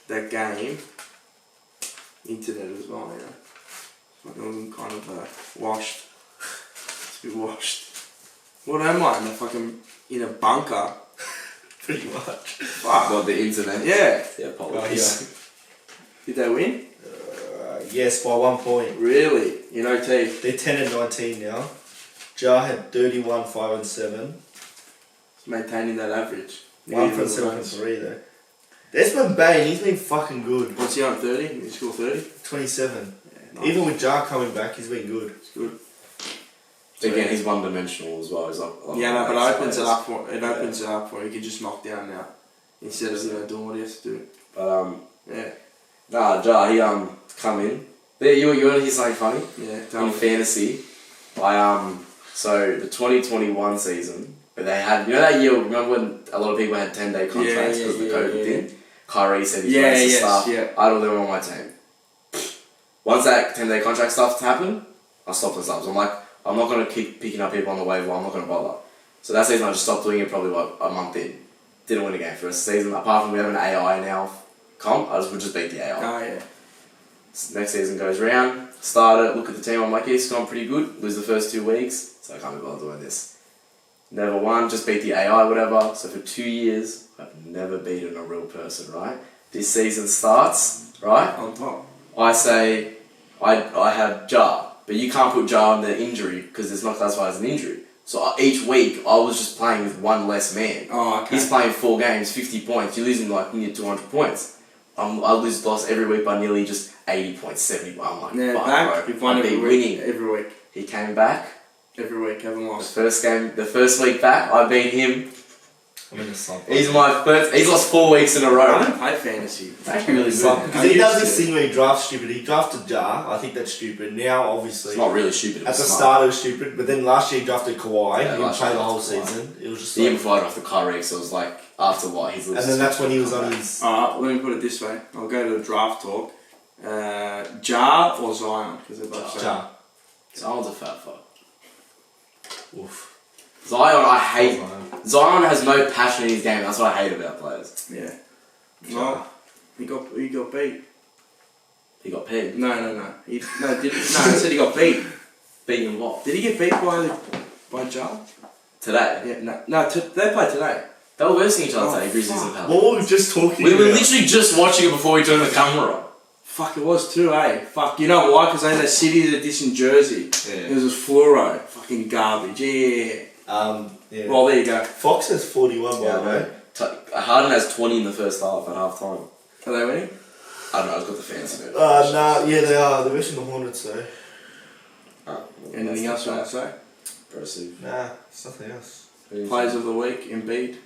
S3: That game, internet as well, you know. Like I'm kind of washed. It's a bit washed. What am I? In a bunker?
S2: Pretty much.
S3: Fuck.
S1: Got the internet.
S3: Yeah.
S1: Yeah, apologies.
S3: Did they win?
S2: Yes, by 1 point.
S3: Really? In OT?
S2: They're 10 and 19 now. Ja had 31, 5 and 7.
S3: It's maintaining that average.
S2: 1 from 7 and 3 though. Desmond Bain, he's been fucking good.
S3: What's he on, 30? Did he score 30?
S2: 27.
S3: Yeah, nice.
S2: Even with Ja coming back, he's been good.
S3: It's good.
S1: Again, he's one-dimensional as well. He's like,
S3: Yeah, no, but it opens it up for him. He can just knock down now. Instead of doing what he has to do.
S1: But,
S3: Yeah.
S1: nah, Ja, he, come in. There, you want to hear something funny?
S3: Yeah, tell
S1: In
S3: me.
S1: fantasy, so the 2021 season, but they had, you know that year, remember when a lot of people had 10-day contracts because of the COVID thing? Kyrie said he's racist stuff.
S3: Yeah.
S1: I had all them on my team. Once that 10-day contract stuff happened, I stopped the subs. I'm like, I'm not going to keep picking up people on the waiver, I'm not going to bother. So that season I just stopped doing it probably like a month in. Didn't win a game for the rest of the season. Apart from we have an AI now comp, would just beat the AI.
S3: Oh, yeah.
S1: Next season goes round, start it, look at the team, I'm like, yeah, it's gone pretty good. Lose the first 2 weeks, so I can't be bothered doing this. Never won, just beat the AI, whatever. So for 2 years, I've never beaten a real person, right? This season starts, right?
S3: On top.
S1: I say, I had Ja, but you can't put Ja on the injury because it's not classified as an injury. So each week, I was just playing with one less man.
S3: Oh, okay.
S1: He's playing 4 games, 50 points. You're losing like near 200 points. I lost every week by nearly just 80 points, 70 points. I'm like,
S3: Yeah,
S1: fuck,
S3: back.
S1: bro.
S3: You've won
S1: I've
S3: every
S1: been
S3: week.
S1: winning.
S3: Every week.
S1: He came back.
S3: Every week, haven't lost.
S1: The first week back, I beat him.
S2: I'm in the slump.
S1: He's lost 4 weeks in a
S3: I
S1: row.
S3: don't play fantasy.
S1: It's actually really good.
S3: I
S2: Because he does
S3: used
S2: this
S3: to.
S2: thing where he drafts stupid. He drafted Ja. I think that's stupid. Now, obviously,
S1: It's not really stupid.
S2: at the
S1: It's
S2: start it was stupid. But then last year he drafted Kawhi.
S1: Yeah,
S2: He didn't
S1: last
S2: play
S1: year
S2: the whole
S1: he drafted Kawhi.
S2: season. It was just
S1: The year
S2: like,
S1: before I got off the Kyrie, so it was like after what he's
S2: and then that's when he was on his.
S3: Alright, let me put it this way. I'll go to the draft talk. Ja or Zion? Because they're both
S2: Ja.
S1: Zion's a fat fuck.
S2: Oof.
S1: Zion, I hate. Zion has no passion in his game. That's what I hate about players.
S3: Yeah.
S1: Ja.
S3: Well, he got beat.
S1: He got pegged.
S3: No. I said he got beat.
S1: Beaten what?
S3: Did he get beat by Ja?
S1: Today.
S3: Yeah, no. They played today.
S1: They were versing each other
S3: Oh,
S1: today, Grizzlies and
S3: fuck.
S1: Pelicans.
S2: What were we just talking
S1: We were
S2: about?
S1: literally just watching it before we turned the camera on.
S3: Fuck, it was too, eh? Fuck, you know why? Because they had that City edition jersey.
S1: Yeah.
S3: It was just fluoro. Fucking garbage. Yeah.
S2: Yeah.
S3: Well, there you go.
S2: Fox has 41 by
S1: Yeah,
S2: the way.
S1: Harden has 20 in the first half at half time.
S3: Are they winning?
S1: I don't know, I've got the fancy note.
S2: Nah, yeah, they are. They're missing the Hornets though.
S3: Anything else you want to say?
S1: Impressive.
S2: Nah, it's nothing else.
S3: Players of the week, Embiid.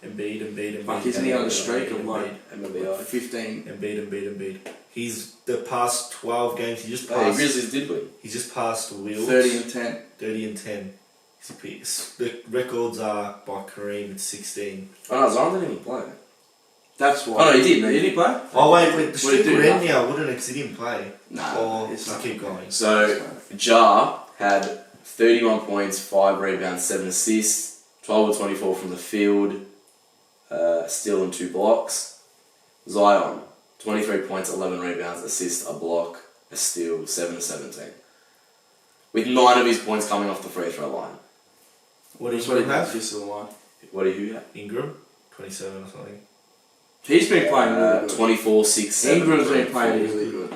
S2: Embiid.
S3: Fuck, isn't he on a streak of like
S1: MLBI.
S3: 15?
S2: Embiid. He's the past 12 games. He just
S1: Hey,
S2: passed.
S1: Grizzlies did win.
S2: He's just passed Wilt.
S3: 30 and 10.
S2: 30 and 10. He's a piece. The records are by Kareem at 16.
S1: Oh no, Zion didn't even play.
S3: That's why.
S1: Oh no, he did.
S3: Did he play?
S2: Oh wait, the
S3: What did he
S2: streak
S3: do
S2: would end
S3: now?
S2: now, wouldn't it? Because he didn't play.
S3: Nah,
S2: Or
S3: it's
S2: just
S3: not.
S2: keep going.
S1: So, Ja had 31 points, 5 rebounds, 7 assists, 12 or 24 from the field, steal and 2 blocks. Zion, 23 points, 11 rebounds, assist, a block, a steal, 7 to 17. With 9 of his points coming off the free throw line.
S2: What
S3: That's
S2: did
S3: what
S2: he
S3: he does.
S2: have?
S3: Just the line.
S1: What are you at?
S2: Ingram, 27 or something.
S3: He's been playing really good.
S1: 24, 6, 7.
S3: Ingram's been
S1: 3,
S3: playing
S1: 4.
S3: really good.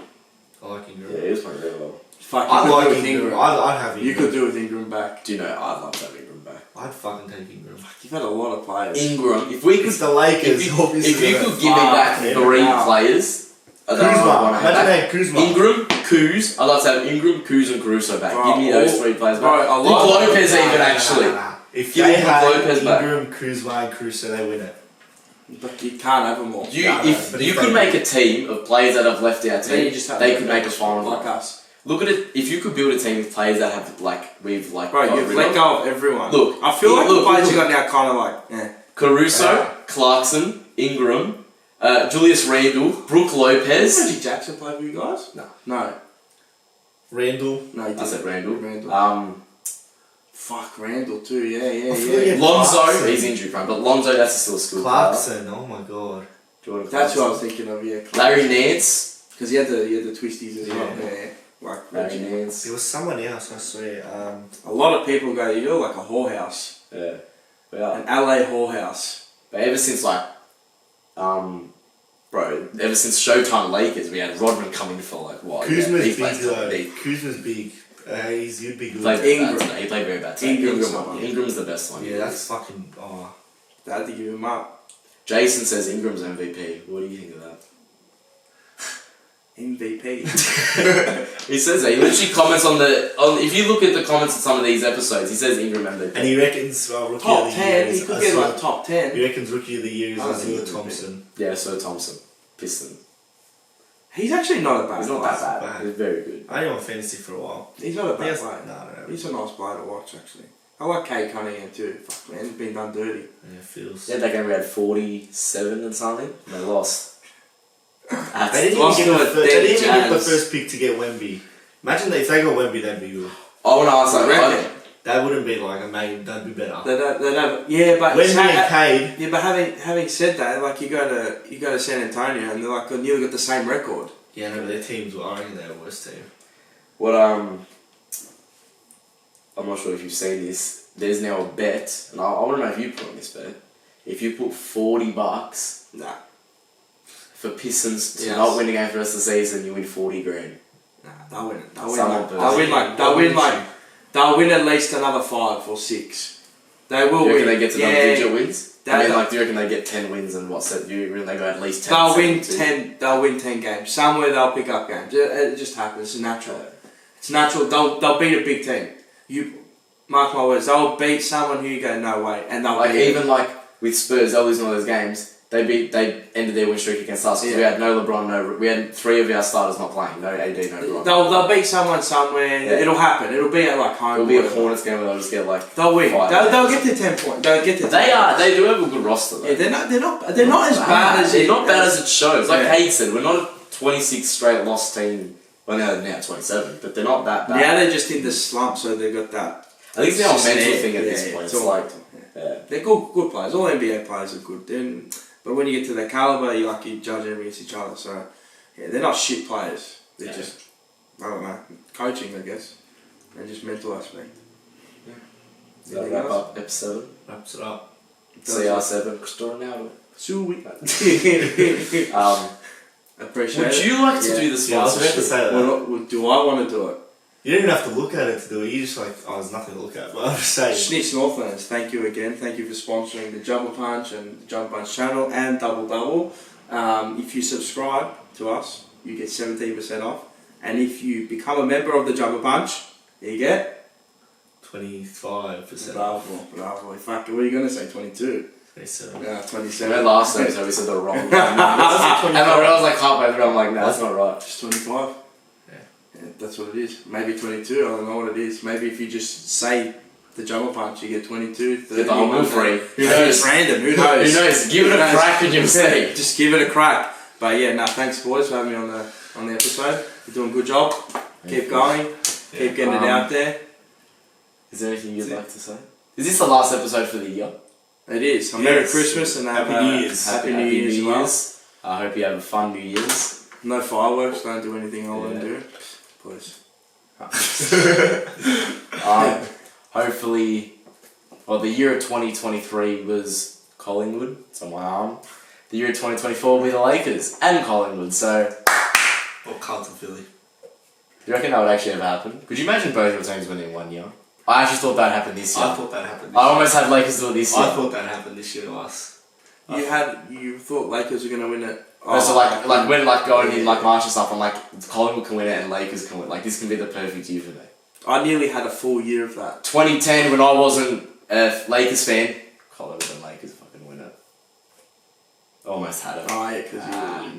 S2: I like Ingram.
S1: Yeah, he was playing really well.
S3: Fuck, you
S2: I
S3: could
S2: like
S3: do with
S2: Ingram. I'd have Ingram.
S3: You could do with Ingram back.
S1: Do you know, I'd love to have Ingram back.
S2: I'd fucking take Ingram.
S3: You've had a lot of players.
S1: Ingram, if we could...
S2: It's the Lakers, obviously.
S1: If you could give me back three players...
S2: Kuzma. Imagine they had Kuzma.
S1: Ingram, Kuz. I'd like to have Ingram, Kuz and Caruso back.
S3: Bro,
S1: Give me those three players back.
S3: Bro, I
S1: Brook
S3: like
S1: Lopez
S2: Nah,
S1: even
S2: nah,
S1: actually.
S2: nah, nah. If
S1: Give
S2: they
S1: me Brook
S2: had
S1: Lopez back.
S2: Ingram, Kuzma and Caruso, they win it.
S3: But you can't have them all.
S1: If you could make a team of players that have left our
S3: Then
S1: team,
S3: you just have
S1: they
S3: to
S1: could
S3: go
S1: make a final.
S3: like us.
S1: Look at it. If you could build a team with players that have
S3: Bro, you've let go of everyone.
S1: Look,
S3: I feel like
S1: look,
S3: the players you
S1: look.
S3: got now kind of like, eh.
S1: Caruso, Clarkson, Ingram, Julius Randle, Brook Lopez.
S3: Reggie Jackson play for you guys? No.
S2: Randall.
S3: No, he
S1: I said Randle.
S3: Randall. Fuck, Randall too, yeah.
S2: Yeah.
S1: Lonzo,
S2: Clarkson.
S1: he's injury prone, but Lonzo, that's still a school
S2: Clarkson, oh my god.
S1: player.
S3: That's what I was thinking of, yeah.
S1: Larry Nance.
S3: Because he had the twisties as well,
S2: Yeah.
S3: yeah. Like
S1: Larry
S3: Reggie.
S1: Nance.
S2: There was someone else, I swear.
S3: A lot of people go, you're like a whorehouse.
S1: Yeah. Yeah.
S3: An LA whorehouse.
S1: But ever since ever since Showtime Lakers, we had Rodman coming for like what?
S2: Kuzma's
S1: he
S2: big
S1: plays
S2: though.
S1: big.
S2: Kuzma's big. He'd be
S1: He
S2: good.
S1: played very
S3: Ingram.
S1: bad today. He played very bad today. Ingram's the best one.
S2: Yeah, that's fucking. Oh.
S3: They had to give him up.
S1: Jason says Ingram's MVP. What do you think of that?
S3: MVP.
S1: He says that. He literally comments on if you look at the comments of some of these episodes, he says Ingram MVP.
S2: And he reckons rookie of
S3: Top
S2: the
S3: 10.
S2: year
S3: He
S2: is
S3: could get
S2: Azul.
S3: like top 10.
S2: He reckons rookie of the year is
S3: I don't think
S2: Azul
S3: he would be.
S2: Thompson.
S1: Yeah, Sir Thompson. Piston.
S3: He's actually not a bad
S1: He's not
S3: player.
S1: that bad. He's very good.
S2: I had him on fantasy for a while.
S3: He's not a bad
S2: Yes.
S3: player.
S2: No.
S3: He's a nice player to watch, actually. I like Kate Cunningham too. Fuck man, he's been done dirty.
S2: Yeah, feels.
S1: Yeah, that game we had 47 and something. And they lost.
S2: They didn't
S3: Lost
S2: even
S3: to
S2: get
S3: a
S2: the, they
S3: dead
S2: didn't even get the
S3: Jazz.
S2: first pick to get Wemby. Imagine if they got Wemby, that'd be good.
S1: I want to ask
S3: I
S1: that.
S3: reckon.
S2: That wouldn't be like amazing. That'd be better.
S3: They don't. Yeah, but
S2: Wemby and Cade.
S3: yeah, but having said that, like you go to San Antonio and they're like nearly got the same record.
S2: Yeah, no, but their teams were. I reckon they're the worst team.
S1: What I'm not sure if you've seen this. There's now a bet, and I want to know if you put on this bet. If you put $40
S3: Nah,
S1: for Pistons to
S3: Yes.
S1: not win a game for the rest of the season, you win 40 grand.
S3: they'll win. They'll win.
S1: Someone
S3: Like,
S1: does.
S3: they'll win at least another 5 or 6. They will
S1: Do you reckon
S3: win.
S1: they get to double digit wins?
S3: They-
S1: I mean, do you reckon they get 10 wins and what's that? Do you reckon they go at least 10?
S3: They'll win
S1: 17?
S3: 10. They'll win 10 games. Somewhere they'll pick up games. It just happens. It's natural. It's natural. They'll beat a big team. You mark my words. They'll beat someone who you go no way, and they'll
S1: Like
S3: beat
S1: even like with Spurs, they're losing all those games. They ended their win streak against us because we had no LeBron, we had 3 of our starters not playing, no AD, no Bron.
S3: They'll beat someone somewhere.
S1: Yeah.
S3: It'll happen. It'll be at like home.
S1: It'll be a
S3: whatever.
S1: Hornets game where they'll just get like.
S3: They'll win.
S1: 5
S3: They'll
S1: games.
S3: get to 10 points. They'll get to 10
S1: They do have a good roster though.
S3: Yeah, they're not as bad as
S1: They're
S3: it.
S1: not bad as it shows. Like
S3: Yeah.
S1: Kate said, we're not a 26 straight lost team. Well, now 27, but they're not that bad.
S3: Now they're just in the slump, so they've got that.
S1: I think it's now a mental
S3: Yeah,
S1: thing at this
S3: yeah,
S1: point.
S3: it's
S1: It's
S3: all
S1: like,
S3: mental, yeah.
S1: yeah.
S3: They're good players. All NBA players are good. But when you get to their caliber, you judge them against each other. So yeah, they're not shit players. They're
S1: Yeah.
S3: just coaching, I guess, and just mental aspect.
S1: Yeah. Does
S3: Anything
S1: that wrap
S3: else?
S1: up episode?
S2: Wraps it up.
S1: CR7, Cristiano Ronaldo.
S3: Sweet. Appreciate
S1: Would
S3: it.
S1: you like to do the
S2: Yeah, I was about to
S1: sponsorship?
S2: say that.
S3: Do I want to do it?
S2: You don't even have to look at it to do it. You just like, oh, there's nothing to look at. But I'm just saying.
S3: Snitch Northlands, thank you again. Thank you for sponsoring the Jumble Punch and the Jumble Punch channel and Double Double. If you subscribe to us, you get 17% off. And if you become a member of the Jumble Punch, you get
S2: 25%.
S3: Bravo. Fuck, what are you going to say? 22?
S2: 27.
S3: Yeah,
S1: We
S3: 27.
S1: had last episode, we said the wrong number. And I realised like halfway through, I'm like, no, that's not right.
S3: Just 25.
S2: Yeah.
S3: That's what it is. Maybe 22, I don't know what it is. Maybe if you just say the Jumble Punch, you get 22, 30.
S1: Get the whole bill free.
S3: Who knows? It's random, who knows?
S1: Who knows? Give it a crack and you'll see.
S3: Just give it a crack. But yeah, no, thanks boys for having me on the episode. You're doing a good job. Keep going. Keep getting it out there.
S1: Is there anything you'd like to say? Is this the last episode for the year?
S3: It is. Merry
S2: Yes.
S3: Christmas and
S2: Happy
S3: have,
S2: New Year's.
S3: Happy New Year's as well.
S1: I hope you have a fun New Year's.
S3: No fireworks. Don't do anything I won't do. Please.
S1: Hopefully Well, the year of 2023 was Collingwood. It's on my arm. The year of 2024 will be the Lakers and Collingwood. So,
S2: Or Carlton Philly.
S1: do you reckon that would actually ever happen? Could you imagine both your teams winning in 1 year? I actually thought that happened this year.
S2: I thought that happened.
S1: I almost had Lakers do it this year.
S2: I thought that happened this year to us.
S3: You thought Lakers were going to win it.
S1: No, so like when like going in like March and stuff, I'm like Collingwood can win it and Lakers can win. Like this can be the perfect year for me.
S3: I nearly had a full year of that.
S1: 2010 when I wasn't a Lakers fan, Collingwood and Lakers fucking win it. Almost had it.
S3: Oh yeah, because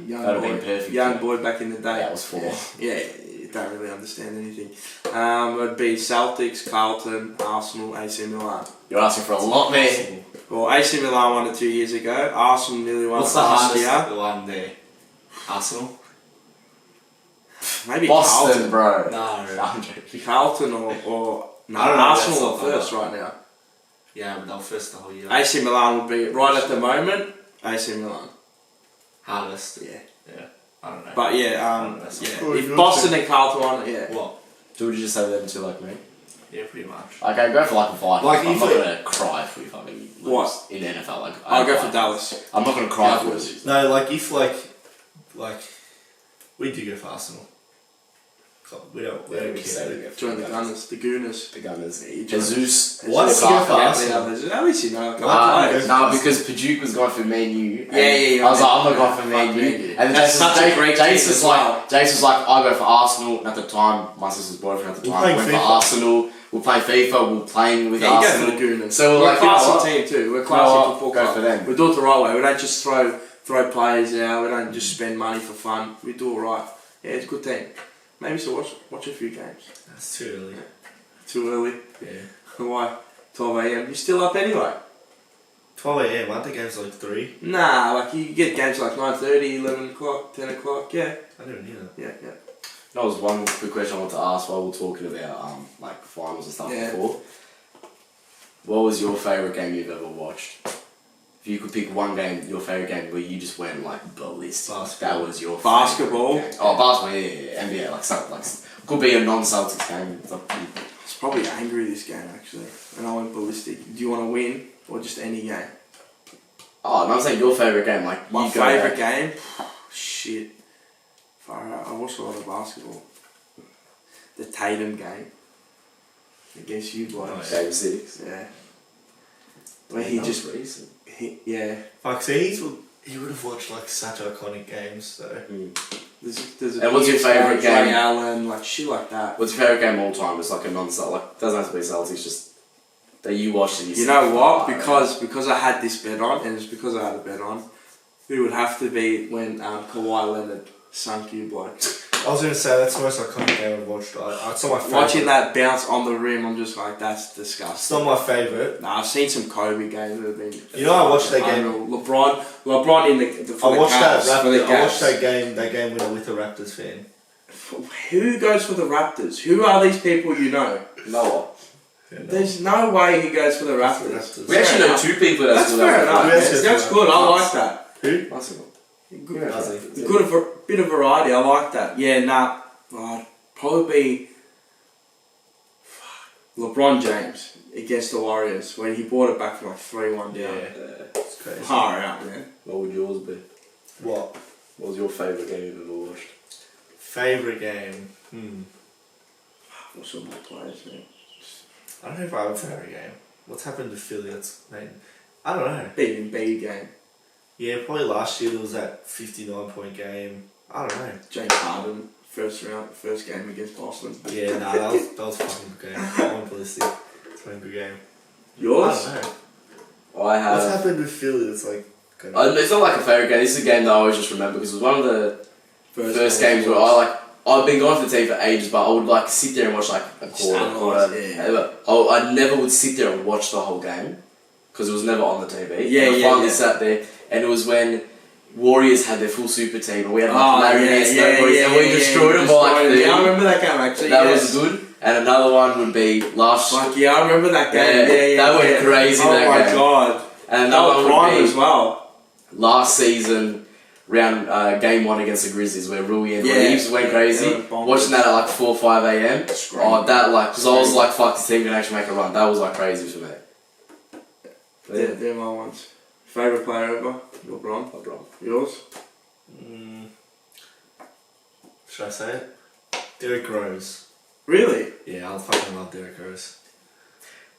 S3: you were
S1: that'd
S3: a
S1: have been perfect.
S3: young boy back in the day.
S1: That was 4.
S3: Yeah, you don't really understand anything. It'd be Celtics, Carlton, Arsenal, AC Milan.
S1: You're asking for a lot, man.
S3: Well, AC Milan won it 2 years ago. Arsenal nearly won
S2: What's
S3: it
S2: the
S3: last
S2: hardest
S3: year.
S2: the one there? Arsenal?
S3: Maybe
S1: Boston, bro.
S2: No,
S1: I'm joking.
S3: Carlton or no,
S2: I don't know,
S3: Arsenal
S2: that's
S3: are
S2: not
S3: first
S2: bad.
S3: right now.
S2: Yeah, but they'll first the whole year.
S3: AC Milan would be right at the moment. AC Milan.
S2: Hardest.
S3: Yeah.
S2: Yeah. I don't know.
S3: But yeah,
S2: That's
S3: yeah.
S2: cool.
S3: If Boston and Carlton won it, yeah.
S2: What?
S1: So would you just have them two like me?
S2: Yeah, pretty much.
S1: Okay, go for like a 5.
S2: Like,
S1: I'm
S2: if
S1: not
S2: it-
S1: gonna cry if we fucking lose
S3: What?
S1: in the NFL. Like
S3: I'll go
S1: cry.
S3: for Dallas.
S1: I'm not gonna cry for
S3: Cowboys.
S1: losing.
S2: No, like if like we do go for Arsenal. We don't
S1: Yeah, we
S2: care.
S1: say we go for
S3: Join the Gunners, the Gooners.
S1: The Gunners.
S3: Yeah, you join-
S1: Jesus.
S2: Why did we go for Arsenal?
S3: At least you know.
S2: Why did we go
S1: No,
S2: for
S1: because Paduke was going for Man U. and
S3: Yeah.
S1: I was like, I'm not going for Man U. And then
S3: That's such a great team
S1: Jace was
S3: as
S1: like,
S3: well.
S1: Jace was like, I go for Arsenal. And at the time, my sister's boyfriend at the
S2: We're
S1: time
S2: playing
S1: went for
S2: FIFA.
S1: Arsenal. We're playing FIFA. We're playing with
S3: Yeah, you go
S1: Arsenal.
S3: for the Gooners.
S1: So we're
S3: we're
S1: like,
S3: a
S1: you know
S3: classy
S1: what?
S3: team too. We're a
S1: You know
S3: classy
S1: what?
S3: football
S1: Go
S3: club.
S1: for them.
S3: We do it the right way. We don't just throw players out. We don't just spend money for fun. We do it right. Yeah, it's a good team. Maybe so watch a few games.
S2: That's too early.
S3: Too early.
S2: Yeah.
S3: Why? 12 a.m. You're still up anyway.
S2: 12 a.m. Aren't the games like 3?
S3: Nah, like you get games like 9:30, 11 o'clock, 10 o'clock. Yeah,
S2: I never knew that.
S3: yeah.
S1: That was one quick question I wanted to ask while we were talking about like finals and stuff
S3: Yeah.
S1: before. What was your favourite game you've ever watched? If you could pick one game, your favourite game where you just went like ballistic.
S2: Basketball.
S1: That was your
S3: Basketball?
S1: favourite game. Oh, basketball, yeah. NBA, like something like could be a non-Celtics game. It's up to you.
S3: I was probably angry this game actually, and I went ballistic. Do you want to win or just any game?
S1: Oh, and I'm saying your favourite game, like
S3: My
S1: you go
S3: favourite
S1: back-
S3: game? Shit. Far out. I watched a lot of basketball. The Tatum game. Against you boys.
S1: Game 6.
S3: Yeah. Where he
S1: That
S3: just
S1: was recent.
S3: yeah.
S2: Fuck, see, he would have watched like such iconic games, so.
S3: There's a
S1: And what's your
S3: Pierce,
S1: favourite
S3: like,
S1: game?
S3: Ray Allen, like shit like that.
S1: What's your favourite game of all time? It's like a non-Celtics, like doesn't have to be Celtics, just that you watched and you
S3: You
S1: said,
S3: know what?
S1: "Fuck,
S3: Because I had this bet on, and it's because I had a bet on, it would have to be when Kawhi Leonard sunk you, bloke.
S2: I was gonna say that's the most iconic game I've watched. It's not my favourite.
S3: Watching that bounce on the rim, I'm just like, that's
S2: It's
S3: disgusting.
S2: not my favourite.
S3: Nah, I've seen some Kobe games that have been.
S2: You know, I watched that game.
S3: unreal. LeBron in the for
S2: I
S3: the
S2: watched
S3: Cavs,
S2: that
S3: for the
S2: Raptors. I watched
S3: Cavs.
S2: that game winner with a Raptors fan.
S3: Who goes for the Raptors? Who are these people you know?
S1: Noah."
S3: There's no way he goes for the Raptors.
S2: Raptors.
S1: We actually know 2 people
S3: That's
S1: good
S3: fair
S1: at
S3: enough.
S2: Who else goes
S3: That's
S2: for
S3: good. I
S2: Raptors?
S3: like that.
S2: Who?
S1: Basketball.
S3: Good,
S2: Ozzy.
S3: good of a bit of variety. I like that. Yeah, nah. Probably LeBron James against the Warriors when he brought it back from like 3-1 down.
S2: It's crazy.
S3: Far out, man.
S1: What would yours be?
S2: What?
S1: What was your favourite game you've ever watched?
S2: Favourite game?
S3: What's some more players, man?
S2: I don't know if I have a favourite game. What's happened to Philly? That's made. I don't know.
S3: Beating B game.
S2: Yeah, probably last year there was that 59-point game. I don't know.
S3: James Harden, first game against Boston.
S2: Yeah, nah, that was a fucking good game. I went ballistic. It's been a good game.
S3: Yours?
S2: I don't know.
S1: I
S2: What's
S1: have.
S2: happened with Philly that's like. Gonna...
S1: It's not like a favourite game. This is a game that I always just remember because it was one of the first games where I've been going for the team for ages, but I would like sit there and watch like a quarter.
S3: Yeah.
S1: I never would sit there and watch the whole game because it was never on the TV.
S3: Yeah,
S1: and I
S3: yeah,
S1: finally
S3: yeah.
S1: sat there, and it was when Warriors had their full super team, and we had like
S3: Oh,
S1: Larry
S3: yeah,
S1: Nance,
S3: yeah,
S1: boys,
S3: yeah,
S1: and we
S3: yeah,
S1: destroyed them by like
S3: destroyed
S1: 30.
S3: Yeah, I remember that game actually.
S1: That
S3: yes.
S1: was good. And another one would be last.
S3: Like, yeah, I remember that game.
S1: Yeah,
S3: Yeah,
S1: that went crazy,
S3: Oh
S1: that
S3: my
S1: game.
S3: god.
S1: And
S3: That
S1: another
S3: was
S1: one
S3: prime
S1: would
S3: as
S1: be
S3: well.
S1: last season. Game 1 against the Grizzlies where Rui and Reeves went crazy.
S3: they were bonkers.
S1: Watching that at like 4 or 5 a.m.
S3: Screaming.
S1: Oh, that like, because I was like, fuck, this team can actually make a run. That was like crazy for me.
S3: They're my ones. Favourite player ever? LeBron. Yours?
S2: Should I say it? Derrick Rose.
S3: Really?
S2: Yeah, I fucking love Derrick Rose.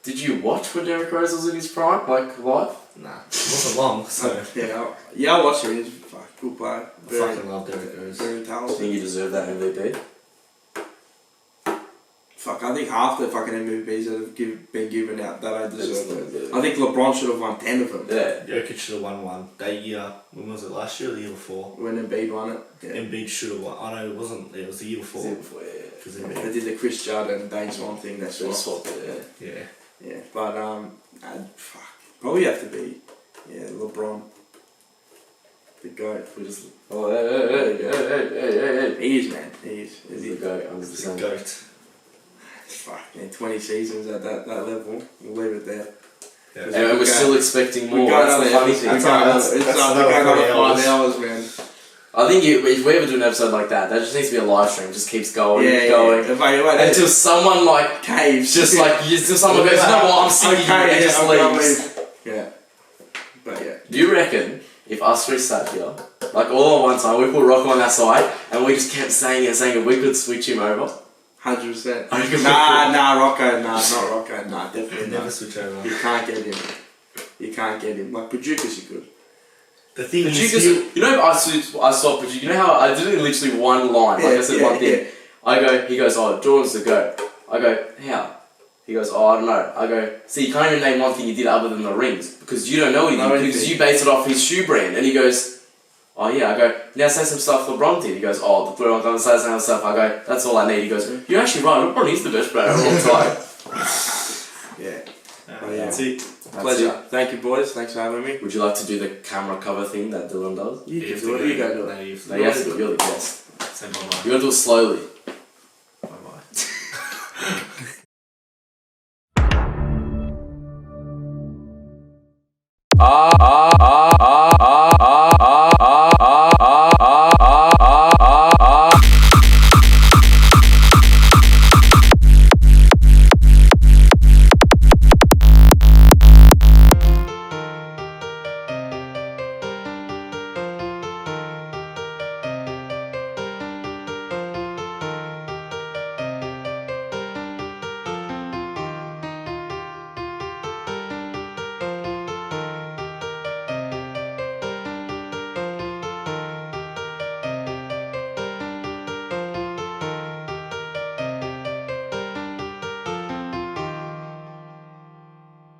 S1: Did you watch when Derrick Rose was in his prime, like live?
S2: Nah, it wasn't long, so.
S3: Yeah, I watched him. He's a good player.
S2: I fucking love Derrick Rose.
S3: Very
S1: Do you
S3: talented.
S1: think you deserve that MVP?
S3: I think half the fucking MVPs that have been given out, they don't deserve
S1: They
S3: it.
S1: don't.
S3: I think LeBron should have won 10 of them.
S1: Yeah.
S2: Jokic should have won one. That year, when was it, last year or the year before?
S3: When Embiid won it. Yeah.
S2: Embiid should have won. Oh no, it wasn't. It was the year before.
S1: Yeah.
S2: Because
S3: They
S2: Embiid.
S3: did the Chris Judd and Dane Swan thing, that's
S1: Should have
S3: what.
S1: swapped it, yeah.
S2: Yeah.
S3: Yeah, but probably have to be, LeBron, the GOAT.
S1: We just. Oh, hey.
S3: He is, man. He is.
S1: He's the GOAT,
S2: It's the
S1: 100%.
S2: GOAT.
S3: 20 seasons at that level. We'll leave it there.
S2: Yeah.
S1: And we're still expecting more.
S3: We got
S1: That's the
S3: another
S1: funny
S3: episode.
S1: thing.
S3: It's another
S2: another
S3: 5
S2: 5
S3: hours, man.
S1: I think if we ever do an episode like that, that just needs to be a live stream. Just keeps going, going.
S3: Wait,
S1: Until someone like
S3: caves.
S1: just like until someone goes, you know what, I'm sick of you, and just leaves.
S3: Yeah. But yeah.
S1: Do you reckon if us three sat here, like all at one time, we put Rocco on that side, and we just kept saying it, we could switch him over?
S3: 100%.
S1: I reckon
S3: Nah, Rocco, not Rocco, nah, definitely
S2: Never
S3: not.
S2: switch over.
S3: You can't get him. Like Pajukas, you could.
S2: The thing
S1: But
S2: is,
S1: you just, you know, I saw Pajukas, you know how I did it in literally one line, like I said one thing. He goes, oh, Jordan's the GOAT. I go, how? He goes, oh, I don't know. I go, see, you can't even name one thing he did other than the rings, because you don't know anything, because you base it off his shoe brand. And he goes, oh yeah. I go, now say some stuff LeBron did. He goes, oh, the 3 on time, say some stuff. I go, that's all I need. He goes, you're actually right, LeBron is the best player of all time.
S3: Yeah.
S2: That's it.
S3: Pleasure. Thank you, boys. Thanks for having me.
S1: Would you like to do the camera cover thing that Dylan does?
S3: You
S2: have
S3: can do
S2: to
S3: it. You go do it.
S2: No, you have to
S1: No, you have to do it, you're the guest.
S2: Say bye-bye.
S1: You gotta do it slowly.
S2: Bye-bye.